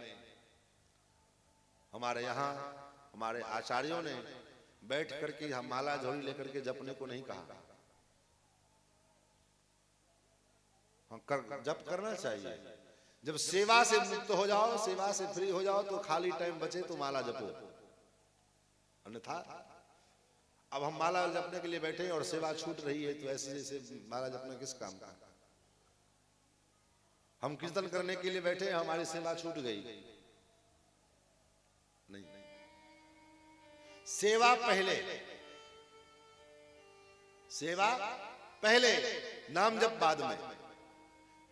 हमारे यहाँ हमारे आचार्यों ने बैठ करके हम माला झोली लेकर के जपने को नहीं कहा। जप करना चाहिए। जब सेवा से मुक्त हो जाओ, सेवा से फ्री हो जाओ, तो खाली टाइम बचे तो माला जपो, अन्यथा अब हम माला जपने के लिए बैठे और सेवा छूट रही है तो ऐसे जैसे माला जपना किस काम का। हम कीर्तन करने के लिए बैठे, हमारी सेवा छूट गई नहीं। सेवा पहले, सेवा पहले, नाम जप बाद में,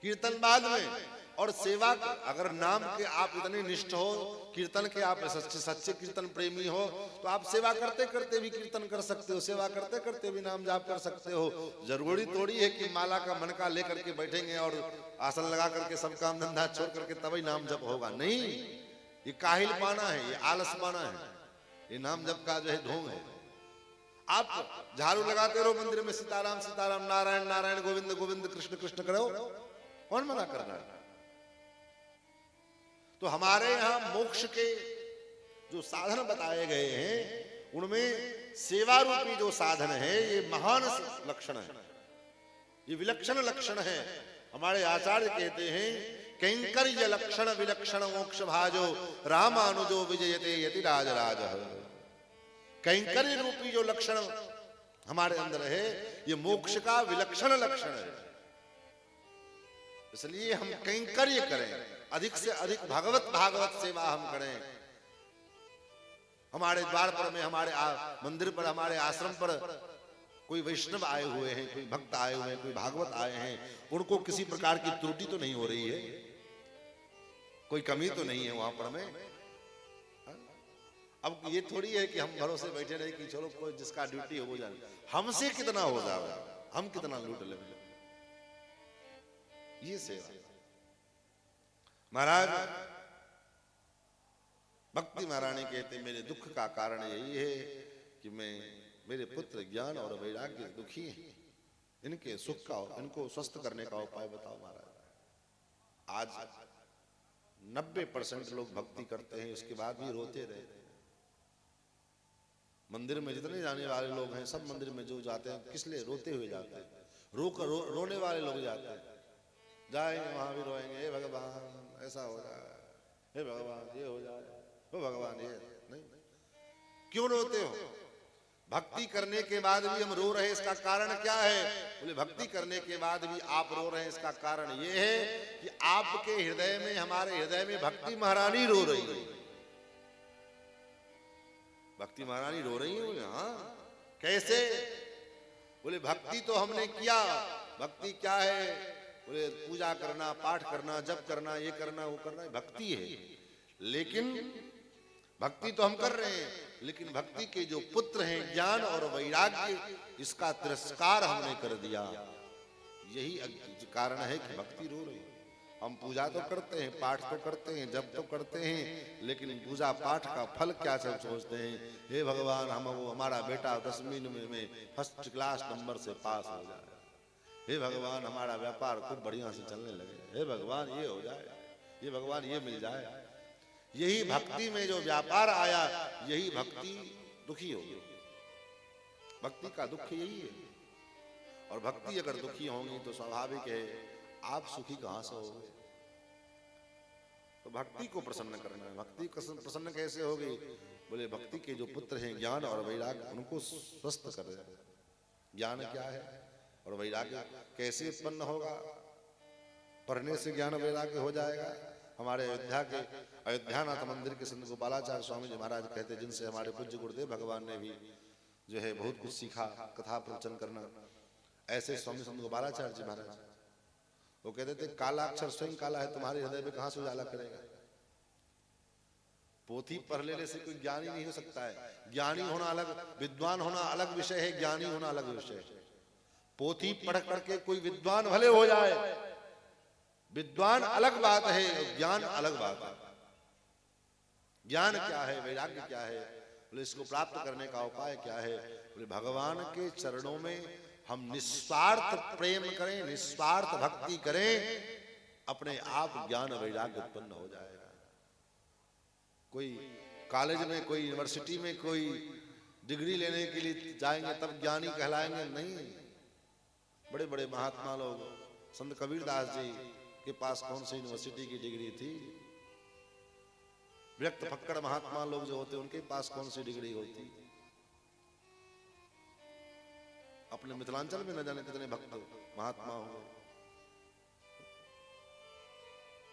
कीर्तन बाद में। और सेवा, अगर नाम के आप इतने निष्ठ हो, कीर्तन के आप सच्चे कीर्तन प्रेमी हो, तो आप सेवा करते करते भी कीर्तन कर सकते हो, सेवा करते करते भी नाम जाप कर सकते हो। जरूरी थोड़ी है कि माला का मनका लेकर के बैठेंगे और आसन लगा करके सब काम धंधा छोड़ करके तभी नाम जप होगा। नहीं, ये काहिल पाना है, ये आलस पाना है, ये नाम जप का जो है ढोंग है। आप झाड़ू लगाते रहो मंदिर में, सीताराम सीताराम, नारायण नारायण, गोविंद गोविंद, कृष्ण कृष्ण करो, कौन मना कर रहा है? तो हमारे यहाँ मोक्ष के जो साधन बताए गए हैं, उनमें सेवा रूपी जो साधन है, ये महान लक्षण है, ये विलक्षण लक्षण है। हमारे आचार्य कहते हैं, कैंकर्य लक्षण विलक्षण मोक्ष भाजो रामानुजो विजयते यति राज राज। कैंकर्य रूपी जो लक्षण हमारे अंदर है, ये मोक्ष का विलक्षण लक्षण है। इसलिए हम कैंकर्य करें, अधिक से अधिक भगवत भागवत सेवा हम करें। हमारे द्वार पर में, हमारे मंदिर पर, हमारे आश्रम पर कोई वैष्णव आए हुए हैं, कोई भक्त आए हुए हैं, कोई भागवत आए हैं, उनको किसी प्रकार की त्रुटि तो नहीं हो रही है, कोई कमी तो नहीं है वहां पर में। अब ये थोड़ी है कि हम भरोसे बैठे रहे कि चलो कोई जिसका ड्यूटी हो वो जाए, हमसे कितना हो जाए, हम कितना लूट ले, ये सेवा। महाराज भक्ति महारानी कहते, मेरे दुख का कारण यही है कि मेरे पुत्र ज्ञान और वैराग्य दुखी हैं, इनके सुख का, इनको स्वस्थ करने का उपाय बताओ महाराज। आज 90% लोग भक्ति करते हैं, उसके बाद भी रोते रहते हैं। मंदिर में जितने जाने वाले लोग हैं, सब मंदिर में जो जाते हैं किस लिए? रोते हुए जाते हैं, रोने वाले लोग जाते हैं, जाएंगे वहां भी रोएंगे, हे भगवान ऐसा हो जाए, हे भगवान ये हो जाए, हे भगवान ये नहीं। क्यों रोते हो? भक्ति करने के बाद भी हम रो रहे हैं, इसका कारण क्या है? बोले भक्ति करने के बाद भी आप रो रहे हैं, इसका कारण ये है कि आपके हृदय में, हमारे हृदय में भक्ति महारानी रो रही है। भक्ति महारानी रो रही है। हाँ, कैसे? बोले भक्ति तो हमने किया। भक्ति क्या है? बोले पूजा करना, पाठ करना, जप करना, ये करना, वो करना, भक्ति है। लेकिन भक्ति तो हम कर रहे हैं, लेकिन भक्ति के जो पुत्र हैं ज्ञान और वैराग्य, इसका तिरस्कार हमने कर दिया। यही कारण है कि भक्ति रो रही है। हम पूजा तो करते हैं, पाठ तो करते हैं, जप तो करते हैं, लेकिन पूजा पाठ का फल क्या सोचते हैं? हे भगवान, हमारा बेटा 10वीं में फर्स्ट क्लास नंबर से पास हो जाए। हे भगवान, हमारा व्यापार खूब बढ़िया से चलने लगे। हे भगवान ये हो जाए, ये भगवान ये मिल जाए। यही भक्ति में जो व्यापार आया, यही भक्ति दुखी हो गई। भक्ति का दुख यही है। और भक्ति अगर दुखी होंगी तो स्वाभाविक है आप सुखी कहां से होंगे? तो भक्ति को प्रसन्न करना है। भक्ति प्रसन्न कैसे होगी? बोले भक्ति के जो पुत्र हैं ज्ञान और वैराग्य, उनको स्वस्थ कर दे। ज्ञान क्या है और वैराग्य कैसे उत्पन्न होगा? पढ़ने से ज्ञान वैराग्य हो जाएगा। हमारे अयोध्यानाथ मंदिर के संत गोपालाचार्य स्वामी जी महाराज कहते, जिनसे हमारे पूज्य गुरुदेव भगवान ने भी जो है बहुत कुछ सीखा, कथा प्रवचन करना। ऐसे स्वामी संत गोपालाचार्य जी महाराज वो कहते थे, काला अक्षर स्वयं काला है, तुम्हारे हृदय में कहां से उजाला करेगा? पोथी पढ़ लेने से कोई ज्ञानी नहीं हो सकता है। ज्ञानी होना अलग, विद्वान होना अलग विषय है, ज्ञानी होना अलग विषय है। पोथी पढ़ करके कोई विद्वान भले हो जाए, विद्वान अलग बात है, ज्ञान अलग बात है। ज्ञान क्या है, वैराग्य क्या है? बोले इसको प्राप्त करने का उपाय क्या है? बोले भगवान के चरणों में हम निस्वार्थ प्रेम करें, निस्वार्थ भक्ति करें, अपने आप ज्ञान वैराग्य उत्पन्न हो जाएगा। कोई कॉलेज में, कोई यूनिवर्सिटी में कोई डिग्री लेने के लिए जाएंगे तब ज्ञानी कहलाएंगे? नहीं। बड़े बड़े महात्मा लोग, संत कबीरदास जी के पास कौन सी यूनिवर्सिटी की डिग्री थी? व्यक्त फक्कड़ महात्मा लोग जो होते उनके पास कौन सी डिग्री होती? अपने मिथिलांचल में न जाने कितने भक्त महात्मा होंगे।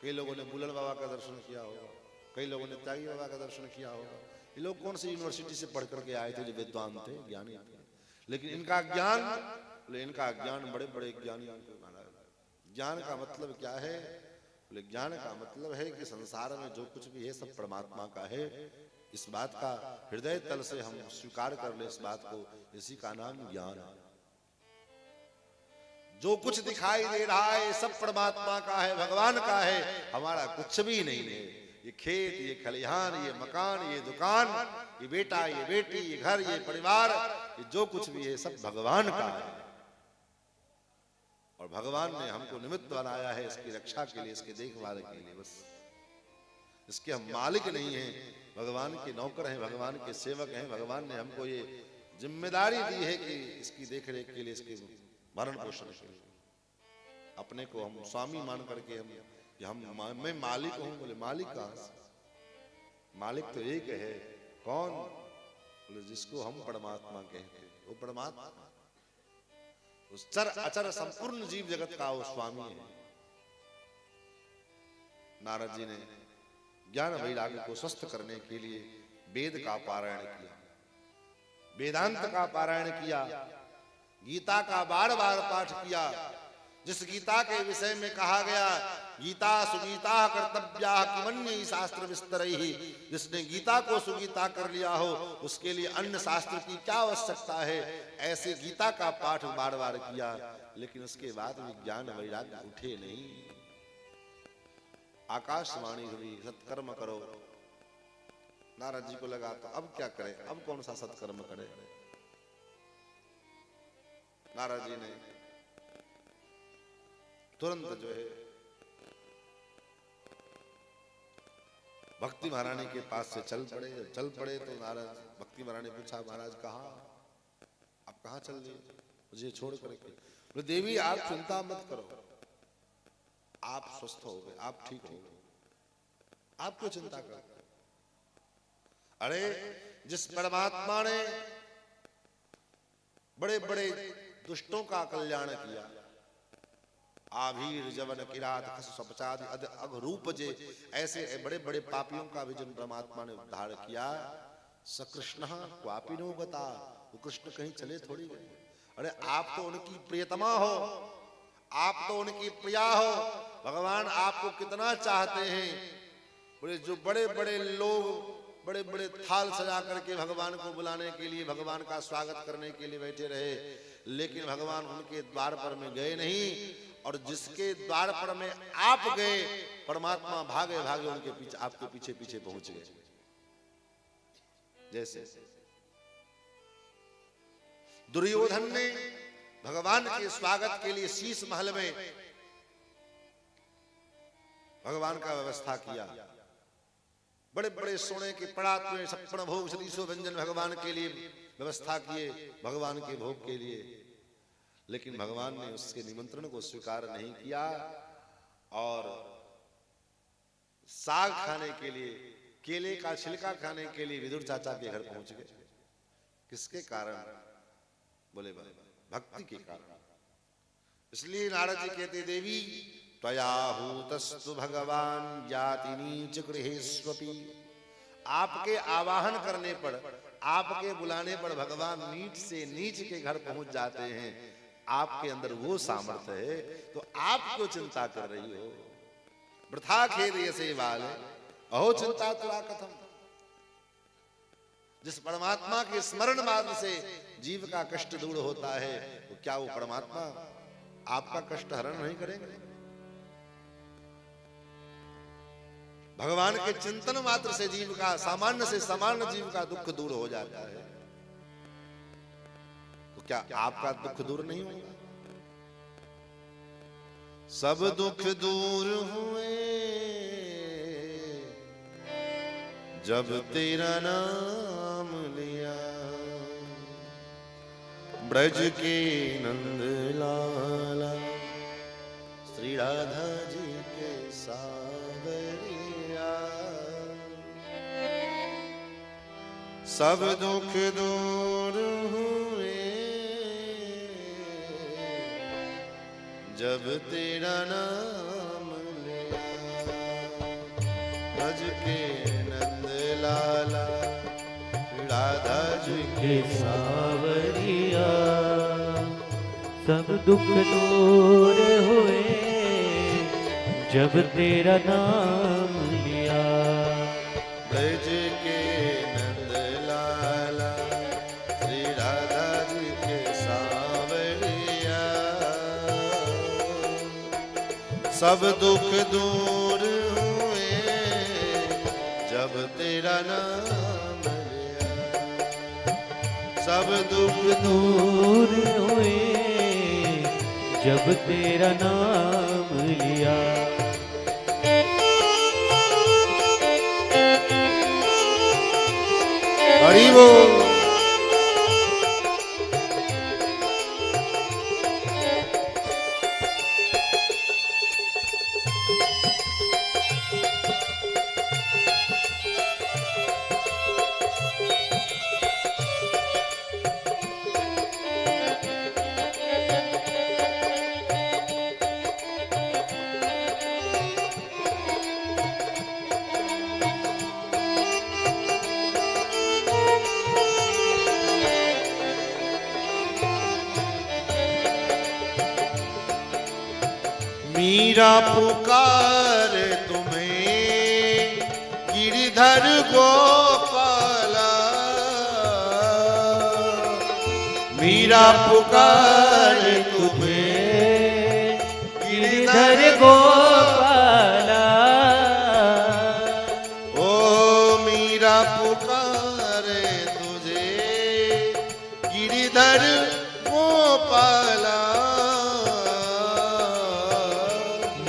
कई लोगों ने बुल्लन बाबा का दर्शन किया होगा, कई लोगों ने त्यागी बाबा का दर्शन किया होगा। ये लोग कौन सी यूनिवर्सिटी से पढ़ करके आए थे? जो विद्वान थे, ज्ञानी थे। लेकिन इनका ज्ञान बड़े बड़े ज्ञानियों को माना। ज्ञान का मतलब क्या है? बोले ज्ञान का मतलब है कि संसार में जो कुछ भी है सब परमात्मा का है। इस बात का हृदय तल से हम स्वीकार कर ले, इस बात को, इसी का नाम ज्ञान है। जो कुछ दिखाई दे रहा है सब परमात्मा का है, भगवान का है, हमारा कुछ भी नहीं है। ये खेत, ये खलिहान, ये मकान, ये दुकान, ये बेटा, ये बेटी, ये घर, ये परिवार, ये जो कुछ भी है सब भगवान का है। और भगवान ने हमको निमित्त बनाया है इसकी रक्षा के लिए, इसके देखभाल के लिए। बस इसके हम मालिक नहीं हैं, भगवान के नौकर हैं, भगवान के सेवक हैं। भगवान ने हमको ये जिम्मेदारी दी है कि इसकी देखरेख के लिए, इसके भरण पोषण के लिए। अपने को हम स्वामी मान करके मैं मालिक हूं। बोले मालिक कहां से? मालिक तो एक है। कौन? बोले जिसको हम परमात्मा कहते हैं, वो परमात्मा उस चर अचर संपूर्ण जीव जगत का वो स्वामी है। नारद जी ने ज्ञान वैराग्य को स्वस्थ करने के लिए वेद का पारायण किया, वेदांत का पारायण किया, गीता का बार बार पाठ किया। जिस गीता के विषय में कहा गया गीता सुगीता कर्तव्या किमन्य शास्त्र विस्तरैहि, जिसने गीता को सुगीता कर लिया हो उसके लिए अन्य शास्त्र की क्या आवश्यकता है। ऐसे गीता का पाठ बार बार किया, लेकिन उसके बाद भी ज्ञान वैराग्य उठे नहीं। आकाशवाणी हुई, सत्कर्म करो। नारद जी को लगा तो अब क्या करें, अब कौन सा सत्कर्म करें। नारद जी ने तुरंत जो है भक्ति महारानी के पास से चल पड़े। तो नारद भक्ति महारानी पूछा, महाराज कहाँ, आप कहाँ चल रहे, मुझे छोड़ करके? बोले देवी आप चिंता मत करो, आप स्वस्थ हो गए, आप ठीक हो गए, आप क्यों चिंता करते? अरे जिस परमात्मा ने बड़े बड़े दुष्टों का कल्याण किया, आभीर जवन किरात खस सपचाद अध अघरूप जे, ऐसे बड़े बड़े पापियों का भी जिन परमात्मा ने उद्धार किया, सकृष्ण क्वापिनो गता, वो कृष्ण कहीं चले थोड़ी गए। अरे आप तो उनकी प्रियतमा हो, आप तो उनकी प्रिया हो, भगवान आपको कितना चाहते हैं। बोले जो बड़े बड़े लोग बड़े बड़े थाल सजा करके भगवान को बुलाने के लिए, भगवान का स्वागत करने के लिए बैठे रहे, लेकिन भगवान उनके द्वार पर में गए नहीं। और जिसके द्वार पर में आप गए, परमात्मा भागे भागे उनके पीछे, आपके पीछे पीछे पहुंच गए। जैसे दुर्योधन ने भगवान के स्वागत के लिए शीश महल में भगवान का व्यवस्था किया, बड़े बड़े सोने के पड़ात में छप्पन भोग सलीसो व्यंजन भगवान के लिए व्यवस्था किए, भगवान के भोग के लिए। लेकिन भगवान ने उसके निमंत्रण को स्वीकार नहीं किया और साग खाने के लिए, केले का छिलका खाने के लिए विदुर चाचा के घर पहुंच गए। किसके कारण? बोले भक्ति के कारण। इसलिए नारद जी कहते, देवी त्वया हूतस्तु भगवान जाति नीच गृहेष्वपि, आपके आवाहन करने पर, आपके बुलाने पर भगवान नीच से नीच के घर पहुंच जाते हैं। आपके अंदर वो सामर्थ्य है, तो आप क्यों चिंता कर रही हो? वृथा खेद ऐसे वाल अहो चिंता तुला कथम। जिस परमात्मा के स्मरण मात्र से जीव का कष्ट दूर होता है, तो क्या वो परमात्मा आपका कष्ट हरण नहीं करेंगे? भगवान के चिंतन मात्र से जीव का, सामान्य से सामान्य जीव का दुख दूर हो जाता है, तो क्या आपका दुख दूर नहीं होगा? सब दुख दूर हुए जब तेरा नाम लिया। ब्रज के नंद लाला श्री राधा जी के सावरिया, सब दुख दूर हुए जब तेरा नाम लिया। ब्रज के नंद लाला राधा जी के सावरिया, सब दुख दूर हुए जब तेरा नाम लिया। ब्रज के नंद लाला श्री राधा जी के सावरिया, सब दुख दूर हुए जब तेरा नाम लिया। सब दुख दूर हुए जब तेरा नाम लिया। हरि बोल। मीरा पुकार तुम्हें गिरधर गोपाला, मीरा पुकार तुम्हें गिरधर गोपाला। ओ मीरा पुकारे तुझे गिरधर गोपाला,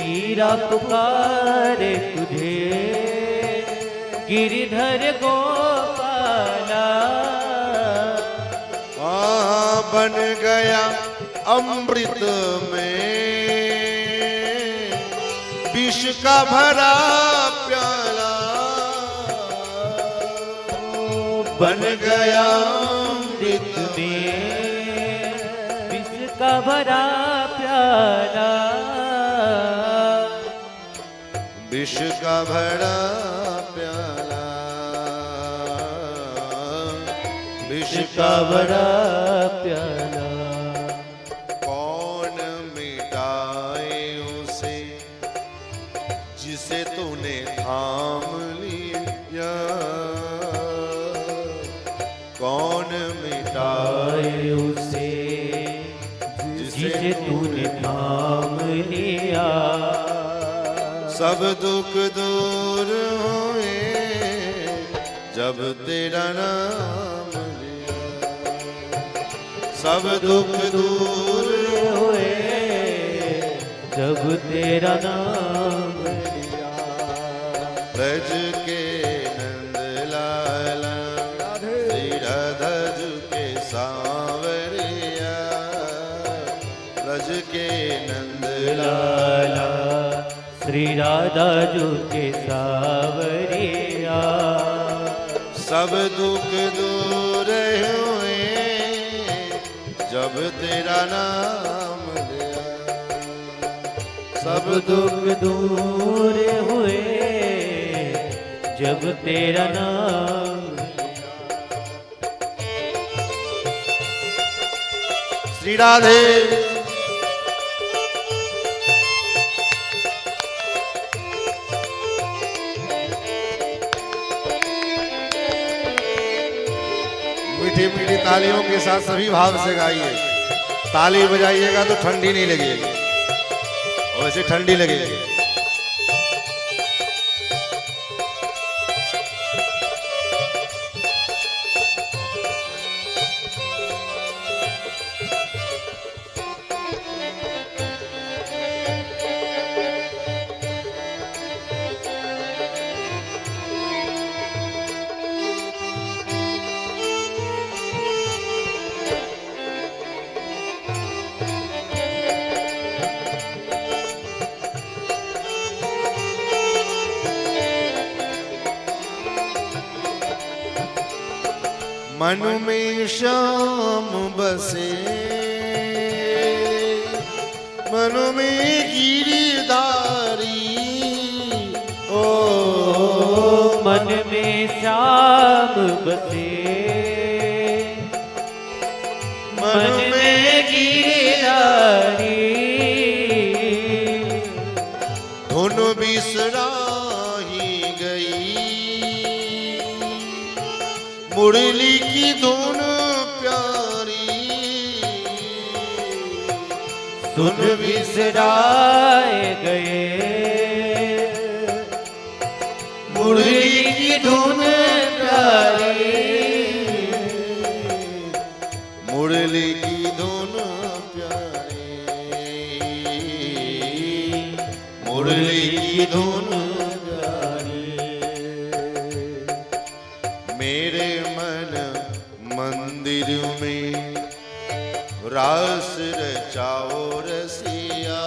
मीरा पुकारे तुझे गिरधर गोपाला। बन गया अमृत में विष का भरा प्याला, बन गया अमृत में विष का भरा प्याला। विष का भरा प्याला, विष का भरा प्याला। कौन मिटाए उसे जिसे तूने थाम लिया। कौन मिटाए आए उसे जिसे तूने थाम लिया। सब दुख दूर हुए जब तेरा नाम लिया। सब दुख दूर हुए जब तेरा नाम लिया। ब्रज के नंद लाला श्री राधा जी के सावरिया, ब्रज के नंद लाला श्री राधा जी के सावरिया, सब दुख दूर हुए जब तेरा नाम लिया। सब दुख दूर हुए जब तेरा नाम लिया। श्री राधे। मीठी मीठी तालियों के साथ सभी भाव से गाइए। ताली बजाइएगा तो ठंडी नहीं लगेगी, और वैसे ठंडी लगेगी। मन में श्याम बसे, मन में गिरधारी। ओ मन में श्याम बसे, मन में गिरधारी। धुन बिसराही गई, मुरली की धुन प्यारी। धुन बिसराए गए, मुरली की धुन प्यारी। मुरली की धुन प्यारी, मुरली की धुन प्यारी। मेरे मन मंदिर में रास रचाओ रसिया।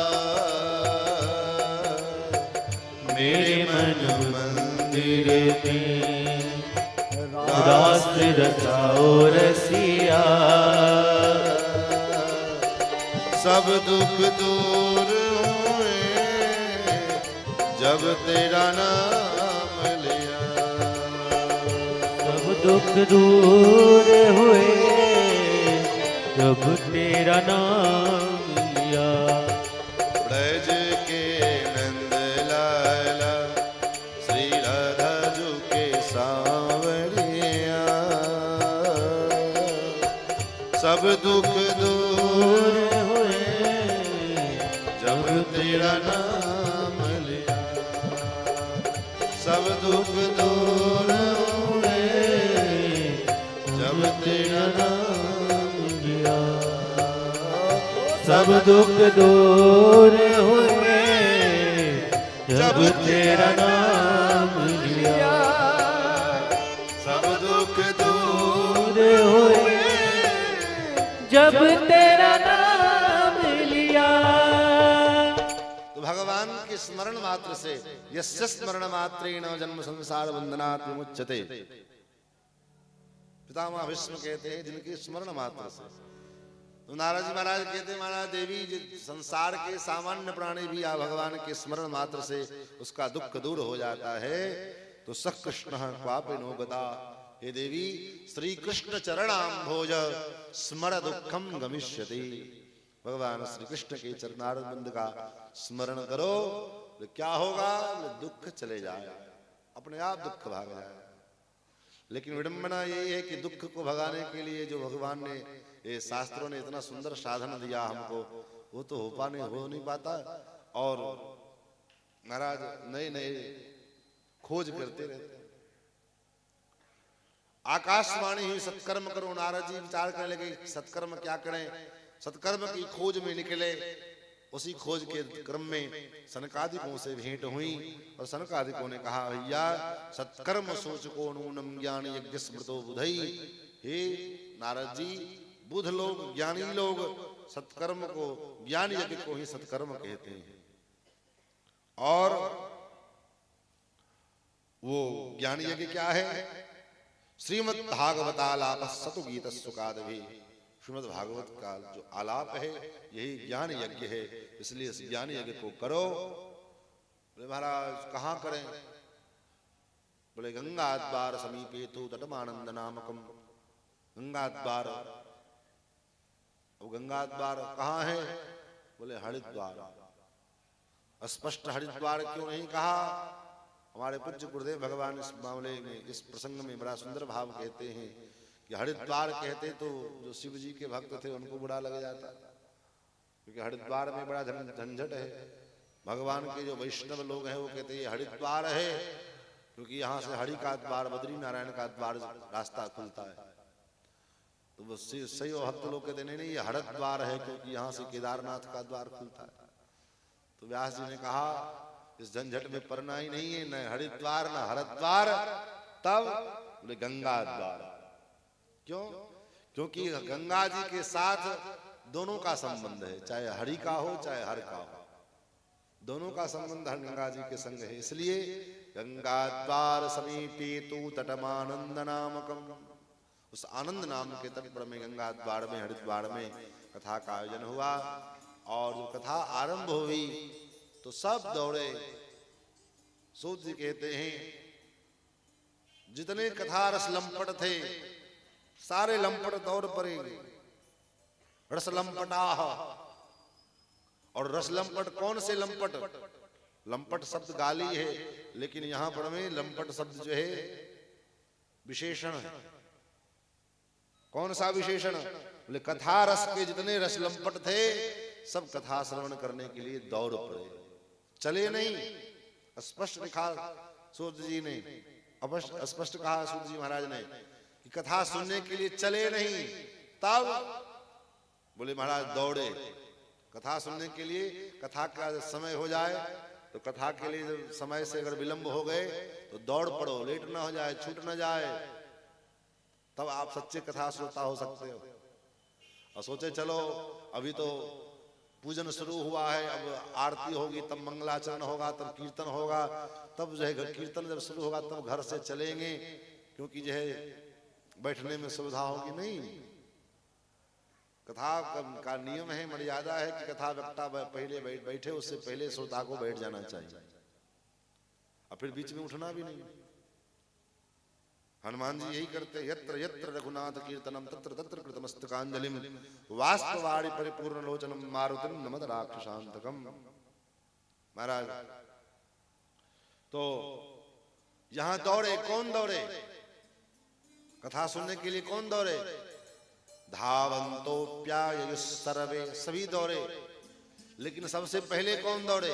मेरे मन मंदिर में रास रचाओ रसिया। सब दुख दूर हुए जब तेरा नाम लिया। सब दुख दूर हुए जब तेरा नाम लिया। ब्रज के नंद लाला श्री राधा जू के सांवरिया। सब दुख दूर हुए जब तेरा नाम लिया। सब दुख दूर हुए जब तेरा नाम लिया। सब दुख दूर हुए जब तेरा नाम लिया। सब दुख दूर हुए जब तेरा नाम लिया। तो भगवान के स्मरण मात्र से, यस्य स्मरण मात्रेण जन्म संसार बंधनात् विमुच्यते। पितामह भीष्म कहते हैं जिनके स्मरण मात्र से। तो नारद जी महाराज कहते हैं महाराज देवी संसार के सामान्य प्राणी भी आ भगवान के स्मरण मात्र से उसका दुख दूर हो जाता है। तो स कृष्ण क्वापि नो गता। हे देवी श्री कृष्ण चरणाम्भोज स्मर दुखम गमिष्यति। भगवान श्री कृष्ण के चरणारविंद का स्मरण करो तो क्या होगा? दुख चले जाए, अपने आप दुख भाग जाए। लेकिन विडंबना यही है कि दुख को भगाने के लिए जो भगवान ने, ये शास्त्रों ने इतना सुंदर साधन दिया हमको, वो तो हो नहीं पाता। और महाराज नए नए खोज करते रहते। आकाशवाणी हुई सत्कर्म करो। नारद जी विचार करने लगे सत्कर्म क्या करें। सत्कर्म की खोज में निकले। उसी खोज के क्रम में सनकादिकों से भेंट हुई और सनकादिकों ने कहा भैया सत्कर्म सोच को नूनम ज्ञान यज्ञ स्मृतो बुधई। हे नारद जी बुध लोग, ज्ञानी लोग सत्कर्म को, ज्ञान यज्ञ को ही सत्कर्म कहते हैं। और वो ज्ञान यज्ञ क्या है? श्रीमद् भागवतालाप सतु गीत सुकादभि। श्रीमद् भागवत का जो आलाप है यही ज्ञान यज्ञ है। इसलिए इस ज्ञान यज्ञ को करो। बोले महाराज कहाँ करें? बोले गंगा द्वार समीपे तो तटमानंद नामकम। गंगा द्वार, गंगा द्वार कहाँ है? बोले हरिद्वार। स्पष्ट हरिद्वार क्यों नहीं कहा? हमारे पूज्य गुरुदेव भगवान इस मामले में, इस प्रसंग में बड़ा सुंदर भाव कहते हैं कि हरिद्वार कहते तो जो शिव जी के भक्त थे उनको बुरा लग जाता, क्योंकि हरिद्वार में बड़ा झंझट है। भगवान के जो वैष्णव लोग हैं वो कहते हैं हरिद्वार है क्योंकि यहाँ से हरि का द्वार, बद्री नारायण का द्वार रास्ता खुलता है। तो वो सही भक्त लोग कहते नहीं ये हरिद्वार है क्योंकि यहाँ से केदारनाथ का द्वार खुलता है। तो व्यास जी ने कहा इस झंझट में पड़ना ही नहीं है, न हरिद्वार न हरिद्वार। तब बोले गंगा द्वार। क्यों? क्योंकि गंगा जी के साथ दोनों का संबंध है, चाहे हरि का हो चाहे हर का हो, दोनों का संबंध गंगा जी के संग है। इसलिए गंगा द्वार समीपे तु तटमानंद नामकम। उस आनंद नाम के तट पर में गंगा द्वार में हरिद्वार में कथा का आयोजन हुआ। और जो कथा आरंभ हुई तो सब दौड़े। सूत जी कहते हैं जितने कथा रस लंपट थे सारे लंपट दौड़ पड़े। रस लंपटाह। और रस लंपट कौन से लंपट? लंपट शब्द गाली है, लेकिन यहां पर में लंपट शब्द जो है विशेषण है। कौन सा विशेषण? बोले कथा रस के जितने रस लंपट थे सब कथा श्रवण करने के लिए दौड़ पड़े, चले नहीं। स्पष्ट लिखा सूत जी ने, स्पष्ट कहा सूत जी महाराज ने कि कथा सुनने के लिए चले नहीं। तब बोले महाराज दौड़े कथा सुनने के लिए। कथा का समय हो जाए तो कथा के लिए जब समय से अगर विलंब हो गए तो दौड़ पड़ो, लेट ना हो जाए, छूट ना जाए, तब आप सच्चे कथा श्रोता हो सकते हो। और सोचे चलो अभी तो पूजन शुरू हुआ है, अब आरती होगी, तब मंगलाचरण होगा, तब कीर्तन होगा, तब जो है कीर्तन जब शुरू होगा तब घर से चलेंगे, क्योंकि जो है बैठने में सुविधा होगी। नहीं, कथा का नियम है, मर्यादा है कि कथा वक्ता पहले बैठे, उससे पहले श्रोता को बैठ जाना चाहिए और फिर बीच में उठना भी नहीं। हनुमान जी यही करते, यत्र यत्र रघुनाथ कीर्तनम तत्र तत्र कृतमस्तकांजलिम वास्तवारि परिपूर्ण लोचनम मारुतिम नमद राक्षसांतकम। महाराज तो यहां दौड़े, कौन दौड़े? कथा सुनने के लिए कौन दौड़े? धावंतोप्याययुः सर्वे, सभी दौड़े। लेकिन सबसे पहले कौन दौड़े?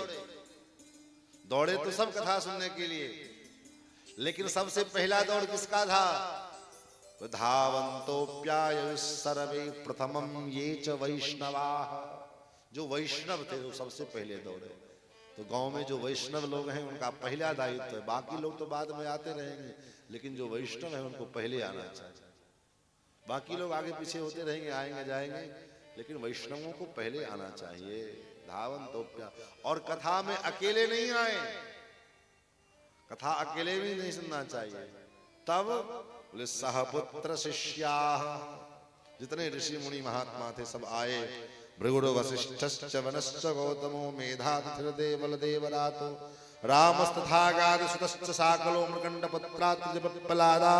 दौड़े तो सब कथा सुनने के लिए, लेकिन सबसे पहला दौड़ किसका था? धावंतोप्याययुः सर्वे प्रथमं ये च वैष्णवाः। जो वैष्णव थे वो सबसे पहले दौड़े। तो गांव में जो वैष्णव लोग हैं उनका पहला दायित्व है, बाकी लोग तो बाद में आते रहेंगे, लेकिन जो वैष्णव है उनको पहले आना चाहिए। बाकी लोग आगे पीछे होते रहेंगे, आएंगे जाएंगे, लेकिन वैष्णवों को पहले आना चाहिए। धावंतोप्या। और कथा में अकेले नहीं आए, कथा अकेले भी नहीं सुनना चाहिए। तब बोले सहपुत्र शिष्याः, जितने ऋषि मुनि महात्मा थे सब आए। भृगुर वसिष्ठश्च वनश्च गौतमो मेधातिथिर्देवलदेवरातो रामस्तथागादिसुतश्च साकलो मृकण्डपत्रात्रिजपिप्पलादा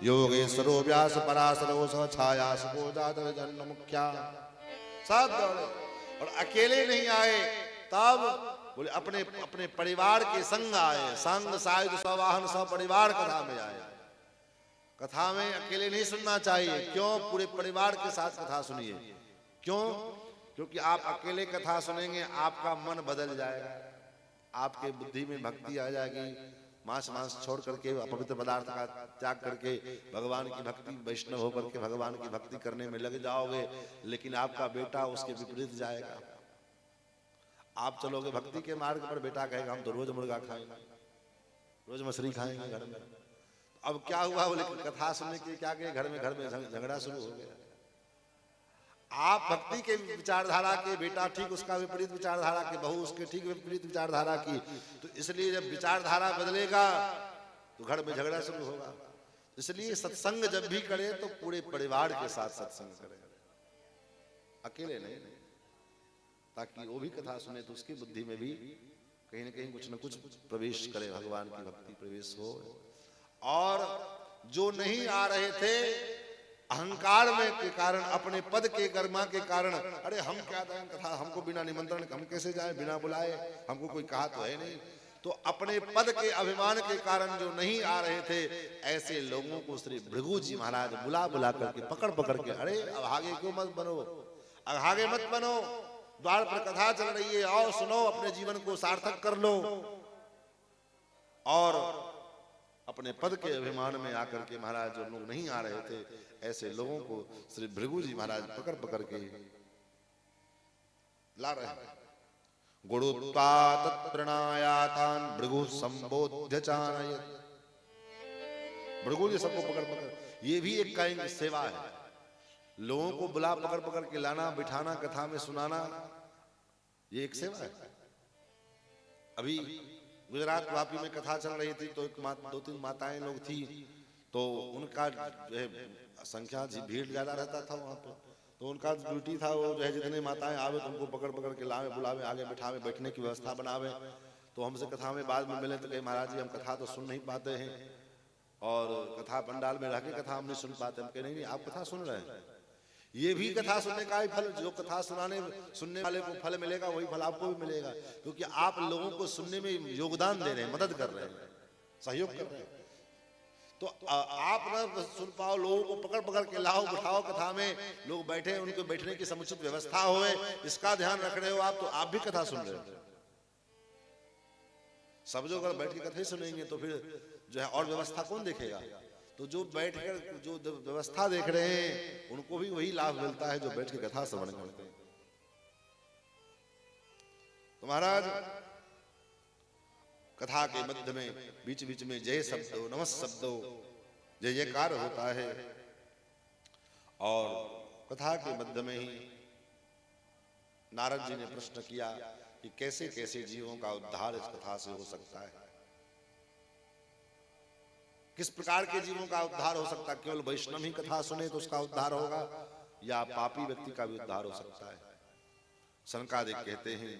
योगेश्वरो व्यास पराशरो स छायासुको जातवेजन्ममुख्या। सब दौड़े और अकेले नहीं आए। तब बोले अपने अपने परिवार के संग आए, संग सायुध सवाहन सपरिवार कथा में आए। कथा में अकेले नहीं सुनना चाहिए। क्यों? पूरे परिवार के साथ कथा सुनिए। क्यों? क्योंकि आप अकेले कथा सुनेंगे आपका मन बदल जाएगा, आपके बुद्धि में भक्ति आ जाएगी। मांस छोड़ करके अपवित्र पदार्थ का त्याग करके भगवान की भक्ति, वैष्णव होकर के भगवान की भक्ति करने में लग जाओगे, लेकिन आपका बेटा उसके विपरीत जाएगा। आप चलोगे भक्ति के मार्ग पर, बेटा कहेगा हम तो रोज मुर्गा खाएंगे, रोज मछली खाएंगे घर में। अब क्या हुआ? बोले कथा सुनने के क्या गए, घर में झगड़ा शुरू हो गया। आप भक्ति के विचारधारा के, बेटा ठीक उसका विपरीत विचारधारा की, बहू उसके ठीक विपरीत विचारधारा की, तो इसलिए जब विचारधारा बदलेगा तो घर में झगड़ा शुरू होगा। इसलिए सत्संग जब भी करे तो पूरे परिवार के साथ सत्संग करे, अकेले नहीं, ताकि वो भी कथा सुने तो उसकी बुद्धि में भी कहीं ना कहीं कुछ न कुछ प्रवेश करे, भगवान की भक्ति प्रवेश हो। और जो नहीं आ रहे थे अहंकार में के कारण, अपने पद के गरिमा के कारण, अरे हम क्या दें कथा, हमको बिना निमंत्रण हम कैसे जाएं, बिना बुलाए, हमको कोई कहा तो है नहीं। तो अपने पद के अभिमान के कारण जो नहीं आ रहे थे, ऐसे लोगों को श्री भृगु जी महाराज बुला बुला करके पकड़ पकड़ के, अरे अब आगे क्यों मत बनो, अब आगे मत बनो, द्वार पर कथा चल रही है, आओ सुनो, अपने जीवन को सार्थक कर लो। और अपने पद के अभिमान में आकर के महाराज जो लोग नहीं आ रहे थे, ऐसे लोगों को श्री भृगु जी महाराज पकड़ पकड़ के ला रहे हैं। गुरुत्वा तत्प्रणायातान भृगु संबोध्य चानयत्। भृगु जी सबको पकड़ पकड़, ये भी एक काइंड सेवा है। लोगों को बुला पकड़ पकड़ के लाना, बिठाना, कथा में सुनाना, ये एक सेवा है। अभी गुजरात वापी में कथा चल रही थी तो 2-3 माताएं लोग थी, तो उनका जो है संख्या भीड़ ज्यादा रहता था वहाँ पर, तो उनका ड्यूटी था वो जो है जितने माताएं आवे तो उनको पकड़ पकड़ के लावे बुलावे, आगे बिठावे, बैठने की व्यवस्था बनावे। तो हमसे कथा में बाद में मिले तो कहे महाराज जी हम कथा तो सुन नहीं पाते हैं और कथा पंडाल में रह के कथा हम नहीं सुन पाते। हम कहे नहीं आप कथा सुन रहे हैं, ये भी कथा सुनने का ही फल, जो कथा सुनने वाले को फल मिलेगा वही फल आपको भी मिलेगा, क्योंकि आप लोगों को सुनने में योगदान दे रहे हैं, मदद कर रहे हैं, सहयोग कर रहे हैं। तो आप ना सुन पाओ, लोगों को पकड़ पकड़ के लाओ बिठाओ, कथा में लोग बैठे, उनको बैठने की समुचित व्यवस्था होवे, इसका ध्यान रख रहे हो आप, तो आप भी कथा सुन रहे हो। सब जो अगर बैठ के कथा ही सुनेंगे तो फिर जो है और व्यवस्था कौन देखेगा? तो जो बैठकर जो व्यवस्था देख रहे हैं उनको भी वही लाभ मिलता है जो बैठ के कथा श्रवण करते हैं। तो महाराज कथा के मध्य में बीच बीच में जय शब्दों नमः शब्दों जय जयकार होता है, और कथा के मध्य में ही नारद जी ने प्रश्न किया कि कैसे कैसे जीवों का उद्धार इस कथा से हो सकता है, किस प्रकार के जीवों का उद्धार हो सकता है? केवल वैष्णव ही कथा सुने तो उसका उद्धार होगा, या पापी व्यक्ति का भी उद्धार हो सकता है? सनकादिक कहते हैं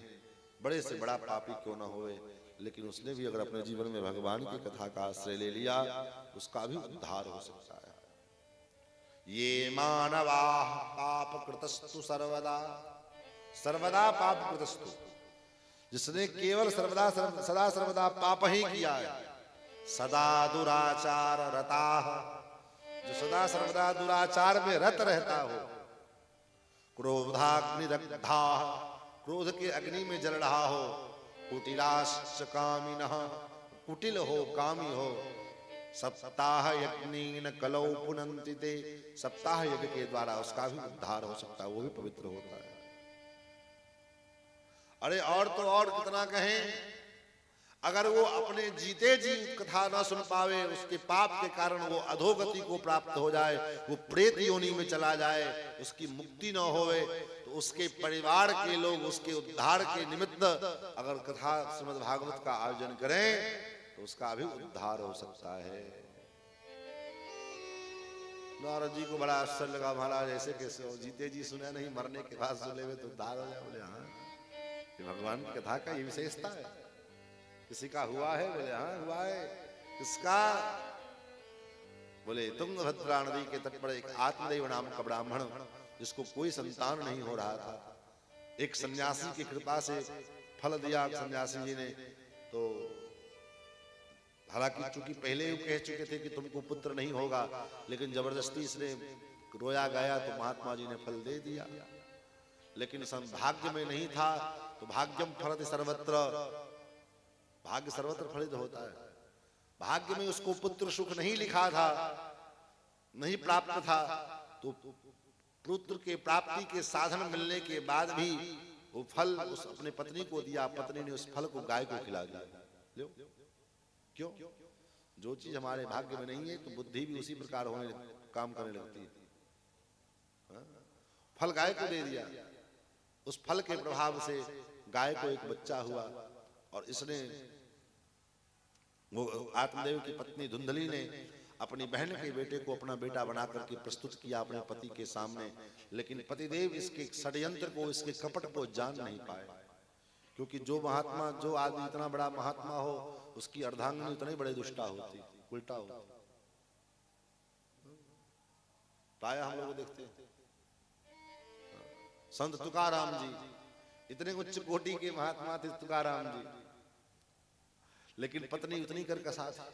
बड़े से बड़ा पापी क्यों ना होवे, लेकिन उसने भी अगर अपने जीवन में भगवान की कथा का आश्रय ले लिया उसका भी उद्धार हो सकता है। ये मानवा पाप कृतस्तु सर्वदा, सर्वदा पाप कृतस्तु, जिसने केवल सर्वदा सदा सर्वदा पाप ही किया है, सदा दुराचार रता, जो सदा सर्वदा दुराचार में रत रहता हो, क्रोधाग्नि दग्धा, क्रोध के अग्नि में जल रहा हो, कुटिलाश्च कामिनः, कुटिल हो कामी हो, सप्ताह यज्ञेन कलौ पुनन्ति ते, सप्ताह यज्ञ के द्वारा उसका भी उद्धार हो सकता है, वो भी पवित्र होता है। अरे और तो और कितना कहें, अगर वो अपने जीते जी कथा ना सुन पावे, उसके पाप के कारण वो अधोगति को प्राप्त हो जाए, वो प्रेत योनि में चला जाए, उसकी मुक्ति न होवे, तो उसके परिवार के लोग उसके उद्धार के निमित्त अगर कथा श्रीमद् भागवत का आयोजन करें तो उसका भी उद्धार हो सकता है। नारद जी को बड़ा आश्चर्य लगा, महाराज ऐसे कैसे हो, जीते जी सुने नहीं, मरने के बाद सुने हुए तो उद्धार हो जाए? बोले हाँ, भगवान की कथा का ये विशेषता है। किसी का हुआ है? बोले हाँ हुआ है। किसका? बोले तुंगभद्रा नदी के तट पर एक आत्मदेव नाम का ब्राह्मण, जिसको कोई संतान नहीं हो रहा था, एक सन्यासी की कृपा से फल दिया सन्यासी जी ने। तो हालांकि चूंकि पहले ही कह चुके थे कि तुमको पुत्र नहीं होगा, लेकिन जबरदस्ती इसने रोया गया तो महात्मा जी ने फल दे दिया। लेकिन भाग्य में नहीं था, तो भाग्यम फलति सर्वत्र, भाग्य सर्वत्र फलित होता है। भाग्य में उसको पुत्र सुख नहीं लिखा था, नहीं प्राप्त था, तो पुत्र के प्राप्ति के साधन मिलने के बाद भी वो फल उस अपने पत्नी को दिया, पत्नी ने उस फल को गाय को खिला दिया। लो क्यों? जो चीज हमारे भाग्य में नहीं है तो बुद्धि भी उसी प्रकार होने काम करने लगती है। फल गाय को दे दिया, उस फल के प्रभाव से गाय को एक बच्चा हुआ, और इसने वो आत्मदेव की पत्नी धुंधली ने अपनी बहन के बेटे को अपना बेटा बना करके प्रस्तुत किया अपने पति के सामने, लेकिन पतिदेव इसके षड्यंत्र को, इसके कपट को जान नहीं पाए, क्योंकि जो महात्मा, जो आदमी इतना बड़ा महात्मा हो, उसकी अर्धांगिनी उतनी बड़े दुष्टा होती, उल्टा होती। प्रायः हम लोग देखते हैं संत तुकाराम जी, इतने उच्च कोटि के महात्मा थे तुकाराम जी, लेकिन पत्नी उतनी करकसा थी।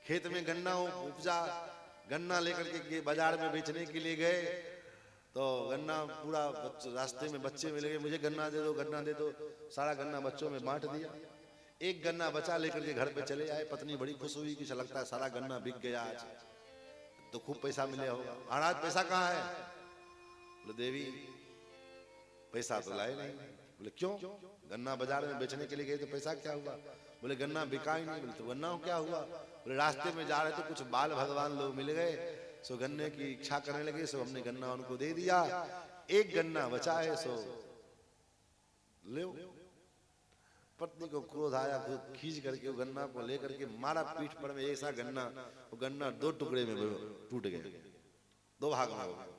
खेत में गन्ना उपजा, गन्ना लेकर के बाजार में बेचने के लिए गए, तो गन्ना पूरा रास्ते में बच्चे मिल गए, मुझे गन्ना दे दो, गन्ना दे दो, सारा गन्ना बच्चों में बांट दिया। एक गन्ना बचा लेकर के घर पे चले आए। पत्नी बड़ी खुश हुई कि लगता है सारा गन्ना बिक गया आज, तो खूब पैसा मिले होगा। महाराज पैसा कहाँ है? बोले देवी पैसा तो लाए नहीं। बोले क्यों? गन्ना बाजार में बेचने के लिए गए तो पैसा क्या हुआ? बोले गन्ना बिका ही नहीं। बोले तो गन्ना क्या हुआ? बोले रास्ते में जा रहे थे, कुछ बाल भगवान लोग मिल गए, सो गन्ने की इच्छा करने लगे, सो हमने गन्ना उनको दे दिया। एक गन्ना बचा है, सो ले। पत्नी को क्रोध आया, खींच करके वो गन्ना को लेकर के मारा पीठ पर में, ऐसा गन्ना, वो गन्ना 2 टुकड़े में टूट गए, 2 भाग में हो गए।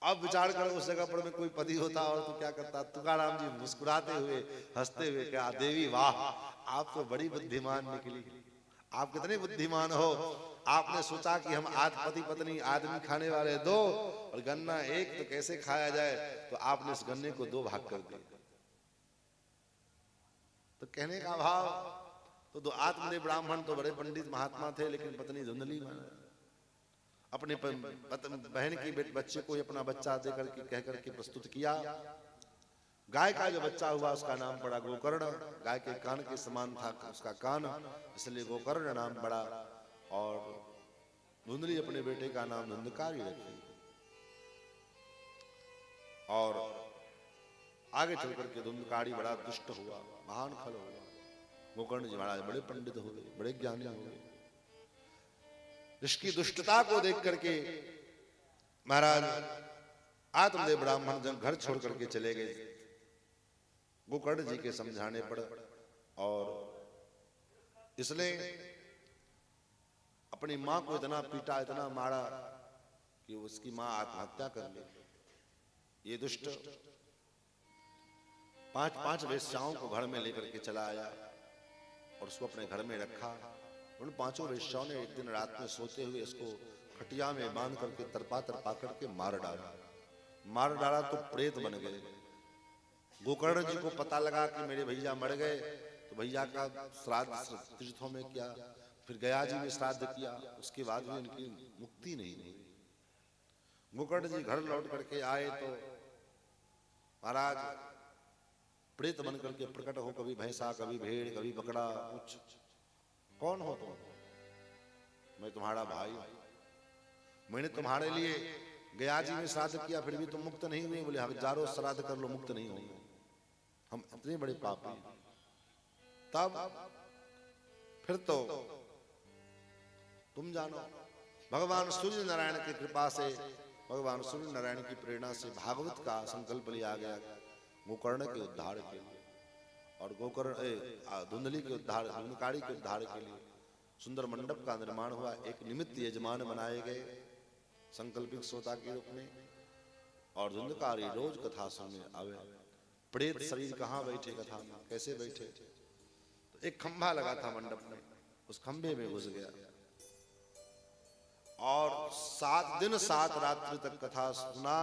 अब विचार करो उस जगह पर में कोई पति होता और तो क्या करता। तुकाराम जी मुस्कुराते हुए हंसते हुए कहा, देवी वाह, आप तो बड़ी बुद्धिमान निकली, आप कितने बुद्धिमान हो। आपने सोचा कि हम आज पति पत्नी आदमी खाने वाले 2 और गन्ना 1 तो कैसे खाया जाए, तो आपने इस गन्ने को 2 भाग कर दिया। तो कहने का भाव तो 2 आत्मदेव ब्राह्मण तो बड़े पंडित महात्मा थे, लेकिन पत्नी धुंधली माना। अपने बहन की बच्चे को अपना बच्चा देकर के कह करके प्रस्तुत किया। गाय का जो बच्चा हुआ उसका नाम पड़ा गोकर्ण। गाय के कान के समान था उसका कान, इसलिए गोकर्ण नाम पड़ा। और धुंधली अपने बेटे का नाम धुंधकारी रखी। और आगे चल करके धुंधकारी बड़ा दुष्ट हुआ, महान फल हुआ। गोकर्ण जी महाराज बड़े पंडित हुए, बड़े ज्ञानी हुए। इसकी दुष्टता को देख करके महाराज आत्मदेव ब्राह्मण जब घर छोड़ करके चले गए गोकर्ण जी के समझाने पर, और इसलिए अपनी मां को इतना पीटा, इतना मारा कि उसकी मां आत्महत्या कर ली। ये दुष्ट 5 वेश्याओं को घर में लेकर के चला आया और उसको अपने घर में रखा। उन 5 वेश्याओं ने एक दिन रात में सोते हुए इसको खटिया में बांध करके तरपा करके मार डाला तो प्रेत बन गए। गोकर्ण जी को पता लगा कि मेरे भैया मर गए, तो भैया का श्राद्ध तीर्थों में किया, फिर गया जी में श्राद्ध किया, उसके बाद भी उनकी मुक्ति नहीं हुई। गोकर्ण जी घर लौट करके आए तो महाराज प्रेत बन करके प्रकट हो, कभी भैंसा, कभी भेड़, कभी बकरा। कुछ कौन हो तुम? मैं तुम्हारा भाई, मैंने तुम्हारे लिए गया जी में श्राद्ध किया, फिर भी तुम मुक्त नहीं हुए। बोले हजारों श्राद्ध कर लो, मुक्त नहीं होंगे, हम इतने बड़े पापी। तब फिर तो तुम जानो। भगवान सूर्य नारायण की कृपा से, भगवान सूर्य नारायण की प्रेरणा से भागवत का संकल्प लिया गया गोकर्ण के उद्धार के लिए, और गोकर्ण धुंधली के उद्धार, धुंधकारी के उद्धार के लिए सुंदर मंडप का निर्माण हुआ। एक निमित्त यजमान बनाए गए संकल्पित श्रोता के रूप में, और धुंधकारी रोज कथा सुनने आवे। प्रेत शरीर कहाँ बैठे कथा में, कैसे बैठे? तो एक खंभा लगा था मंडप में, उस खंभे में घुस गया और 7 दिन 7 रात्रि तक कथा सुना।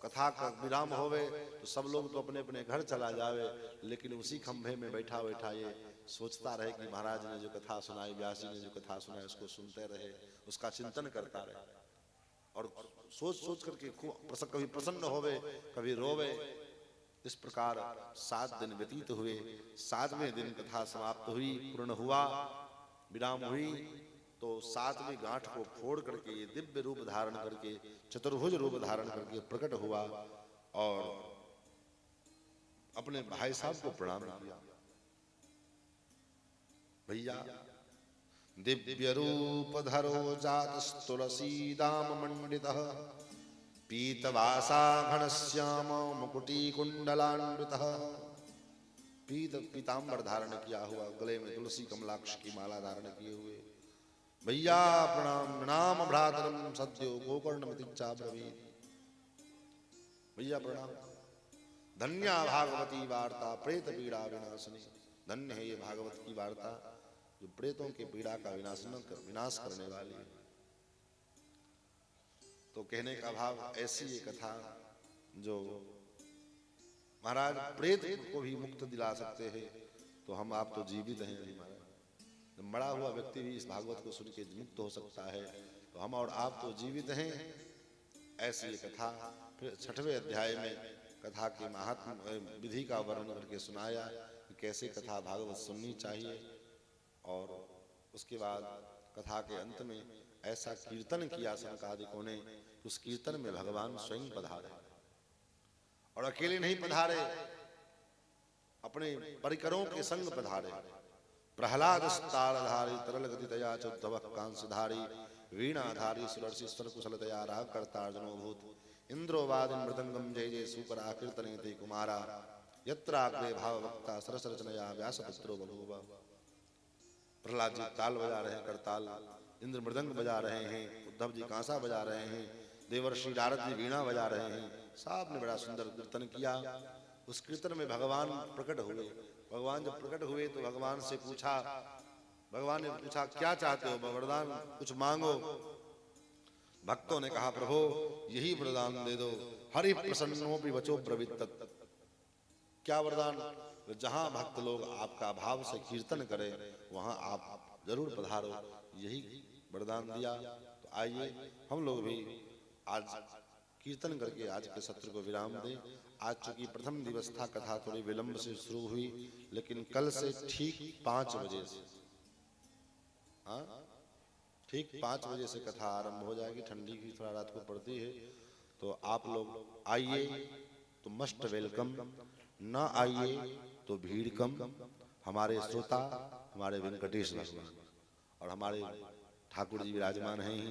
कथा का विराम होवे तो सब लोग तो अपने अपने घर चला जावे, लेकिन उसी खंभे में बैठा बैठा ये सोचता रहे कि महाराज ने जो कथा सुनाई, व्यास जी ने जो कथा सुनाई, उसको सुनते रहे, उसका चिंतन करता रहे, और सोच सोच करके कभी प्रसन्न होवे, कभी रोवे। इस प्रकार 7 दिन व्यतीत हुए। 7वें दिन कथा समाप्त हुई, पूर्ण हुआ, विराम हुई। तो 7वीं गांठ को फोड़ करके ये दिव्य रूप धारण करके, चतुर्भुज रूप धारण करके प्रकट हुआ और अपने भाई साहब को प्रणाम किया। भैया दिव्य रूप धरो जात तुलसी दाम मंडितः, पीतवासा घनश्याम मुकुटी कुंडलान्वितः। पीतांबर धारण किया हुआ, गले में तुलसी कमलाक्ष की माला धारण किए हुए। भैया प्रणाम, नाम भ्रातरम सद्यो गोकर्णमतिच्चा ब्रवीत। भैया प्रणाम। धन्या भागवती वार्ता प्रेत पीड़ा विनाशनी। धन्य है ये भागवत की वार्ता जो प्रेतों के पीड़ा का विनाश करने वाली है। तो कहने का भाव, ऐसी ये कथा जो महाराज प्रेत को भी मुक्त दिला सकते हैं, तो हम आप तो जीवित हैं महाराज। मरा हुआ व्यक्ति भी इस भागवत को सुन के मुक्त हो सकता है, तो हम और आप तो जीवित हैं। ऐसी ये कथा फिर 6वें अध्याय में कथा के महात्म विधि का वर्णन करके सुनाया कि कैसे कथा भागवत सुननी चाहिए। और उसके बाद कथा के अंत में ऐसा कीर्तन किया शंकादिकों ने, उस कीर्तन में भगवान स्वयं पधारे, और अकेले नहीं पधारे, अपने परिकरों के संग पधारे। प्रहलाद तालधारी तरल गतितया चौद्धव कांसधारी, वीणाधारी सुरर्षिस्वर कुशलतया राग करता अर्जुनो भूत, इंद्रोवादिन मृदंगम जय जय सुपर आकीर्तने ते कुमारा। यत्र आग्रे भाव वक्ता सरस रचनया व्यासपुत्रो बभूव। प्रहलाद जी ताल बजा रहे हैं, करताल, इंद्र मृदंग बजा रहे हैं, उद्धव जी कांसा बजा रहे हैं, देवर्षि नारद जी वीणा बजा रहे हैं। सब ने बड़ा सुंदर कीर्तन किया। उस कीर्तन में भगवान प्रकट हुए। भगवान जब प्रकट हुए तो भगवान से पूछा, भगवान ने पूछा क्या चाहते हो वरदान, कुछ मांगो। भक्तों ने कहा प्रभु यही वरदान दे दो, हरि प्रसन्नोपि वचो ब्रवीत। क्या वरदान? जहां भक्त लोग आपका भाव से कीर्तन करें वहां आप जरूर पधारो, यही वरदान दिया। तो आइए हम लोग भी आज कीर्तन करके आज के सत्र को विराम दें। आज चूंकि प्रथम दिवस था, कथा थोड़ी विलंब से शुरू हुई, लेकिन कल से ठीक 5 बजे से, हाँ ठीक 5 बजे से कथा आरंभ हो जाएगी। ठंडी की थोड़ा रात को पड़ती है, तो आप लोग आइए तो मस्ट वेलकम, ना आइए तो भीड़ कम। हमारे श्रोता हमारे वेंकटेश भगवान और हमारे ठाकुर जी विराजमान हैं ही,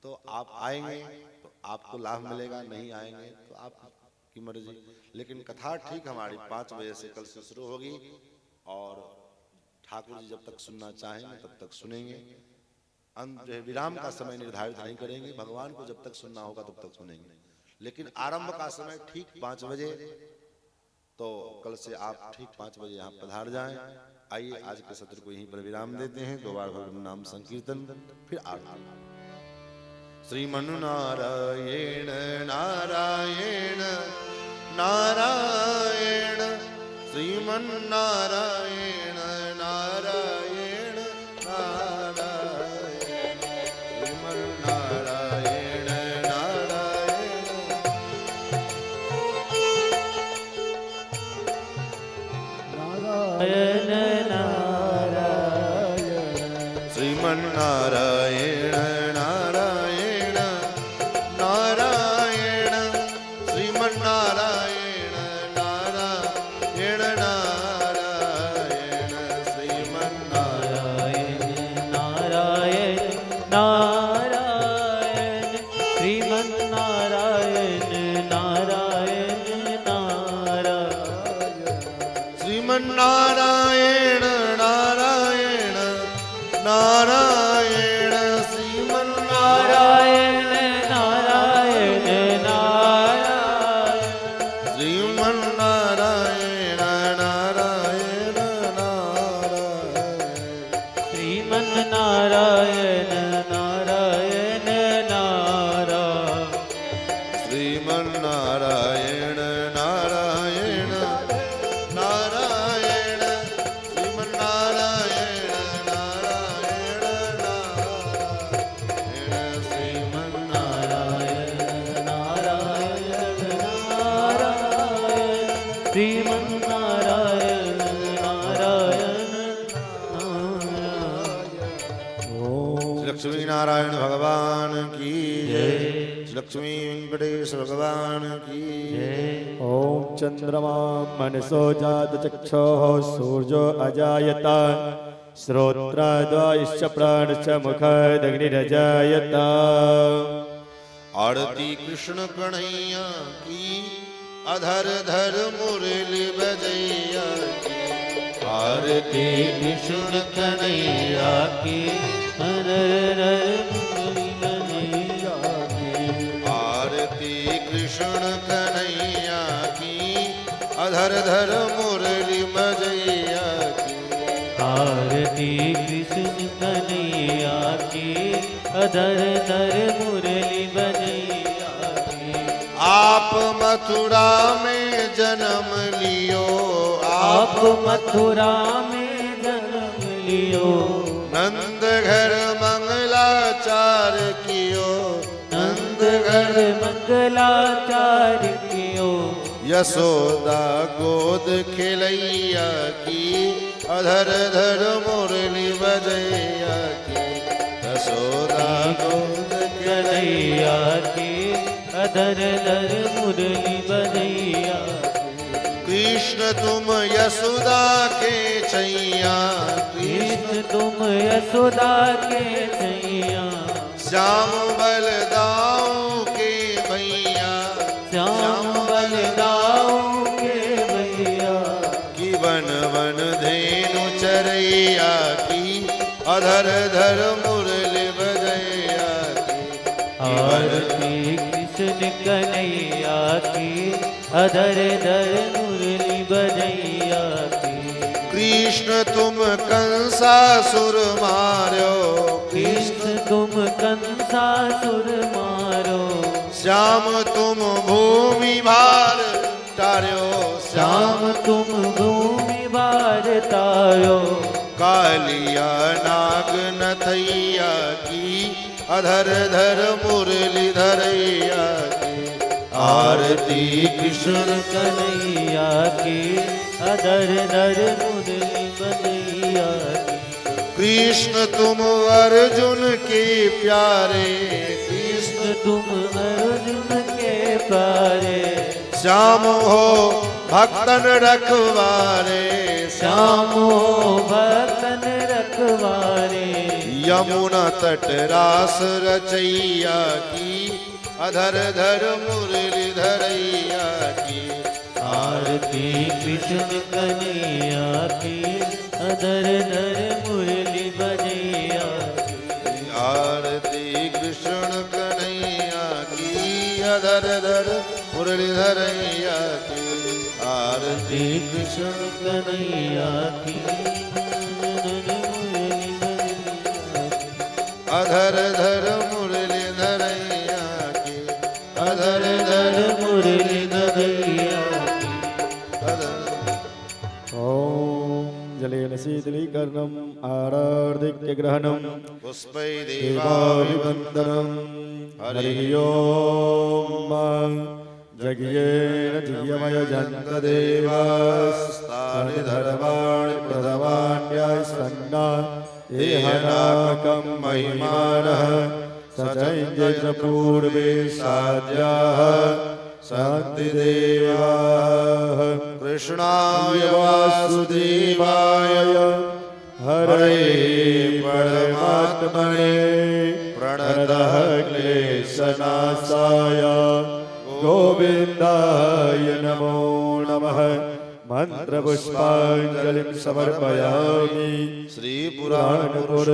तो आप आएंगे तो आपको लाभ मिलेगा, नहीं आएंगे तो आपकी मर्जी। लेकिन कथा ठीक हमारी 5 बजे से कल से शुरू होगी और ठाकुर जी जब तक सुनना चाहेंगे तब तक सुनेंगे। जो है विराम का समय निर्धारित नहीं करेंगे, भगवान को जब तक सुनना होगा तब तक सुनेंगे। लेकिन आरंभ का समय ठीक 5 बजे, तो कल से आप ठीक 5 बजे यहाँ पधार जाएं। आइए आज के सत्र को यहीं पर विराम देते हैं। 2 बार भगवान नाम संकीर्तन, फिर आरती। श्रीमन नारायण नारायण नारायण, श्रीमन नारायण नारायण नारायण, श्रीमन नारायण नारायण, नारायण नारायण, श्रीमन नारायण नारायण नारायण, श्रीमन नारायण नारायण नारायण, श्रीमन नारायण नारायण नारायण, श्रीमन नारायण नारायण नारायण, श्रीमन नारायण नारायण नारायण, श्रीमन नारायण नारायण नारायण, श्रीमन नारायण नारायण नारायण, श्रीमन नारायण नारायण नारायण, श्रीमन नारायण नारायण नारायण, श्रीमन नारायण नारायण नारायण, श्रीमन नारायण नारायण नारायण, श्रीमन नारायण नारायण नारायण। श्री लक्ष्मी नारायण भगवान की जय, श्री लक्ष्मी वेंकटेश भगवान की जय। ओम चंद्रमा मनसो जात चक्षुः सूर्यो अजायत, श्रोत्रद्वयश्च प्राणश्च मुखदग्निरजायत। आरती कृष्ण कन्हैया की, अधर धर मुरली बजैया की, आरती कृष्ण कन्हैया की, अधर मुरली बजैया की, आरती कृष्ण कन्हैया की, अधर धर मुरली बजैया की, आरती कृष्ण कन्हैया की, अधर धर मुरली बजैया की। आप मथुरा में जन्म लियो, आप मथुरा में जन्म लियो, नंद घर मंगलाचार कियो, नंद घर मंगलाचार कियो, यशोदा गोद खिलैया की, अधर धर मुरली बजैया की, यशोदा गोद कन्हैया की, अधर धर मुरली बजैया की। कृष्ण तुम यशोदा के छैया, कृष्ण तुम यशोदा के छैया, श्याम बलदाऊ के भैया, श्याम बलदाऊ के भैया, अधर धर मुरली बजैया की। आरती कृष्ण कन्हैया की, अधर धर मुरली बजैया की। कृष्ण तुम कंसासुर मार्यो, कृष्ण तुम कंसासुर मारो, श्याम तुम भूमि भार तार्यो, श्याम तुम भूमि भार तारो। कालिया नाग नथैया की, अधर धर मुरली धरैया की। आरती कृष्ण कन्हैया की, अधर धर मुरली बजैया की। कृष्ण तुम अर्जुन के प्यारे, कृष्ण तुम अर्जुन के प्यारे, श्याम हो भक्तन रखवारे, श्याम हो भक्तन रखवारे। यमुना तट रास रचैया की, अधर धर मुरली धरैया की। आरती कृष्ण कन्हैया की, अधर धर मुरली बजैया की। आरती कृष्ण कन्हैया की, अधर धर मुरली धरैया की। आरती कृष्ण कन्हैया की, अधर धर मुरली धरैया की। अधर धर मुरली धरैया की। ॐ जलेन शीतलीकरणम् आरार्धिक्यग्रहणं पुष्पै देवाभिवन्दनं हरिः ॐ जज्ञेन जियमयजन्तदेवास्तानि धर्माणि प्रथमान्यास्सन्ना एहनाकं महिमानः स चैन्द्र पूर्वे साध्याः शान्तिदेवाः कृष्णाय वासुदेवाय हरे परमात्मने प्रणतः क्लेशनाशाय गोविन्दाय नमो नमः। मन्त्रपुष्पाञ्जलिं समर्पयामि। श्री पुराण पुरुष